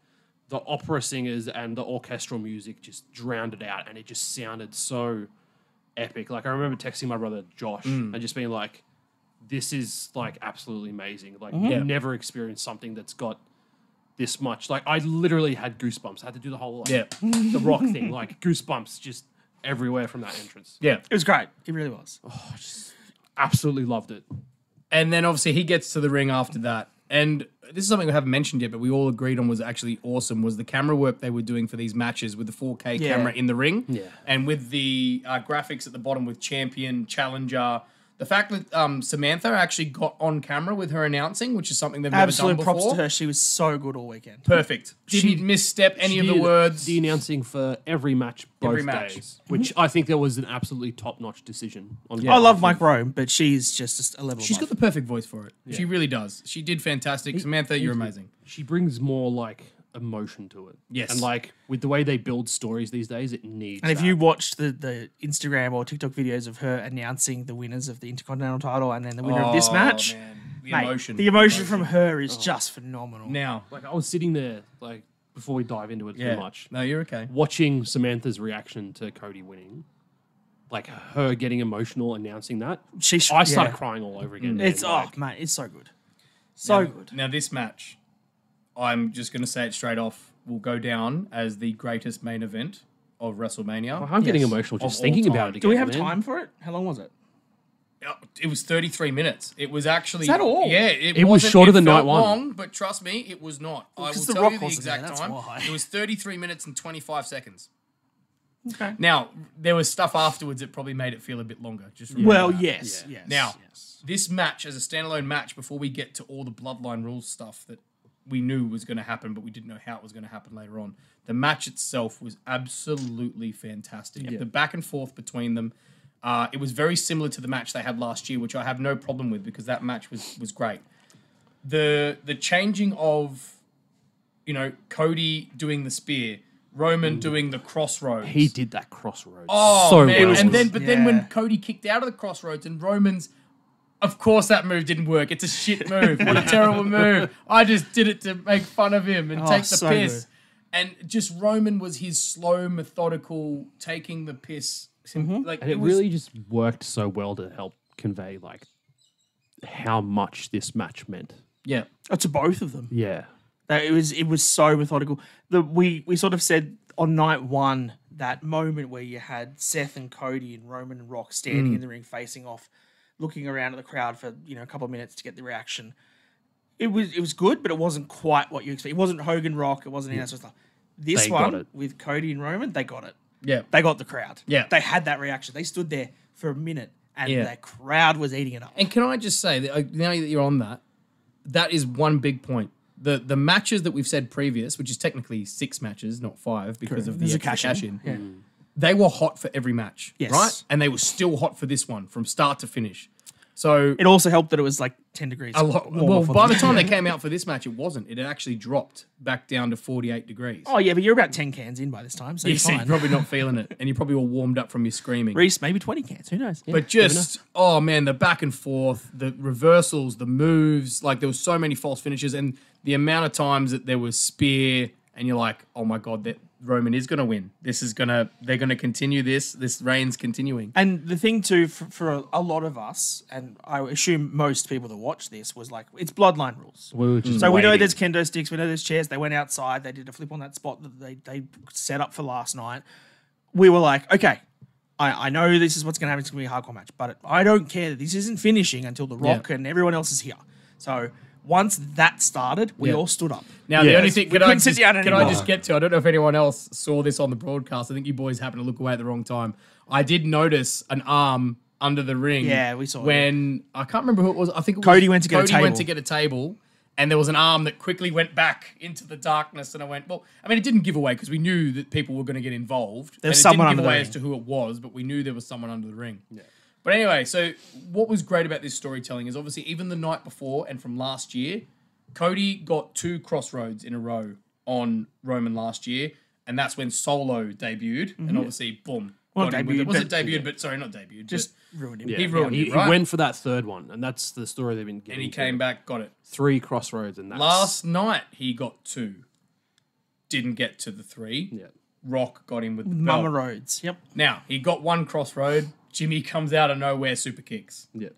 the opera singers and the orchestral music just drowned it out, and it just sounded so epic. Like I remember texting my brother Josh and just being like, "This is like absolutely amazing. Like you've never experienced something that's got this much." Like I literally had goosebumps. I had to do the whole like, the rock thing, like goosebumps just everywhere from that entrance. Yeah. It was great. It really was. Absolutely loved it. And then obviously he gets to the ring after that. And this is something we haven't mentioned yet, but we all agreed on was actually awesome, was the camera work they were doing for these matches with the 4K camera in the ring. Yeah. And with the graphics at the bottom with champion, challenger. The fact that Samantha actually got on camera with her announcing, which is something they've never Absolute done props before. to her. She was so good all weekend. Perfect. Didn't misstep any of the did words. The announcing for every match, both Every match. days, which I think there was an absolutely top-notch decision on. I love Mike Rome, but she's just a level She's above. got the perfect voice for it. She really does. She did fantastic. Samantha, you're amazing. She brings more like emotion to it. Yes. And like with the way they build stories these days, it needs. And if that. you watched the Instagram or TikTok videos of her announcing the winners of the Intercontinental title and then the winner of this match, Man. The mate, emotion. the emotion from her is just phenomenal. Now. like I was sitting there like before we dive into it too much, No, you're okay. watching Samantha's reaction to Cody winning, like her getting emotional announcing that. I started crying all over again. It's man, like, man, it's so good, so Now- good. Now, this match, I'm just going to say it straight off, will go down as the greatest main event of WrestleMania. I'm getting Yes. emotional just Of all thinking time. about it again. Do we have man. time for it? How long was it? It was 33 minutes. It was actually... Is that all? Yeah. It was wasn't- shorter than felt night one. long, but trust me, it was not. I will because The tell Rock you the wasn't there, exact that's time. why. It was 33 minutes and 25 seconds. Okay. Now, there was stuff afterwards that probably made it feel a bit longer. Just remember Well, that. yes. Now, yes. this match as a standalone match, before we get to all the Bloodline rules stuff that we knew was going to happen, but we didn't know how it was going to happen later on, the match itself was absolutely fantastic. The back and forth between them, it was very similar to the match they had last year, which I have no problem with because that match was great. The changing of, Cody doing the spear, Roman doing the crossroads. He did that crossroads. Oh, so man. well. And then when Yeah. Cody kicked out of the crossroads and Roman's, of course that move didn't work. It's a shit move. What a terrible move. I just did it to make fun of him and take the so piss. good. And just Roman was his slow, methodical, taking the piss. Like And it was, really just worked so well to help convey like how much this match meant. yeah. Oh, to both of them. Yeah. It was so methodical. We sort of said on night one that moment where you had Seth and Cody and Roman and Rock standing in the ring facing off, looking around at the crowd for a couple of minutes to get the reaction. It was good, but it wasn't quite what you expect. It wasn't Hogan Rock. It wasn't any of that sort of stuff. This They got one it. with Cody and Roman, they got it. Yeah. They got the crowd. Yeah. They had that reaction. They stood there for a minute and Yeah. the crowd was eating it up. And can I just say that now that you're on that, that is one big point. The matches that we've said previous, which is technically 6 matches, not 5, because of the There's a extra cash-in. cash-in. Yeah. They were hot for every match, Yes. right? And they were still hot for this one from start to finish. So It also helped that it was like 10 degrees. a lot. warmer Well, for by them. the time they came out for this match, it wasn't. It had actually dropped back down to 48 degrees. Oh, yeah, but you're about 10 cans in by this time, so you you're see, fine. probably not feeling it, and you're probably all warmed up from your screaming. Reece, maybe 20 cans. Who knows? But just, oh man, the back and forth, the reversals, the moves, like there was so many false finishes, and the amount of times that there was spear, and you're like, oh my God, that Roman is going to win. They're going to continue this reign's continuing. And the thing too, for a lot of us, and I assume most people that watch this, was like, it's bloodline rules. We were just So we know waiting. there's kendo sticks, we know there's chairs. They went outside, they did a flip on that spot that they set up for last night. We were like, okay, I know this is what's going to happen. It's going to be a hardcore match, but I don't care that this isn't finishing until The Rock and everyone else is here. So once that started, we all stood up. Now, the only thing, We can I couldn't sit down just anymore. get to, I don't know if anyone else saw this on the broadcast. I think you boys happened to look away at the wrong time. I did notice an arm under the ring. Yeah, we saw it. when I can't remember who it was. I think it was Cody went to get a Cody table. went to get a table, and there was an arm that quickly went back into the darkness. And I went, well, I mean, it didn't give away because we knew that people were going to get involved. There's and someone it under didn't give the away ring. as to who it was, but we knew there was someone under the ring. Yeah. But anyway, so what was great about this storytelling is obviously even the night before and from last year, Cody got 2 crossroads in a row on Roman last year, and that's when Solo debuted, and obviously, boom. Well, got him with debuted, it. Was but- it debuted? But sorry, not debuted. Just ruined him. Yeah. He ruined he, it, right? he went for that third one, and that's the story they've been getting. and he to. came back, got it. 3 crossroads, and that's Last night, he got 2. Didn't get to the 3. Yeah. Rock got him with the Mama belt. Rhodes. Yep. Now, he got 1 crossroad. Jimmy comes out of nowhere, super kicks. Yeah.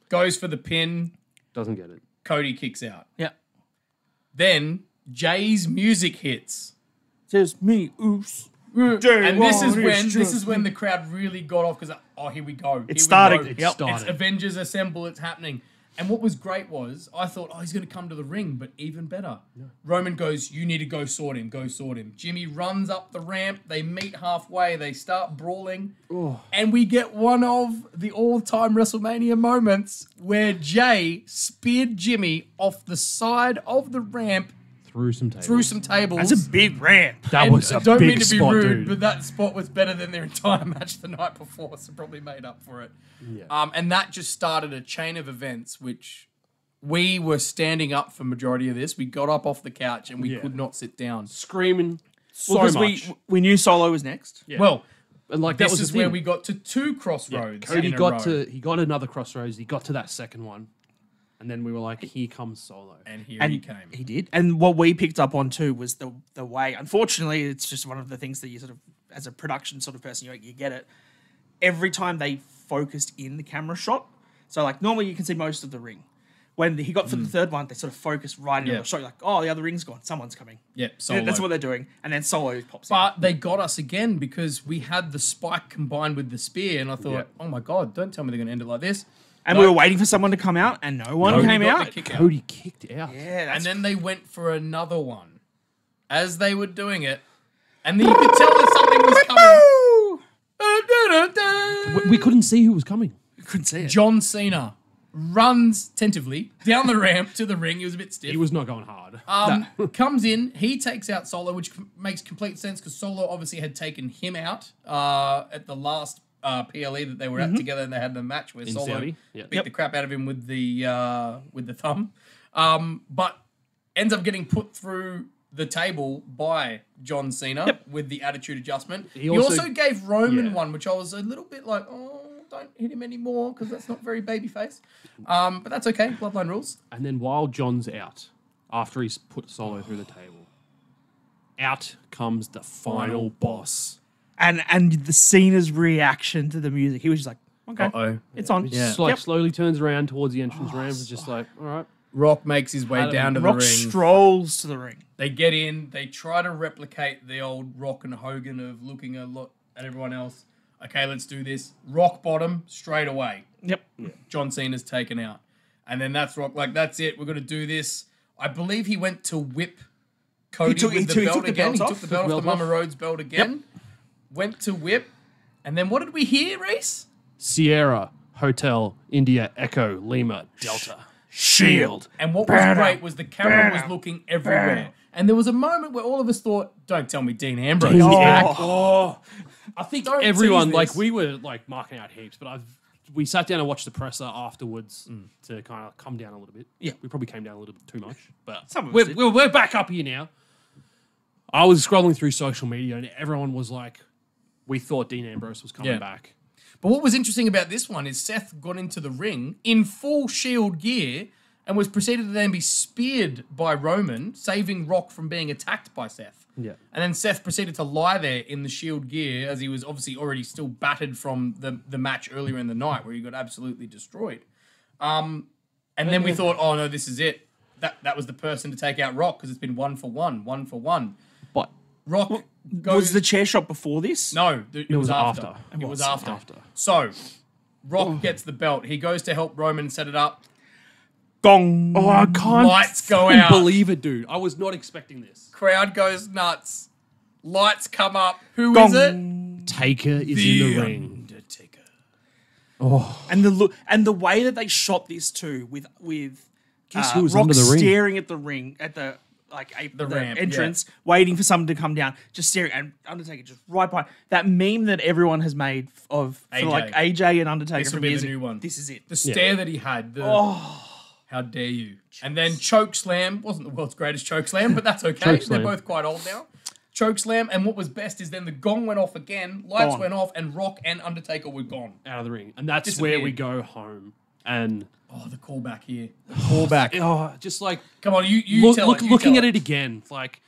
Goes for the pin. Doesn't get it. Cody kicks out. Yep. Then, Jay's music hits. Just me, oops. And this is when the crowd really got off because here we go. It Here started. We go. It It's started. Avengers Assemble. It's happening. And what was great was I thought, he's going to come to the ring, but even better. Roman goes, you need to go sword him. Go sword him. Jimmy runs up the ramp. They meet halfway. They start brawling. And we get one of the all-time WrestleMania moments where Jay speared Jimmy off the side of the ramp Through some tables. through some tables. That's a big ramp. That And was a don't big mean to be spot, rude, dude. but that spot was better than their entire match the night before, so probably made up for it. Yeah. And that just started a chain of events, which we were standing up for majority of this. We got up off the couch and we could not sit down. Screaming so Well, much. we knew Solo was next. Yeah. Well, and like that this was is the where thing. we got to 2 crossroads. Cody in a got row. he got another crossroads. He got to that second one, and then we were like, "Here comes Solo." and here And he came. He did. And what we picked up on too was the way, unfortunately, it's just one of the things that you sort of, as a production sort of person, you get it. Every time they focused in the camera shot, so like normally you can see most of the ring. When he got for the third one, they sort of focused right into the shot. You're like, oh, the other ring's gone. Someone's coming. Yep, Yeah, Solo. that's what they're doing. And then Solo pops in. But they got us again because we had the spike combined with the spear, and I thought, oh my God, don't tell me they're going to end it like this. And we were waiting for someone to come out, and no one Cody came got out. the kick out. Cody kicked out. Yeah, that's And then they went for another one as they were doing it. And then you could tell that something was coming. We couldn't see who was coming. couldn't see it. John Cena runs tentatively down the ramp to the ring. He was a bit stiff. He was not going hard. Comes in. He takes out Solo, which makes complete sense because Solo obviously had taken him out at the last PLE that they were at together, and they had the match where Solo Saudi, beat the crap out of him with the thumb, but ends up getting put through the table by John Cena with the attitude adjustment. He also gave Roman one, which I was a little bit like, oh, don't hit him anymore because that's not very babyface. But that's okay. Bloodline rules. And then while John's out, after he's put Solo through the table, out comes the final boss. And the Cena's reaction to the music, he was just like, okay, Uh-oh. it's on. Yeah. Just like slowly turns around towards the entrance ramp. It's just like, all right. Rock makes his way down to the Rock ring. strolls to the ring. They get in. They try to replicate the old Rock and Hogan of looking a lot at everyone else. Okay, let's do this. Rock bottom straight away. Yep. John Cena's taken out. And then that's Rock like, that's it. We're going to do this. I believe he went to whip Cody with the belt again. He took the belt off the Mama Rhodes belt again. Went to whip. And then what did we hear, Reece? Sierra, Hotel, India, Echo, Lima, Delta, Shield. And what was great was the camera was looking everywhere. And there was a moment where all of us thought, don't tell me Dean Ambrose is back. I think Don't everyone, tease like, this. we were, like, marking out heaps, but we sat down and watched the presser afterwards to kind of come down a little bit. Yeah. We probably came down a little bit too much, but Some of us did. we're back up here now. I was scrolling through social media and everyone was like, we thought Dean Ambrose was coming Yeah. back. But what was interesting about this one is Seth got into the ring in full Shield gear and was proceeded to then be speared by Roman, saving Rock from being attacked by Seth. Yeah. And then Seth proceeded to lie there in the Shield gear as he was obviously already still battered from the match earlier in the night where he got absolutely destroyed. And then we thought, oh no, this is it. That was the person to take out Rock because it's been 1 for 1. But Rock goes... Was the chair shot before this? No, it was after. It was after. So, Rock gets the belt. He goes to help Roman set it up. Gong. oh, I can't Lights go fucking out. believe it, dude. I was not expecting this. Crowd goes nuts. Lights come up. Who is it? Taker is in the ring. Undertaker. And the look and the way that they shot this too, with Guess who was Rock under the ring? staring at the ring at the the ramp, entrance, waiting for someone to come down, just staring, and Undertaker just right by that meme that everyone has made of for AJ. like AJ and Undertaker This will from be years the ago. new one. This is it. The stare that he had. How dare you? And then choke slam. Wasn't the world's greatest choke slam, but that's okay. Choke They're slam. both quite old now. Choke slam. And what was best is then the gong went off again. Lights Gone. went off, and Rock and Undertaker were gone. Out of the ring. And that's Disappeared. where we go home. And Oh, the callback here. The callback. just like Come on, you tell it. You looking tell at it again, like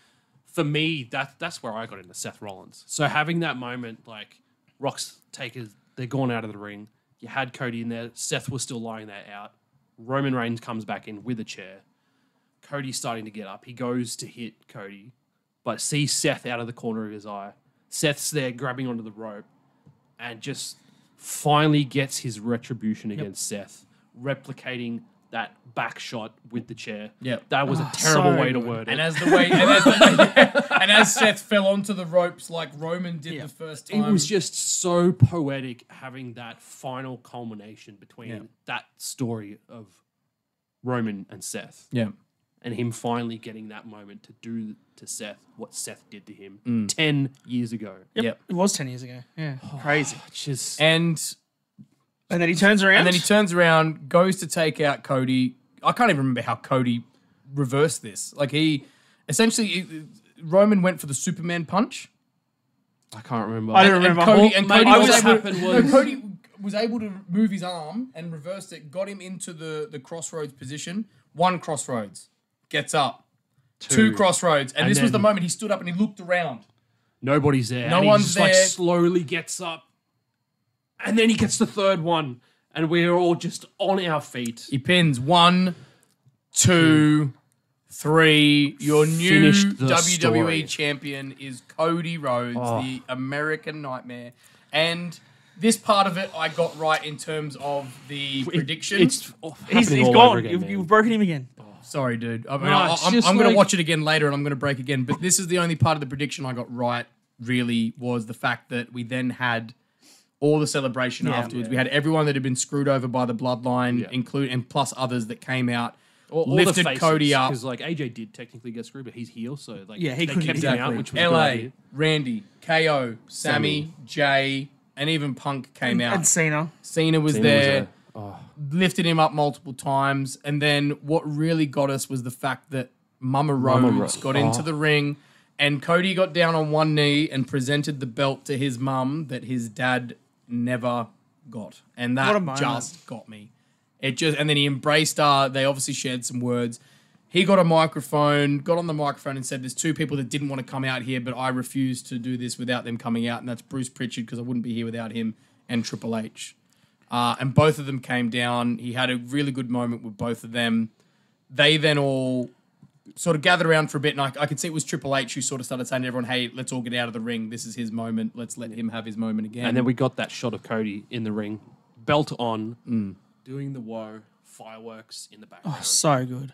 for me, that's where I got into Seth Rollins. So having that moment, like Rock's Taker, they're gone out of the ring. You had Cody in there. Seth was still lying there out. Roman Reigns comes back in with a chair. Cody's starting to get up. He goes to hit Cody, but sees Seth out of the corner of his eye. Seth's there grabbing onto the rope and just finally gets his retribution against Seth, replicating that back shot with the chair. Yep. That was a terrible so way to good. word it. And as Seth fell onto the ropes like Roman did the first time. It was just so poetic having that final culmination between that story of Roman and Seth. Yeah. And him finally getting that moment to do to Seth what Seth did to him 10 years ago. Yep. It was 10 years ago. Yeah, crazy. Just And And then he turns around. then he turns around, goes to take out Cody. I can't even remember how Cody reversed this. Like he essentially Roman went for the Superman punch. I can't remember. I don't remember. Cody, Well, Cody maybe was what able, happened no, was- Cody was able to move his arm and reverse it, got him into the crossroads position. One crossroads, gets up. Two crossroads. And this was the then- moment he stood up and he looked around. Nobody's there. No and one's he just like there. slowly gets up. And then he gets the third one. And we're all just on our feet. He pins 1, 2, 3. Your new Finished the WWE story. champion is Cody Rhodes, the American Nightmare. And this part of it I got right in terms of the prediction. It's he's happening all gone. over again, man. You've broken him again. Sorry, dude. I mean, No, it's I'm just going to like- watch it again later and I'm going to break again. But this is the only part of the prediction I got right, really, was the fact that we then had all the celebration afterwards. We had everyone that had been screwed over by the Bloodline, and plus others that came out, all lifted the faces, Cody up. Because like AJ did technically get screwed, but he's heel, so like Yeah, he they couldn't kept get him out, which was a good LA, idea. Randy, KO, Sammy, Jay, and even Punk came out. And Cena. Cena was Cena was there, lifted him up multiple times. And then what really got us was the fact that Mama Rose got into the ring and Cody got down on one knee and presented the belt to his mum that his dad never got. And What a that moment. just got me. And then he embraced her. They obviously shared some words. He got on the microphone and said, there's two people that didn't want to come out here, but I refuse to do this without them coming out. And that's Bruce Pritchard, because I wouldn't be here without him, and Triple H. And both of them came down. He had a really good moment with both of them. They then all sort of gathered around for a bit, and I could see it was Triple H who sort of started saying to everyone, hey, let's all get out of the ring. This is his moment. Let's let him have his moment again. And then we got that shot of Cody in the ring, belt on, doing the woe, fireworks in the background. So good.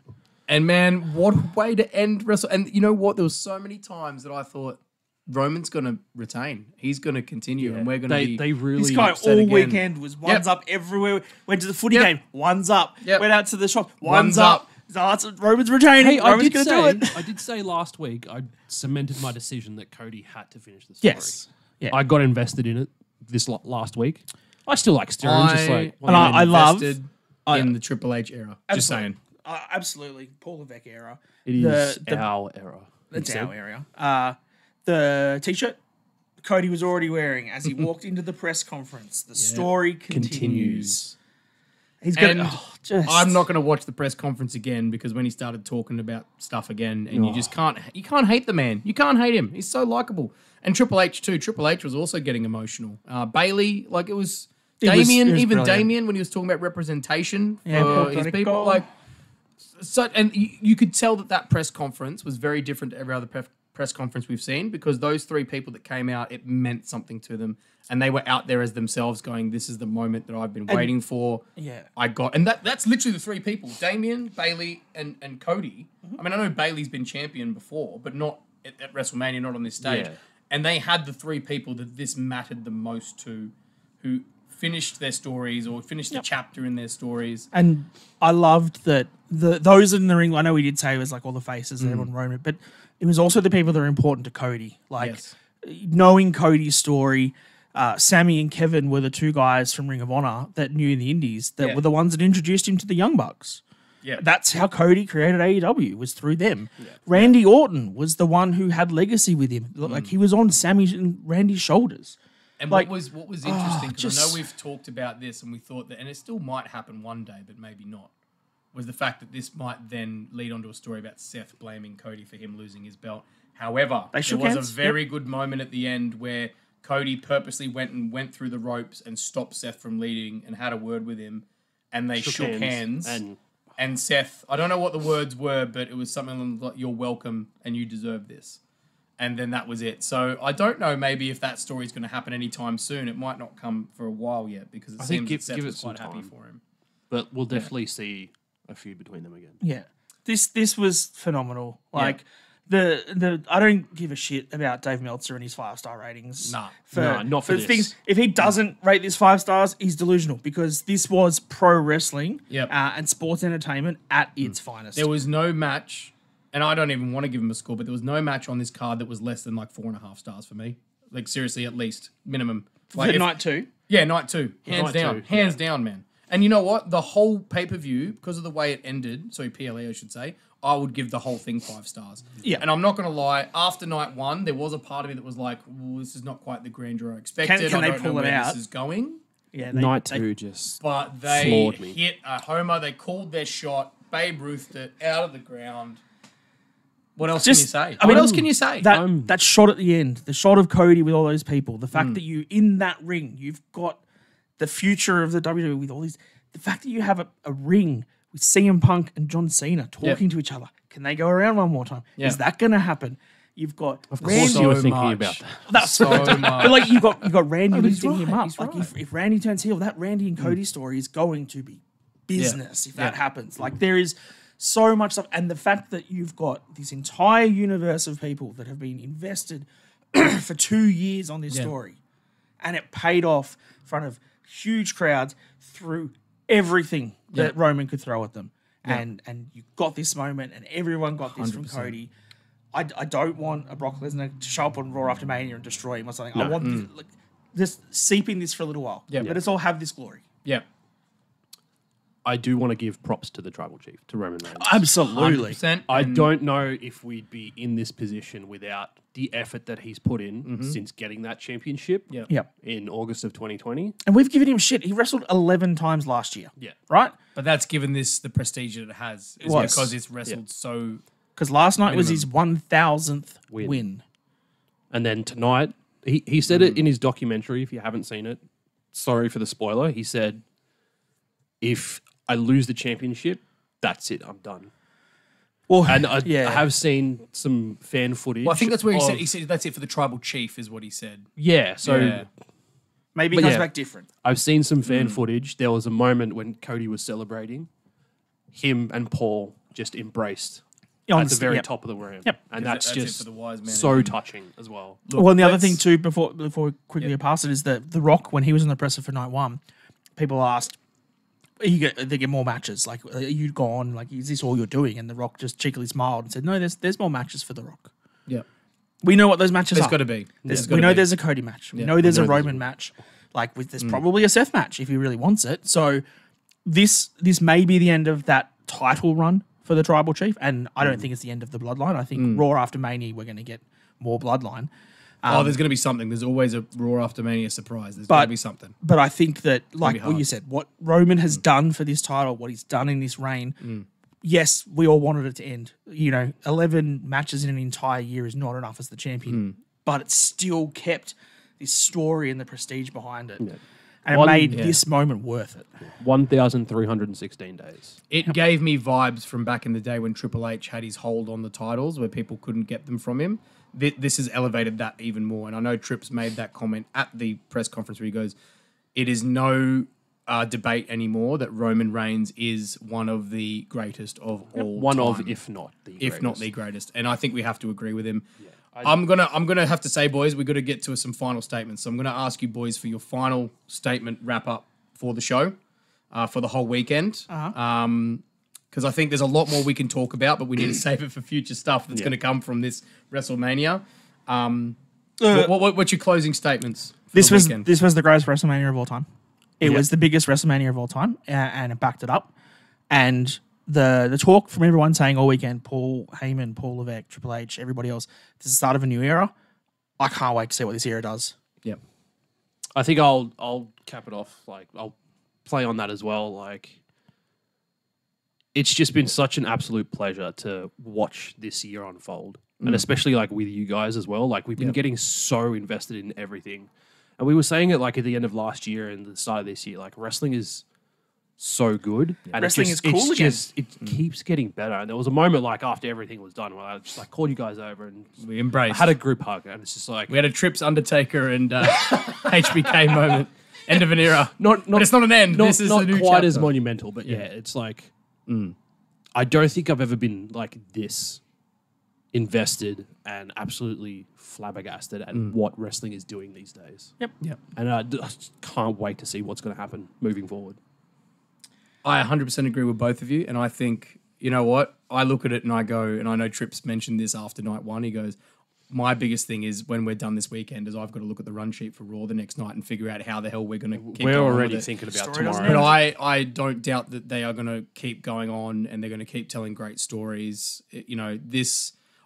And man, what a way to end Wrestle. And you know what? There was so many times that I thought, Roman's going to retain. He's going to continue, and we're going to be. They really This guy upset all again. weekend was one's up everywhere. Went to the footy game, one's up. Yep. Went out to the shop, One's one's up. Roman's retaining. Hey, I Roman's did going to do say it. I did say last week I cemented my decision that Cody had to finish the story. Yes. Yeah. I got invested in it this last week. I still like Sterling. Just like And I love- invested in the Triple H era. Just saying. Absolutely. Paul Levesque era. it is the- our era. It's He our said. area. The t-shirt Cody was already wearing as he walked into the press conference. The story continues. He's And going I'm not going to watch the press conference again because when he started talking about stuff again, and you just can't hate the man. You can't hate him. He's so likable. And Triple H too. Triple H was also getting emotional. Bailey, like it was Damien, it was even brilliant. Damien when he was talking about representation for Puerto his Rico. people, like. So, and you could tell that press conference was very different to every other press conference we've seen because those three people that came out, it meant something to them. And they were out there as themselves going, this is the moment that I've been waiting for. Yeah. I got, and that's literally the three people, Damien, Bailey, and Cody. I mean, I know Bailey's been champion before, but not at WrestleMania, not on this stage. Yeah. And they had the three people that this mattered the most to, who finished their stories or finished a chapter in their stories. And I loved that those in the ring, I know we did say it was like all the faces and everyone roamed it, but it was also the people that are important to Cody. Like Yes. knowing Cody's story, Sammy and Kevin were the two guys from Ring of Honor that knew in the Indies that Yeah. were the ones that introduced him to the Young Bucks. Yeah. That's how Cody created AEW, was through them. Randy Orton was the one who had legacy with him. Like he was on Sammy and Randy's shoulders. And Like, what was interesting, because I know just- we've talked about this and we thought that, and it still might happen one day, but maybe not, was the fact that this might then lead on to a story about Seth blaming Cody for him losing his belt. However, They there shook was hands, a very good moment at the end where Cody purposely went through the ropes and stopped Seth from leading and had a word with him, and they shook hands. And Seth, I don't know what the words were, but it was something like, "You're welcome and you deserve this." And then that was it. So I don't know maybe if that story is going to happen anytime soon. It might not come for a while yet because it I think seems that Seth give it was some quite happy time. for him. But we'll definitely see a feud between them again. Yeah. This was phenomenal. Like the I don't give a shit about Dave Meltzer and his 5-star ratings. Nah. No, not for this. things. If he doesn't rate this 5 stars, he's delusional because this was pro wrestling Yep. and sports entertainment at its finest. There was no match, and I don't even want to give him a score, but there was no match on this card that was less than like 4.5 stars for me. Like seriously, at least minimum. Like if- night 2. Yeah, night two. Hands Night down. two, Hands down, man. And you know what? The whole pay-per-view, because of the way it ended, sorry, PLE I should say, I would give the whole thing 5 stars. Yeah. And I'm not going to lie, after night 1, there was a part of me that was like, well, this is not quite the grandeur I expected. Can I they don't know pull it where out? this is going. Yeah, Night 2 just But they floored me. hit a homer. They called their shot. Babe Ruthed it out of the ground. What else can you say? I mean, what else can you say? That shot at the end, the shot of Cody with all those people, the fact that you in that ring, you've got the future of the WWE with all these. The fact that you have a ring with CM Punk and John Cena talking to each other. Can they go around one more time? Yeah. Is that going to happen? You've got Of course you were thinking about that. That's so much. But like you got Randy he's lifting him right, up. he's Like right. if Randy turns heel, that Randy and Cody story is going to be business if that happens. Like there is so much stuff, and the fact that you've got this entire universe of people that have been invested for 2 years on this story, and it paid off in front of huge crowds through everything that Roman could throw at them. And you got this moment, and everyone got this from Cody. I don't want a Brock Lesnar to show up on Raw after Mania and destroy him or something. I want this, like, just seep in this for a little while. Yeah. Let us all have this glory. Yeah. I do want to give props to the Tribal Chief, to Roman Reigns. Absolutely. 100%. I And don't know if we'd be in this position without the effort that he's put in since getting that championship Yep. in August of 2020. And we've given him shit. He wrestled 11 times last year. Yeah. Right? But that's given this the prestige that it has. Is was. because it's wrestled so. Because last night was his 1,000th win. And then tonight, he said it in his documentary, if you haven't seen it. Sorry for the spoiler. He said, if I lose the championship, that's it. I'm done. Well, And I have seen some fan footage. Well, I think that's where he said. of- He said that's it for the tribal chief, is what he said. Yeah, so Yeah. maybe he but comes yeah. back different. I've seen some fan footage. There was a moment when Cody was celebrating. Him and Paul just embraced. at the very top of the ramp. Yep. And That's that's it just for the wise man. so touching as well. Look, Well, and the other let's- thing too, before we quickly get past it, is that The Rock, when he was on the presser for night one, people asked, they get more matches. Like, are you gone? Like, is this all you're doing? And The Rock just cheekily smiled and said, no, there's more matches for The Rock. Yeah. We know what those matches There's are. got to be. We know there's a Cody match. We know there's a know there's Roman match. Like, there's probably a Seth match if he really wants it. So this may be the end of that title run for the Tribal Chief, and I don't think it's the end of the Bloodline. I think Raw after Mania, we're going to get more Bloodline. There's going to be something. There's always a Raw after Mania surprise. There's going to be something. But I think that, like be what you hard. said, what Roman has done for this title, what he's done in this reign, yes, we all wanted it to end. 11 matches in an entire year is not enough as the champion, but it still kept this story and the prestige behind it. Yeah. And it made this moment worth it. 1,316 days. It gave me vibes from back in the day when Triple H had his hold on the titles where people couldn't get them from him. This has elevated that even more. And I know Trips made that comment at the press conference where he goes, it is no debate anymore that Roman Reigns is one of the greatest of all time. If not the greatest. If not the greatest. And I think we have to agree with him. Yeah. I'm gonna have to say, boys, we've got to get to some final statements. So I'm gonna ask you boys for your final statement wrap up for the show, for the whole weekend. Because I think there's a lot more we can talk about, but we need to save it for future stuff that's going to come from this WrestleMania. What's your closing statements for This the was weekend? this was the greatest WrestleMania of all time. It was the biggest WrestleMania of all time, and it backed it up. And the talk from everyone saying all weekend, Paul Heyman, Paul Levesque, Triple H, everybody else, this is the start of a new era. I can't wait to see what this era does. Yep. I think I'll cap it off. Like, I'll play on that as well. Like, it's just been such an absolute pleasure to watch this year unfold. And especially like with you guys as well. Like, we've been getting so invested in everything. And we were saying it like at the end of last year and the start of this year, like, wrestling is so good. And Wrestling it's is cool again. It keeps getting better. And there was a moment like after everything was done where I just like called you guys over and We embraced. I had a group hug, and it's just like We had a Trips Undertaker and HBK moment. End of an era. not But it's not an end. This is not a new quite as chapter. monumental, but yeah, it's like I don't think I've ever been like this invested and absolutely flabbergasted at what wrestling is doing these days. Yep. Yep. And I just can't wait to see what's going to happen moving forward. I 100% agree with both of you, and I think, you know what? I look at it and I go, and I know Trips mentioned this after night one, he goes, my biggest thing is when we're done this weekend is I've got to look at the run sheet for Raw the next night and figure out how the hell we're going to keep We're going already with it. thinking about Story doesn't tomorrow. But I don't doubt that they are going to keep going on and they're going to keep telling great stories.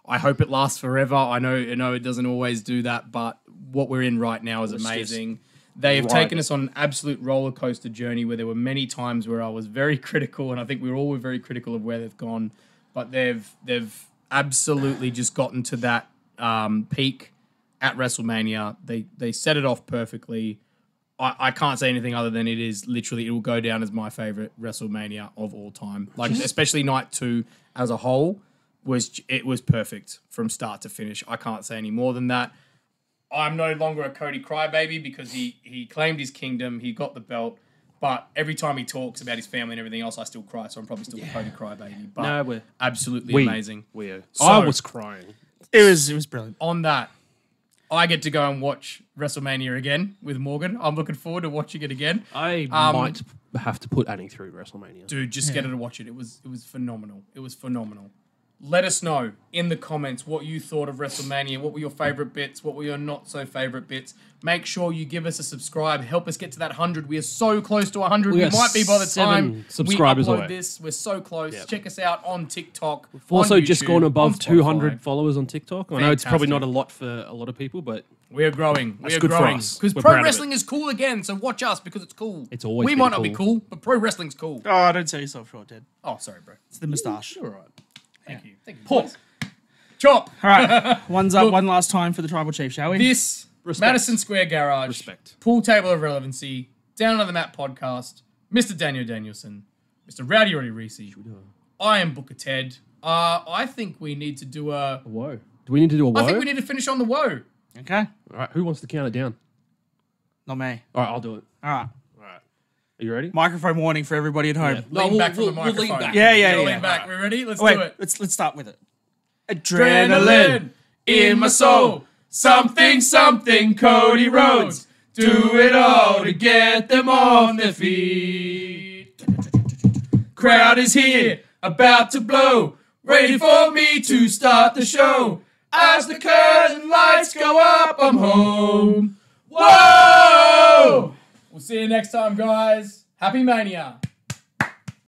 I hope it lasts forever. I know it doesn't always do that, but what we're in right now is amazing. They have taken us on an absolute roller coaster journey where there were many times where I was very critical, and I think we all were very critical of where they've gone. But they've absolutely just gotten to that peak at WrestleMania. They set it off perfectly. I can't say anything other than it will go down as my favorite WrestleMania of all time. Like, especially night 2 as a whole was perfect from start to finish. I can't say any more than that. I'm no longer a Cody crybaby because he claimed his kingdom, he got the belt, but every time he talks about his family and everything else, I still cry, so I'm probably still a Cody crybaby. But No, we're absolutely amazing. I was crying. It was brilliant. On that, I get to go and watch WrestleMania again with Morgan. I'm looking forward to watching it again. I might have to put Annie through WrestleMania. Dude, just get her to watch it. It was phenomenal. It was phenomenal. Let us know in the comments what you thought of WrestleMania. What were your favorite bits? What were your not so favorite bits? Make sure you give us a subscribe. Help us get to that 100. We are so close to 100. We are might be by the 7 time subscribers we upload away. this. We're so close. Yep. Check us out on TikTok. We've also on just YouTube, gone above on Spotify. 200 followers on TikTok. I know it's probably Fantastic. not a lot for a lot of people, but We are growing. We That's are good for growing. us. Because We're proud pro of wrestling is cool again, so watch us because it's cool. It's always We been might not be cool. cool, but pro wrestling's cool. Oh, don't sell yourself short, Ted. Oh, sorry, bro. It's the moustache. You're all right. Thank you. Thank you. Pause. Chop. All right, one's up, one last time for the Tribal Chief, shall we? This Madison Square Garage. Respect. Pool Table of Relevancy. Down on the Mat podcast. Mr. Daniel Danielson. Mr. Rowdy Roddy Reece. I am Booker Ted. I think we need to do a... whoa. Do we need to do a whoa? I think we need to finish on the woe. Okay, All right, who wants to count it down? not me. All right, I'll do it. All right, All right. Are you ready? microphone warning for everybody at home. No, Lean back from the we'll lean microphone. back. Yeah, yeah, Gotta yeah. lean back. We ready? Let's Wait, do it. let's start with it. Adrenaline in my soul. Something, something, Cody Rhodes. Do it all to get them on their feet. Crowd is here, about to blow. Ready for me to start the show. As the curtain lights go up, I'm home. Whoa! We'll see you next time, guys. Happy Mania.